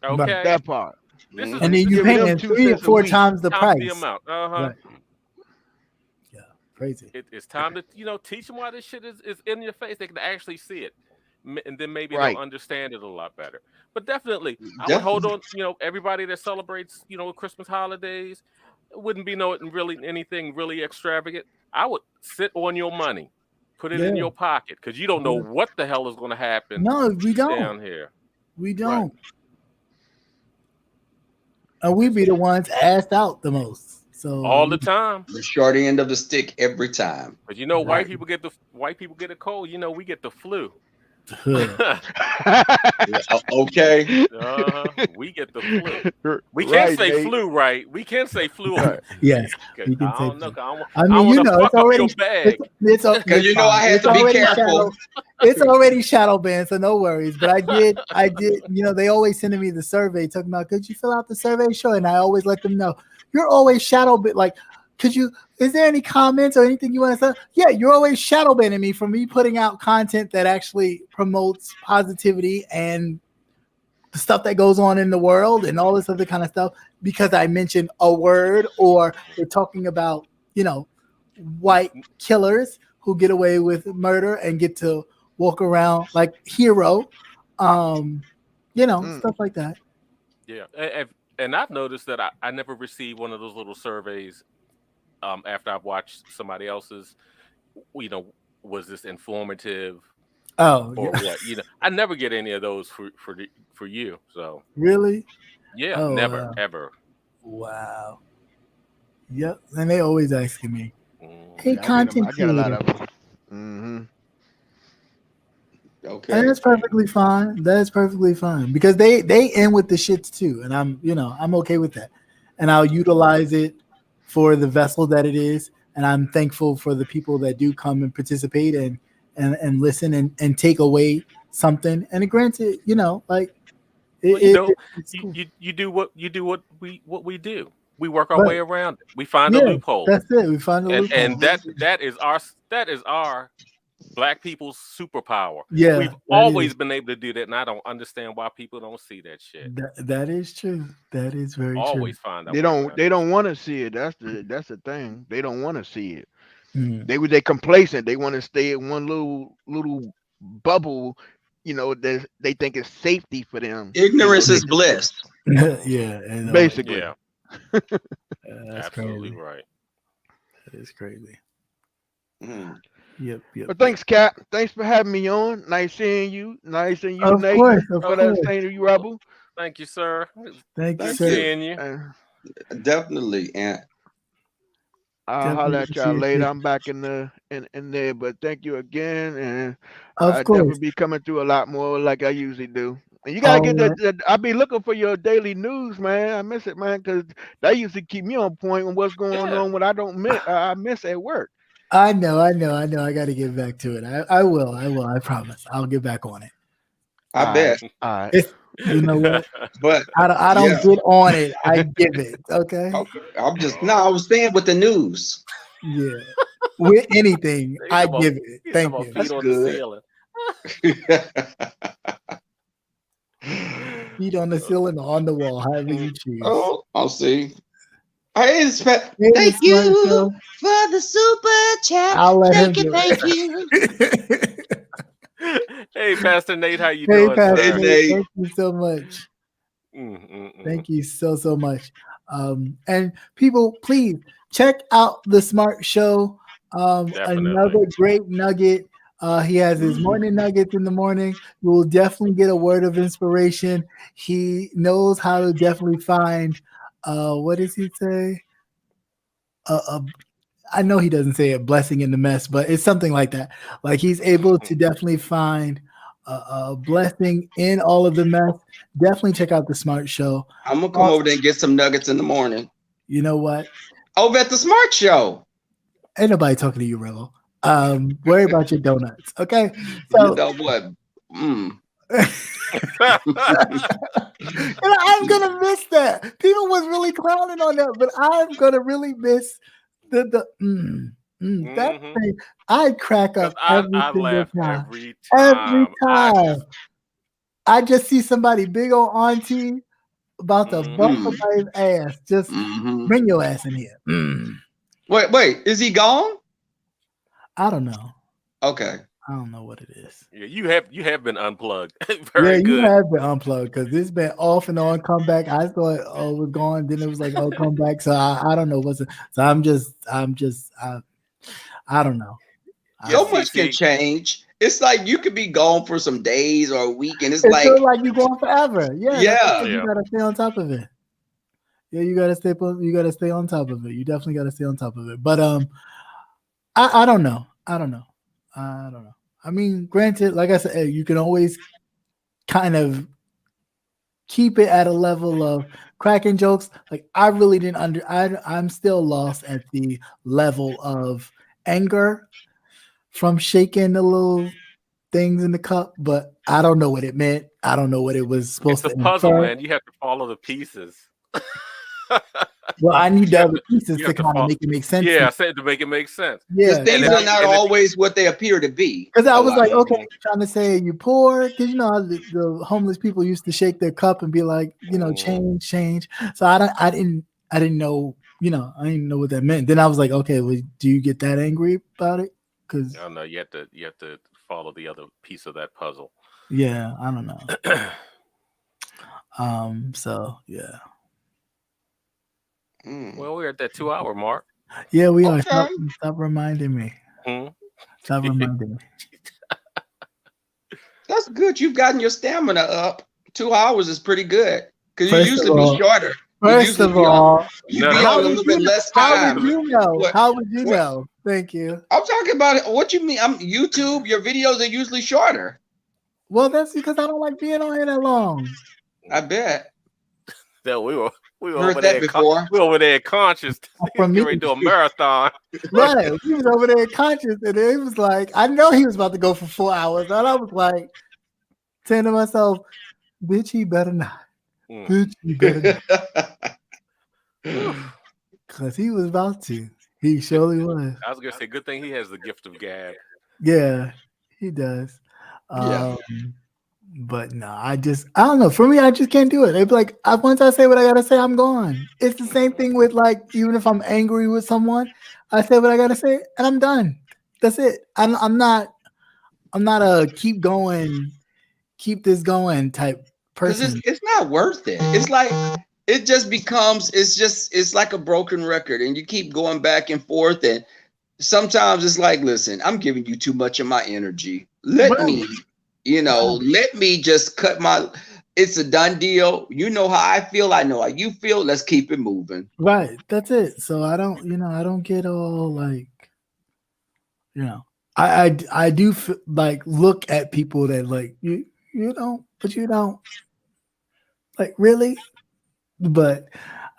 Okay, that part. And then you paying 3 or 4 times the price. The amount. Right. Yeah, crazy. It's time to teach them why this shit is in your face. They can actually see it, and then maybe they'll understand it a lot better. But definitely, I would hold on. Everybody that celebrates Christmas holidays, it wouldn't be anything really extravagant. I would sit on your money, put it in your pocket, because you don't know what the hell is going to happen. No, we don't. Down here, we don't. Right. And we be the ones asked out the most. So all the time, the short end of the stick every time. But white people get a cold. We get the flu. Okay. We get the flu. We can't say flu, right? We can say flu. Yes. I don't know. I mean, it's already bag. Because I had to be careful. It's already shadow banned, so no worries. But I did. They always sending me the survey talking about, could you fill out the survey? Sure. And I always let them know, you're always shadow banned. Like, is there any comments or anything you want to say? Yeah, you're always shadow banning me from me putting out content that actually promotes positivity and the stuff that goes on in the world and all this other kind of stuff because I mentioned a word or we're talking about, white killers who get away with murder and get to walk around like hero, stuff like that. Yeah. And I've noticed that I never received one of those little surveys after I've watched somebody else's, was this informative? Oh, or what? I never get any of those for you. So really, yeah, never ever. Wow. Yep, and they always asking me, "Hey, content creator." Okay, and that's perfectly fine. That's perfectly fine because they end with the shits too, and I'm okay with that, and I'll utilize it for the vessel that it is, and I'm thankful for the people that do come and participate and listen and take away something. And granted, you do what we do. We work our way around it. We find a loophole. That's it. We find a loophole, and that is our Black people's superpower. Yeah, we've always been able to do that, and I don't understand why people don't see that shit. That is true. That is very true. Always find out. They don't want to see it. That's the thing. They don't want to see it. They complacent. They want to stay in one little bubble. They think it's safety for them. Ignorance is bliss. Yeah, basically. Yeah. That's absolutely crazy. Right. That is crazy. Yep. But thanks, Cap. Thanks for having me on. Nice seeing you. Nice seeing you, of Nate. Course. Saying to you, Rebel. Thank you, sir. Thank you, sir. Seeing you. Definitely, and I'll holler at y'all later. I'm back in there, but thank you again, and I'll definitely be coming through a lot more like I usually do. And you gotta get that. I'll be looking for your daily news, man. I miss it, man, because that used to keep me on point on what's going on. What I miss at work. I know. I got to get back to it. I will. I promise. I'll get back on it. I bet. All right. You know what? But I don't get on it. I give it. Okay. I was saying with the news. Yeah. With anything, I give it. Thank you. That's good. Feet on the ceiling or on the wall, however you choose. Oh, I'll see. Hey, thank you for the super chat. I'll let him thank you. Hey, Pastor Nate, how you doing? Pastor Nate, thank you so much. Thank you so much. And people, please check out the Smart Show. Another great nugget. He has his morning nuggets in the morning. You will definitely get a word of inspiration. He knows how to definitely find. What does he say? I know he doesn't say a blessing in the mess, but it's something like that. Like he's able to definitely find a blessing in all of the mess. Definitely check out the Smart Show. I'm gonna come over there and get some nuggets in the morning. You know what? Over at the Smart Show. Ain't nobody talking to you, Rillo. Worry about your donuts, okay? So you know what? I'm gonna miss that. People was really clowning on that, but I'm gonna really miss that thing. I crack up every single time. Every time. I just see somebody big old auntie about to bust somebody's ass. Just bring your ass in here. Wait, is he gone? I don't know. Okay. I don't know what it is. Yeah, you have been unplugged. Very good. You have been unplugged because it's been off and on. Come back. I thought, oh, we're gone. Then it was like, oh, come back. So I don't know what's it. So I don't know. So much can change. It's like you could be gone for some days or a week, and it's like you're going forever. Yeah. You gotta stay on top of it. Yeah, you gotta stay on top of it. You definitely gotta stay on top of it. But I don't know. I don't know. I mean, granted, like I said, you can always kind of keep it at a level of cracking jokes. Like I really didn't I'm still lost at the level of anger from shaking the little things in the cup, but I don't know what it meant. I don't know what it was supposed to It's a puzzle, infer. man. You have to follow the pieces. Well, I need the other pieces to kind of make it make sense. Yeah, I said to make it make sense. Yeah, things are not always what they appear to be. Because I was like, okay, you're trying to say you poor, because you know how the homeless people used to shake their cup and be like, you know, change. So I didn't know, you know, I didn't know what that meant. Then I was like, okay, well, do you get that angry about it? Because no, you have to follow the other piece of that puzzle. Yeah, I don't know. So yeah. Well, we're at that 2-hour mark. Yeah, we are. Stop reminding me. Stop reminding me. That's good. You've gotten your stamina up. 2 hours is pretty good because you usually be shorter. First of all, you be on a little bit less time. How would you know? How would you know? Thank you. I'm talking about what you mean. I'm YouTube. Your videos are usually shorter. Well, that's because I don't like being on here that long. I bet. That we were heard that before. We were over there conscious. From me to do a marathon. Right. He was over there conscious, and it was like I know he was about to go for 4 hours, and I was like saying to myself, "Bitch, he better not. Bitch, he better not." Because he was about to. He surely was. I was gonna say, good thing he has the gift of gab. Yeah, he does. But no, I don't know. For me, I just can't do it. It's like once I say what I gotta say, I'm gone. It's the same thing with like even if I'm angry with someone, I say what I gotta say and I'm done. That's it. I'm not a keep going, keep this going type person. It's not worth it. It's like it just becomes it's like a broken record, and you keep going back and forth, and sometimes it's like, listen, I'm giving you too much of my energy. Let me just cut it's a done deal. You know how I feel. I know how you feel. Let's keep it moving. Right. That's it. So I don't get all like, I do like look at people that like, you don't, but you don't like really, but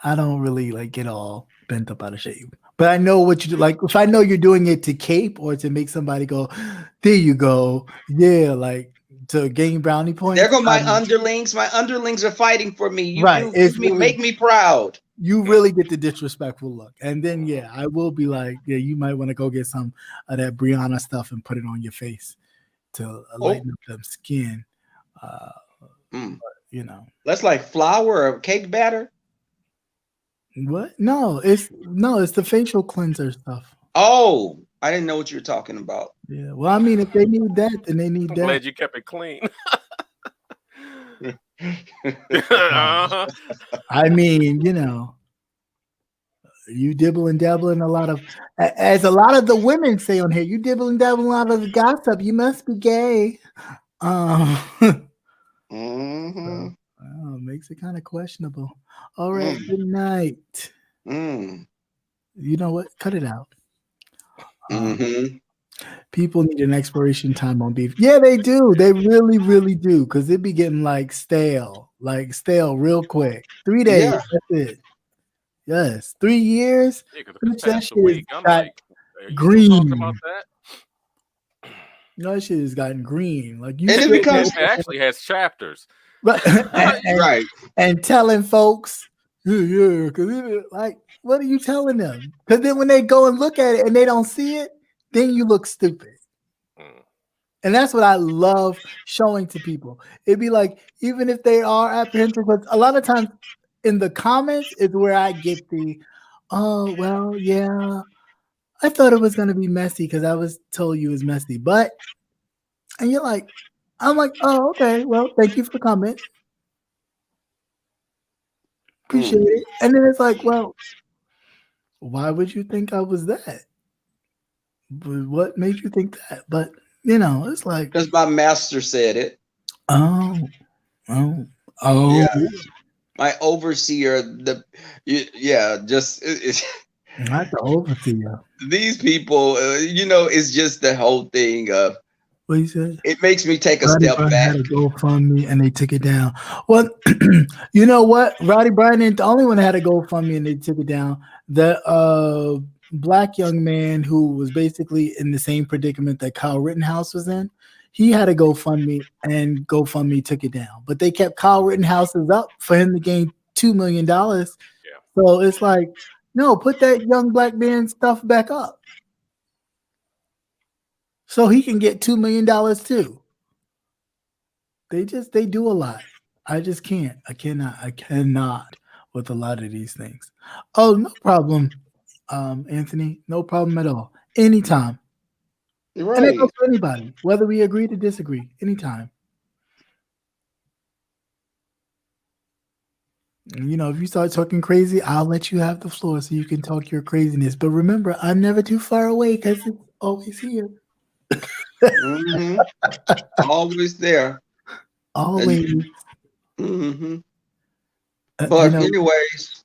I don't really like get all bent up out of shape. But I know what you do. Like if I know you're doing it to cape or to make somebody go, there you go. Yeah. Like, to gain brownie points. There go my underlings. My underlings are fighting for me. Make me proud. You really get the disrespectful look. And then, I will be like, you might want to go get some of that Brianna stuff and put it on your face to lighten up them skin. That's like flour or cake batter. What? No, it's the facial cleanser stuff. Oh, I didn't know what you were talking about. Yeah, well, I mean, if they need that, then they need that. Glad you kept it clean. I mean, you dibble and dabble in a lot of, as a lot of the women say on here, you dibble and dabble in a lot of the gossip. You must be gay. Makes it kind of questionable. All right, good night. You know what? Cut it out. People need an expiration time on beef. Yeah, they do. They really, really do. Because it be getting like stale real quick. 3 days. Yeah. That's it. Yes. 3 years. Yeah, because Bitch, this that past shit has week, I'm got like, are you still talking about green. that? That shit has gotten green. Like you And it still becomes It actually has chapters. right. right. And telling folks, yeah, because like, what are you telling them? Because then when they go and look at it and they don't see it, then you look stupid. Mm. And that's what I love showing to people. It'd be like, even if they are apprehensive, but a lot of times in the comments is where I get the, oh, well, yeah, I thought it was going to be messy because I was told you it was messy. But, and you're like, I'm like, oh, okay, well, thank you for the comment. Appreciate it. And then it's like, well, why would you think I was that? What made you think that? But, it's like, Because my master said it. oh. Yeah. My overseer, just Not the overseer. these people, it's just the whole thing of What you said? it makes me take a Roddy step Bryan back. had a GoFundMe and they took it down. Well, you know what? Roddy Bryan ain't the only one that had a GoFundMe and they took it down. The black young man who was basically in the same predicament that Kyle Rittenhouse was in, he had a GoFundMe and GoFundMe took it down. But they kept Kyle Rittenhouse's up for him to gain $2 million. Yeah. So it's like, no, put that young black man stuff back up so he can get $2 million too. They do a lot. I just can't. I cannot with a lot of these things. Oh, no problem, Anthony. No problem at all. Anytime. Right. And it goes for anybody, whether we agree to disagree, anytime. If you start talking crazy, I'll let you have the floor so you can talk your craziness. But remember, I'm never too far away because it's always here. Mm-hmm. Always there. Always. Mm-hmm. But anyways.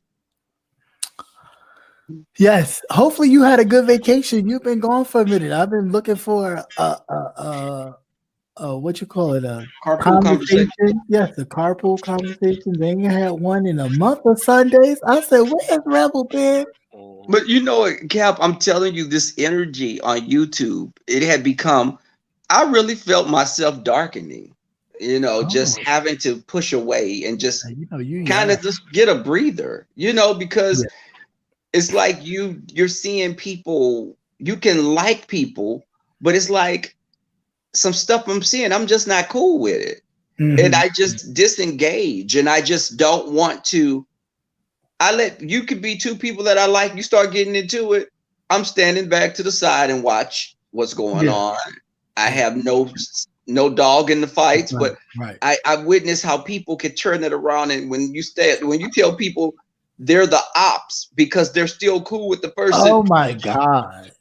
Yes. Hopefully you had a good vacation. You've been gone for a minute. I've been looking for what you call it? A carpool conversation. Yes, a carpool conversation. They ain't had one in a month of Sundays. I said, where's Rebel been? But Cap, I'm telling you, this energy on YouTube, it had become, I really felt myself darkening, just having to push away and just kind of just get a breather, because it's like you're seeing people, you can like people, but it's like some stuff I'm seeing, I'm just not cool with it. Mm-hmm. And I just disengage and I just don't want to. You could be two people that I like, you start getting into it, I'm standing back to the side and watch what's going on. I have no dog in the fights, but I witness how people can turn it around. And when you tell people they're the ops because they're still cool with the person. Oh my God.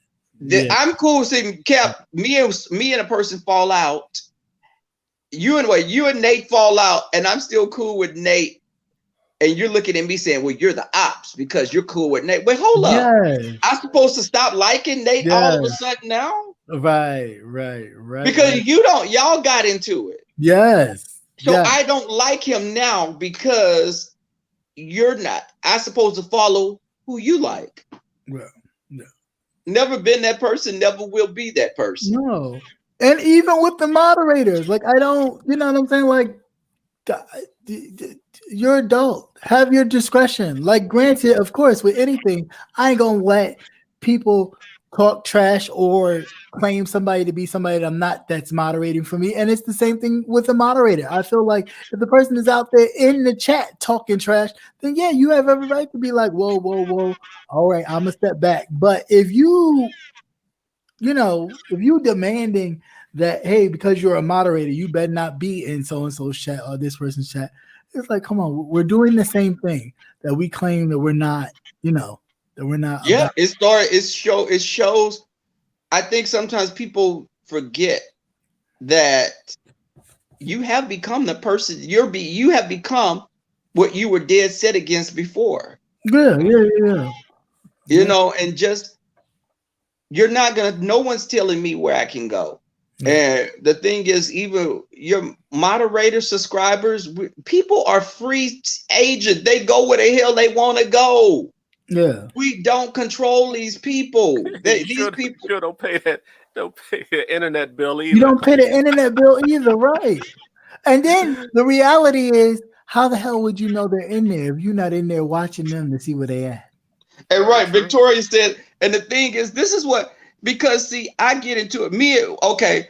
I'm cool with saying, Cap, me and a person fall out. You and Nate fall out, and I'm still cool with Nate. And you're looking at me saying, well, you're the ops because you're cool with Nate. But hold up. I'm supposed to stop liking Nate all of a sudden now? Right. Because y'all got into it. Yes. So I don't like him now because you're not. I'm supposed to follow who you like. Well, no. Never been that person, never will be that person. No. And even with the moderators, like I don't, you know what I'm saying? Like, you're adult. Have your discretion. Like, granted, of course, with anything, I ain't gonna let people talk trash or claim somebody to be somebody that I'm not, that's moderating for me. And it's the same thing with a moderator. I feel like if the person is out there in the chat talking trash, then yeah, you have every right to be like, whoa. All right, I'm gonna step back. But if you demanding that, hey, because you're a moderator, you better not be in so-and-so's chat or this person's chat. It's like, come on, we're doing the same thing that we claim that we're not, that we're not. Yeah, it shows. I think sometimes people forget that you have become the person you have become what you were dead set against before. Yeah. And just you're not gonna. No one's telling me where I can go. And the thing is, even your moderator subscribers, people are free agent. They go where the hell they want to go. Yeah, we don't control these people. These people sure don't pay the internet bill either. You don't pay the internet bill either, right? And then the reality is, how the hell would you know they're in there if you're not in there watching them to see where they at? And right, Victoria said, and the thing is, this is what, because see, I get into it. Okay,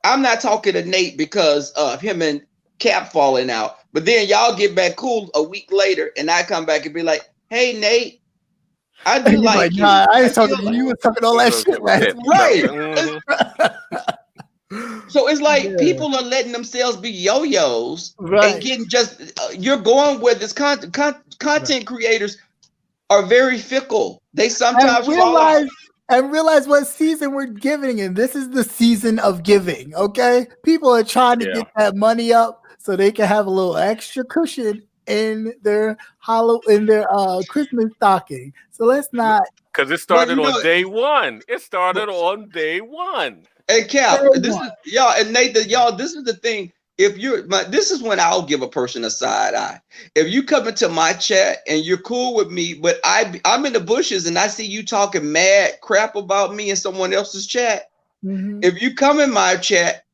I'm not talking to Nate because of him and Cap falling out, but then y'all get back cool a week later, and I come back and be like, "Hey, Nate, I do like you." Nah, I ain't talking to you. Was talking all that shit, right? So it's like people are letting themselves be yo-yos and getting just. You're going where this content creators are very fickle. They sometimes realize what season we're giving in. This is the season of giving. Okay, people are trying to get that money up so they can have a little extra cushion in their Christmas stocking. So let's not, because it started on day one. It started on day one. And Cap, this is y'all, and Nathan, y'all. This is the thing. This is when I'll give a person a side eye. If you come into my chat and you're cool with me, but I'm in the bushes and I see you talking mad crap about me in someone else's chat. Mm-hmm. If you come in my chat,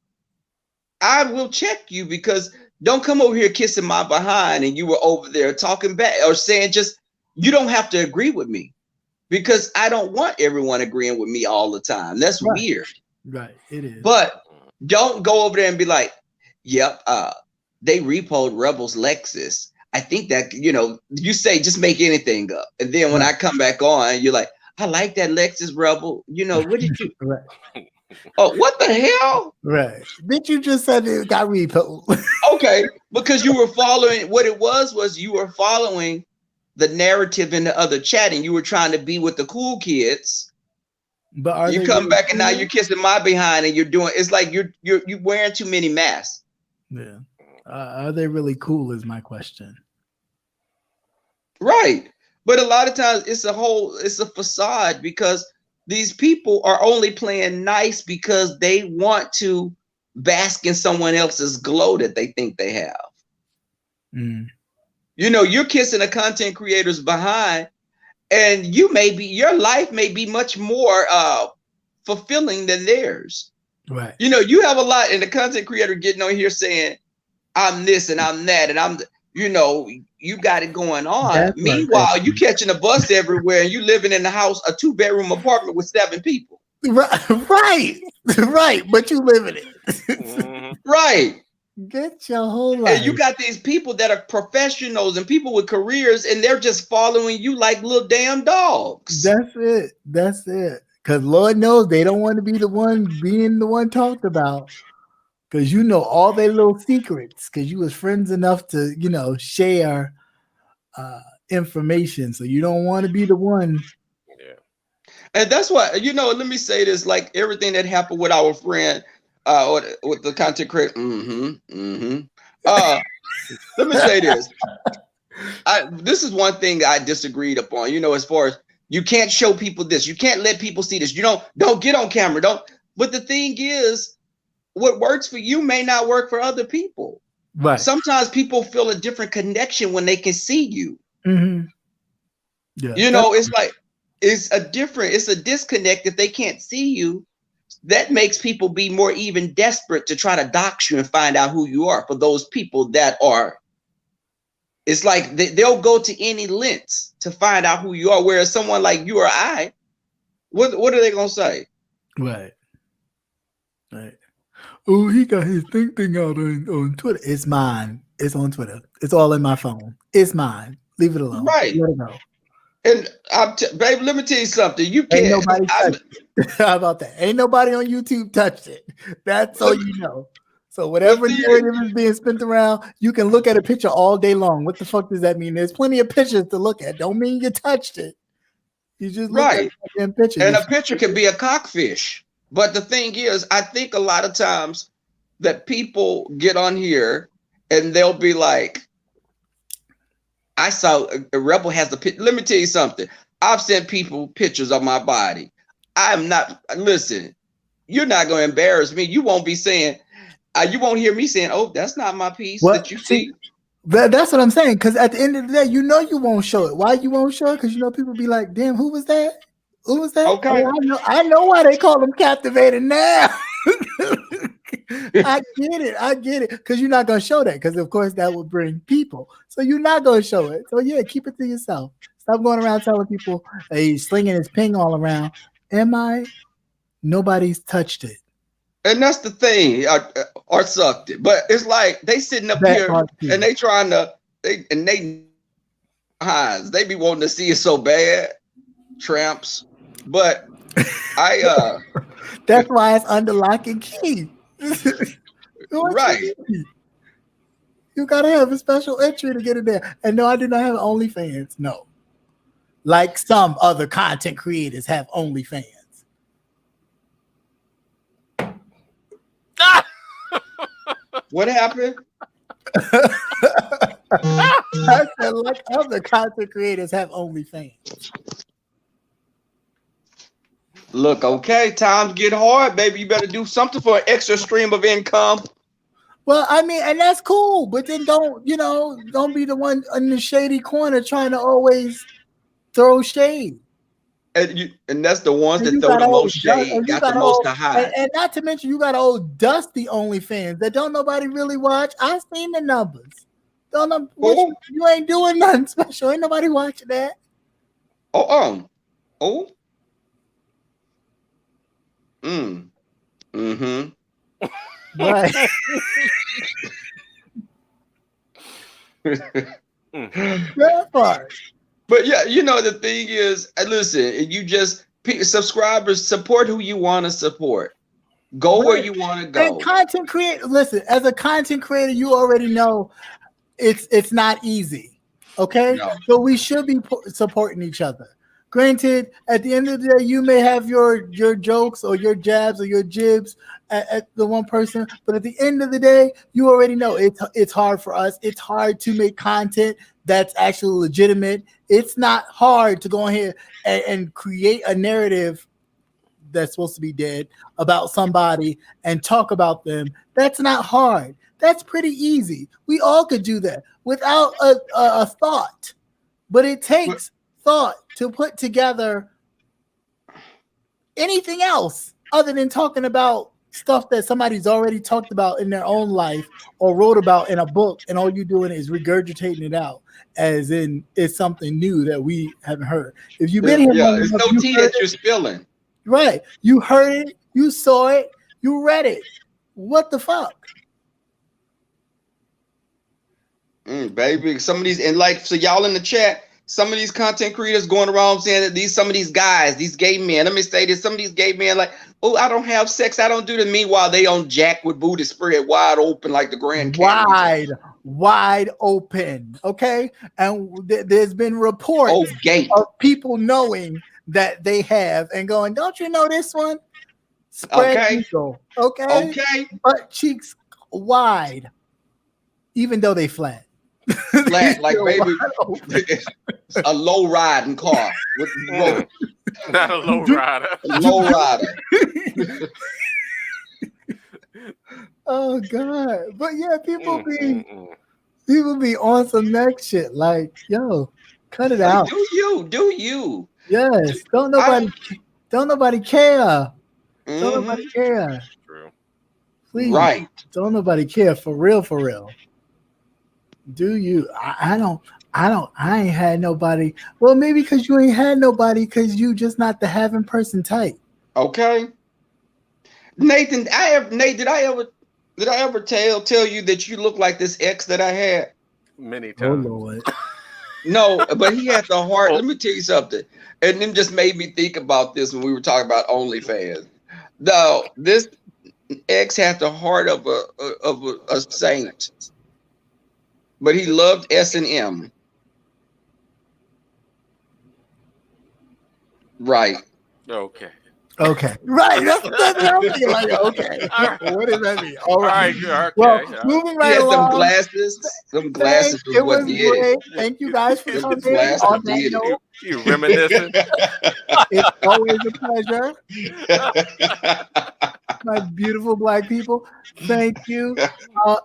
I will check you, because don't come over here kissing my behind and you were over there talking back or saying you don't have to agree with me, because I don't want everyone agreeing with me all the time. That's weird. Right, it is. But don't go over there and be like, yep, they repoed Rebel's Lexus. I think that, you say just make anything up. And then when I come back on, you're like, I like that Lexus, Rebel. What did you? Oh, what the hell? Right. Did you just said it got repoed? Okay, because you were following, what it was you were following the narrative in the other chat, and you were trying to be with the cool kids. But you come back and now you're kissing my behind, and you're doing, it's like you're wearing too many masks. Yeah. Are they really cool is my question. Right. But a lot of times it's a facade, because these people are only playing nice because they want to bask in someone else's glow that they think they have. Mm. You're kissing a content creator's behind, and your life may be much more fulfilling than theirs. Right. You have a lot, and the content creator getting on here saying, I'm this and I'm that, and I'm, you got it going on. That's Meanwhile, you catching a bus everywhere, and you living in the house, a 2-bedroom apartment with 7 people. Right. But you live in it. Mm-hmm. Right. Get your whole life. And you got these people that are professionals and people with careers, and they're just following you like little damn dogs. That's it. Because Lord knows they don't want to be the one being the one talked about. Because all their little secrets. Because you was friends enough to, share information. So you don't want to be the one. Yeah. And that's why, let me say this, like everything that happened with our friend, with the content creator. Let me say this. This is one thing I disagreed upon, as far as you can't show people this. You can't let people see this. You don't get on camera. But the thing is, what works for you may not work for other people. Right. Sometimes people feel a different connection when they can see you. Mm-hmm. Yeah. It's like, it's a disconnect if they can't see you. That makes people be more even desperate to try to dox you and find out who you are. For those people that are, it's like they'll go to any lengths to find out who you are. Whereas someone like you or I, what are they gonna say? Right. Oh, he got his thing out on Twitter. It's mine. It's on Twitter. It's all in my phone. It's mine. Leave it alone. Right. Let it go. And babe, let me tell you something. You can't. Ain't nobody touched it. How about that? Ain't nobody on YouTube touched it. That's all you know. So whatever narrative is being spent around, you can look at a picture all day long. What the fuck does that mean? There's plenty of pictures to look at. Don't mean you touched it. You just look at a picture. And a picture can be a cockfish. But the thing is, I think a lot of times that people get on here and they'll be like, I saw a Rebel has the picture. Let me tell you something. I've sent people pictures of my body. I'm not. Listen, you're not going to embarrass me. You won't be saying. You won't hear me saying, "Oh, that's not my piece that you see." That's what I'm saying. Because at the end of the day, you know you won't show it. Why you won't show it? Because you know people be like, "Damn, who was that? Who was that?" Okay. Oh, I know why they call them captivated now. I get it. Because you're not gonna show that. Because of course that would bring people. So you're not gonna show it. So yeah, keep it to yourself. Stop going around telling people, "Hey, he's slinging his ping all around." Am I? Nobody's touched it. And that's the thing, or sucked it. But it's like they sitting up here and they trying to they be wanting to see it so bad, tramps. But that's why it's under lock and key. Right. You gotta have a special entry to get in there. And no, I do not have OnlyFans. No. Like some other content creators have OnlyFans. What happened? I said like other content creators have OnlyFans. Look, okay, times get hard, baby. You better do something for an extra stream of income. Well, I mean, and that's cool, but then don't be the one in the shady corner trying to always throw shade. And that's the ones that throw the most shade, got the most to hide. And not to mention, you got old dusty OnlyFans that don't nobody really watch. I've seen the numbers. You ain't doing nothing special. Ain't nobody watching that. Right. That part. But yeah, the thing is, listen, you just subscribers support who you want to support. Go where you want to go. And content creator, listen, as a content creator, you already know it's not easy. Okay, no. So we should be supporting each other. Granted, at the end of the day, you may have your jokes or your jabs or your jibs at the one person, but at the end of the day, you already know it's hard for us. It's hard to make content that's actually legitimate. It's not hard to go in here and create a narrative that's supposed to be dead about somebody and talk about them. That's not hard. That's pretty easy. We all could do that without a thought, but it takes thought to put together anything else other than talking about stuff that somebody's already talked about in their own life or wrote about in a book, and all you're doing is regurgitating it out as in it's something new that we haven't heard. If you've been here, it's no tea that you're spilling. Right. You heard it, you saw it, you read it. What the fuck? Baby, some of these, and like, so y'all in the chat, some of these content creators going around saying that some of these guys, these gay men, let me say this, some of these gay men like, oh, I don't have sex, I don't do the meanwhile they on Jack with booty spread wide open like the Grand Canyon. Wide open, okay? And there's been reports of people knowing that they have and going, don't you know this one? Spread eagle, okay? Butt cheeks wide, even though they flat. Flat, like baby, a low riding car with rope. Not a low rider. Low rider. Oh God! But yeah, people be on some next shit. Like, yo, cut it out. Do you? Yes. Don't nobody care. Don't nobody care. True. Please. Right. Don't nobody care for real. Do you? I ain't had nobody. Well, maybe because you ain't had nobody because you just not the having person type. Okay. Nathan, did I ever tell you that you look like this ex that I had? Many times. Oh Lord. No, but he had the heart. Let me tell you something. And then just made me think about this when we were talking about OnlyFans. No, this ex had the heart of a saint. But he loved S&M. Right. Okay. Okay. Right. That's what I'm thinking. Like, okay. Right. What does that mean? All right. Okay. Well, moving right He had along. Some glasses was it what was did great. it. Thank you guys for Them coming. glasses On that did it. note, You reminiscing? it's always a pleasure. My beautiful black people. Thank you,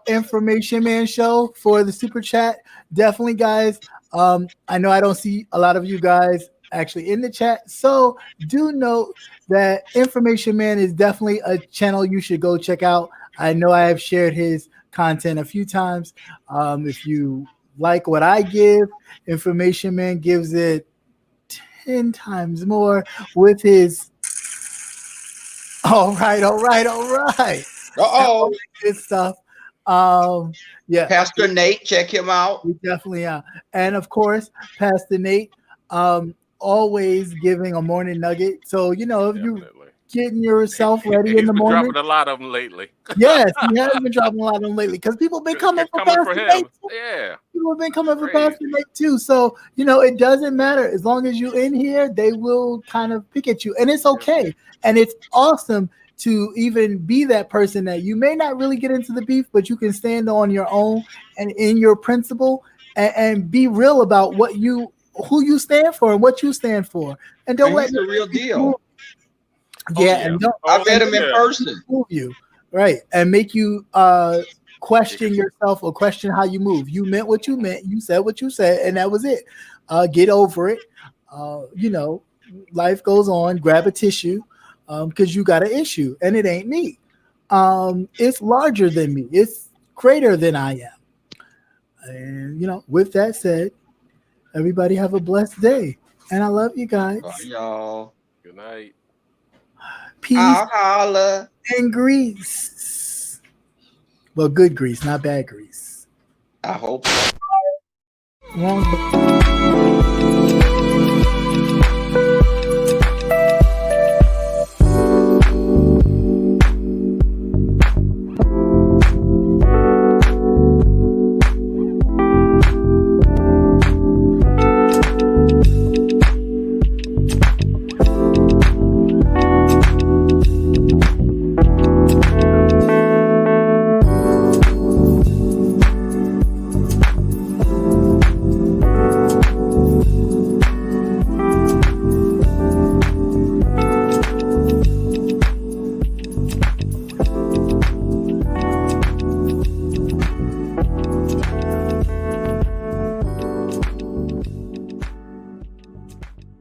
Information Man Show, for the super chat. Definitely, guys. I know I don't see a lot of you guys actually in the chat, so do note that Information Man is definitely a channel you should go check out. I know I have shared his content a few times. If you like what I give, Information Man gives it 10 times more with his all right. Good stuff. Yeah. Pastor Nate, check him out. We definitely are. And of course, Pastor Nate, always giving a morning nugget. So, if you getting yourself ready in the morning. He's been dropping a lot of them lately. Yes, he has been dropping a lot of them lately because people have been coming for Pastor Nate. Yeah. People have been coming for Pastor Nate too. So, it doesn't matter. As long as you're in here, they will kind of pick at you. And it's okay. And it's awesome to even be that person that you may not really get into the beef, but you can stand on your own and in your principle and be real about who you stand for and what you stand for. And don't let the real deal. And I met him in person. Move you, right, and make you question yourself or question how you move. You meant what you meant. You said what you said, and that was it. Get over it. Life goes on. Grab a tissue because you got an issue, and it ain't me. It's larger than me. It's greater than I am. And with that said, everybody have a blessed day, and I love you guys. Y'all. Good night. Peace and grease. Well, good grease, not bad grease. I hope. Wrong.